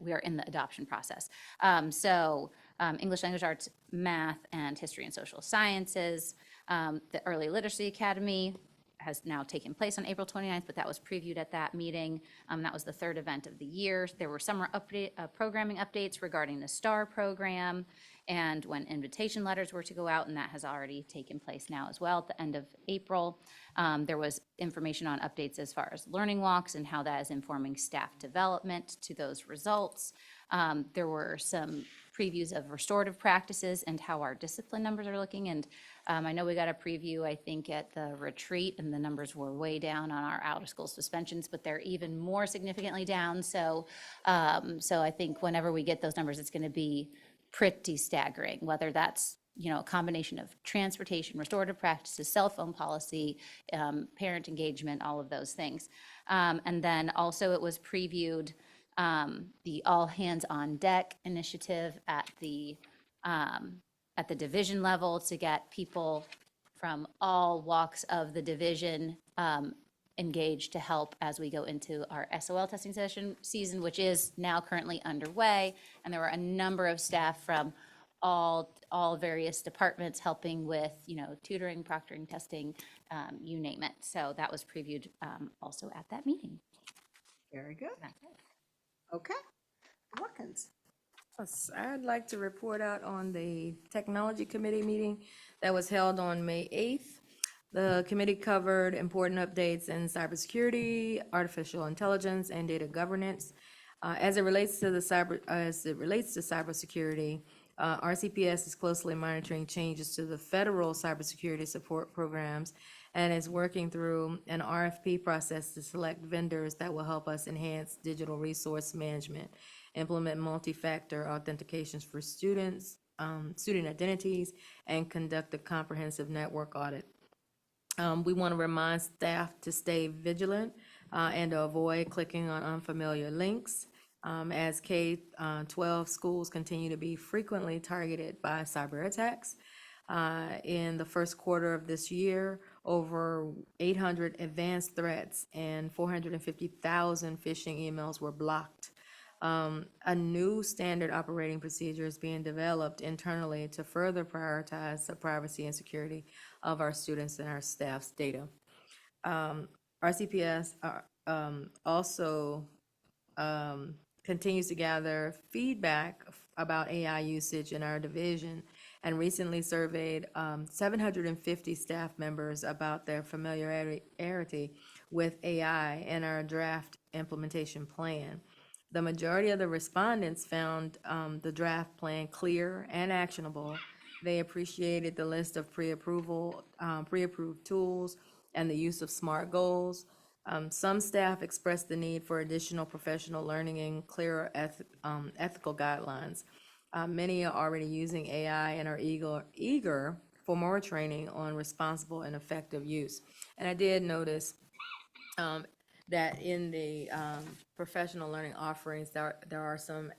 we are in the adoption process. English language arts, math, and history and social sciences. The Early Literacy Academy has now taken place on April 29th, but that was previewed at that meeting. That was the third event of the year. There were summer programming updates regarding the STAR program and when invitation letters were to go out, and that has already taken place now as well at the end of April. There was information on updates as far as learning walks and how that is informing staff development to those results. There were some previews of restorative practices and how our discipline numbers are looking. And I know we got a preview, I think, at the retreat, and the numbers were way down on our out-of-school suspensions, but they're even more significantly down. So I think whenever we get those numbers, it's going to be pretty staggering, whether that's a combination of transportation, restorative practices, cell phone policy, parent engagement, all of those things. And then also it was previewed the All Hands on Deck initiative at the division level to get people from all walks of the division engaged to help as we go into our SOL testing season, which is now currently underway. And there were a number of staff from all various departments helping with, tutoring, proctoring, testing, you name it. So that was previewed also at that meeting. Very good. Okay. Watkins. Yes, I'd like to report out on the Technology Committee meeting that was held on May 8th. The committee covered important updates in cybersecurity, artificial intelligence, and data governance. As it relates to cybersecurity, RCPS is closely monitoring changes to the federal cybersecurity support programs and is working through an RFP process to select vendors that will help us enhance digital resource management, implement multi-factor authentications for students, student identities, and conduct a comprehensive network audit. We want to remind staff to stay vigilant and to avoid clicking on unfamiliar links as K-12 schools continue to be frequently targeted by cyber attacks. In the first quarter of this year, over 800 advanced threats and 450,000 phishing emails were blocked. A new standard operating procedure is being developed internally to further prioritize the privacy and security of our students and our staff's data. RCPS also continues to gather feedback about AI usage in our division and recently surveyed 750 staff members about their familiarity with AI and our draft implementation plan. The majority of the respondents found the draft plan clear and actionable. They appreciated the list of pre-approved tools and the use of SMART goals. Some staff expressed the need for additional professional learning and clearer ethical guidelines. Many are already using AI and are eager for more training on responsible and effective use. And I did notice that in the professional learning offerings, there are some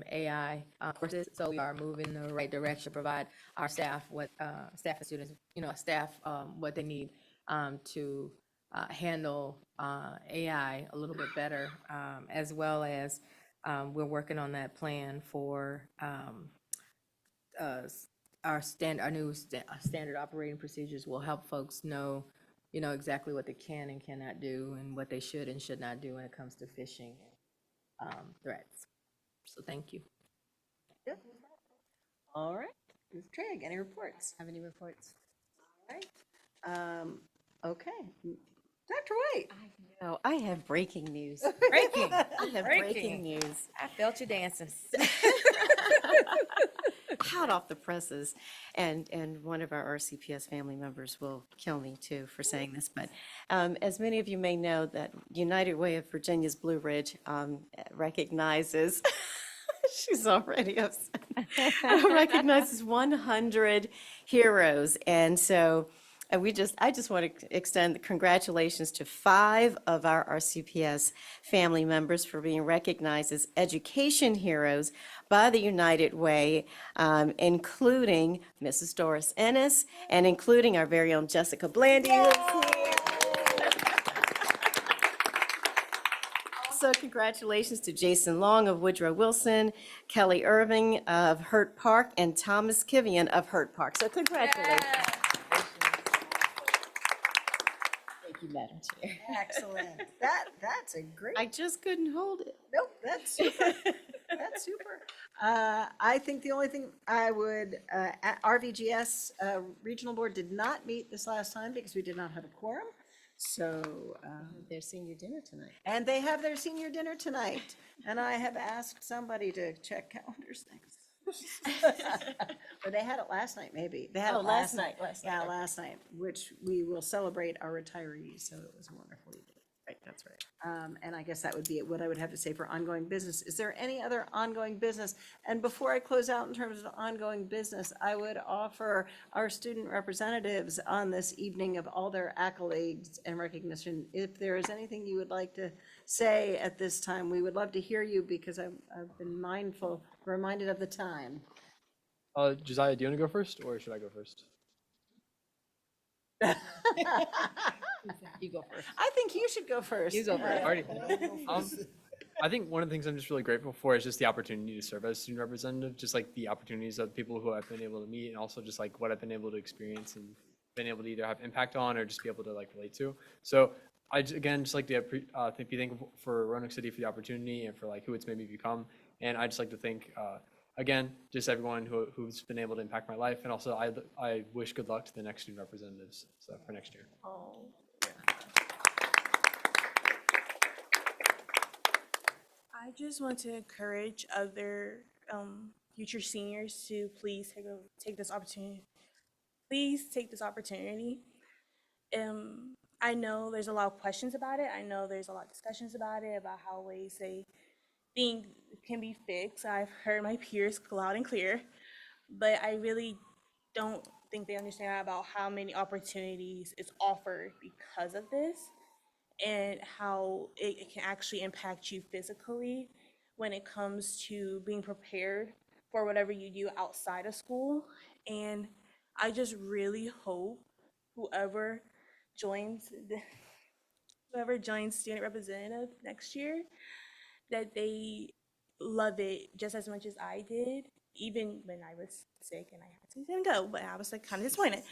AI courses, so we are moving in the right direction to provide our staff staff and students, what they need to handle AI a little bit better, as well as we're working on that plan for our new standard operating procedures will help folks know exactly what they can and cannot do and what they should and should not do when it comes to phishing and threats. So thank you. Yep. All right. Ms. Trigg, any reports? Have any reports? All right. Okay. Dr. White. No, I have breaking news. Breaking. I have breaking news. I felt you dancing. Hot off the presses, and one of our RCPS family members will kill me too for saying this, but as many of you may know, that United Way of Virginia's Blue Ridge recognizes she's already upset, recognizes 100 heroes, and so I just want to extend congratulations to 5 of our RCPS family members for being recognized as education heroes by the United Way, including Mrs. Doris Ennis and including our very own Jessica Blandy, who is here. Also, congratulations to Jason Long of Woodrow Wilson, Kelly Irving of Hurt Park, and Thomas Kivian of Hurt Park. So congratulations. Thank you, Madam Chair. Excellent. That's a great. I just couldn't hold it. Nope, that's super. That's super. I think the only thing I would, RVGS Regional Board did not meet this last time because we did not have a quorum. So. Their senior dinner tonight. And they have their senior dinner tonight. And I have asked somebody to check calendars next. Or they had it last night, maybe. They had it last night. Yeah, last night, which we will celebrate our retirees, so it was wonderful. Right, that's right. And I guess that would be what I would have to say for ongoing business. Is there any other ongoing business? And before I close out in terms of ongoing business, I would offer our student representatives on this evening of all their accolades and recognition. If there is anything you would like to say at this time, we would love to hear you because I've been reminded of the time. Josiah, do you want to go first or should I go first? You go first. I think you should go first. You go first. Alrighty. I think one of the things I'm just really grateful for is just the opportunity to serve as student representative, just like the opportunities of people who I've been able to meet and also just like what I've been able to experience and been able to either have impact on or just be able to like relate to. So I again just like to be thankful for Roanoke City for the opportunity and for like who it's made me become. And I just like to thank again just everyone who's been able to impact my life. And also I wish good luck to the next student representatives for next year. I just want to encourage other future seniors to please take this opportunity. Please take this opportunity. I know there's a lot of questions about it. I know there's a lot of discussions about it, about how ways they think can be fixed. I've heard my peers loud and clear, but I really don't think they understand about how many opportunities is offered because of this, and how it can actually impact you physically when it comes to being prepared for whatever you do outside of school. And I just really hope whoever joins student representative next year, that they love it just as much as I did, even when I was sick and I had to then go, but I was like kind of disappointed.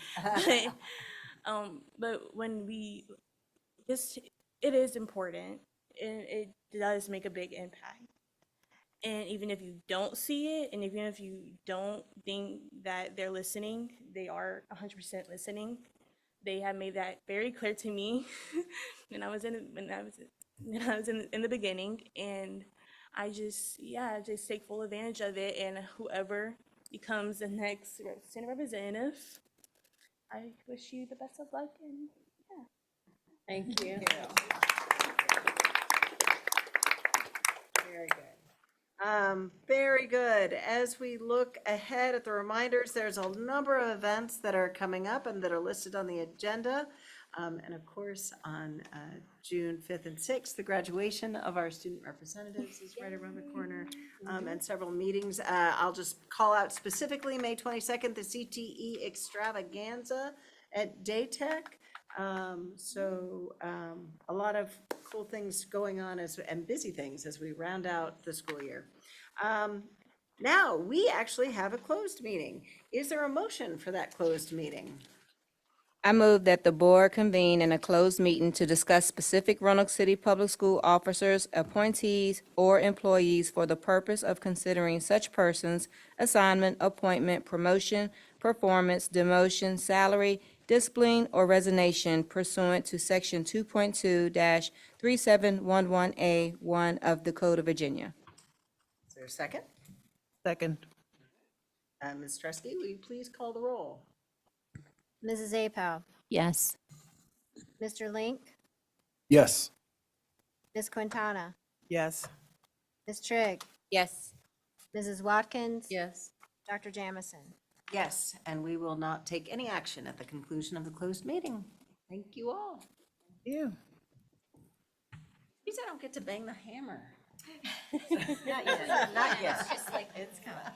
But when we just, it is important and it does make a big impact. And even if you don't see it, and even if you don't think that they're listening, they are 100% listening. They have made that very clear to me when I was in the beginning, and I just take full advantage of it. And whoever becomes the next student representative, I wish you the best of luck. And yeah. Thank you. Very good. Very good. As we look ahead at the reminders, there's a number of events that are coming up and that are listed on the agenda. And of course, on June 5th and 6th, the graduation of our student representatives is right around the corner, and several meetings. I'll just call out specifically May 22nd, the CTE extravaganza at Daytech. A lot of cool things going on and busy things as we round out the school year. Now, we actually have a closed meeting. Is there a motion for that closed meeting? I move that the board convene in a closed meeting to discuss specific Roanoke City Public School officers, appointees, or employees for the purpose of considering such persons' assignment, appointment, promotion, performance, demotion, salary, discipline, or resignation pursuant to Section 2.2-3711A1 of the Code of Virginia. Is there a second? Second. Ms. Tresky, will you please call the roll? Mrs. Apel, Yes. Mr. Link, Yes. Ms. Quintana, Yes. Ms. Trigg, Yes. Mrs. Watkins, Yes. Dr. Jamison. Yes, and we will not take any action at the conclusion of the closed meeting. Thank you all. You. Please, I don't get to bang the hammer. Not yet. Not yet. Just like It's coming.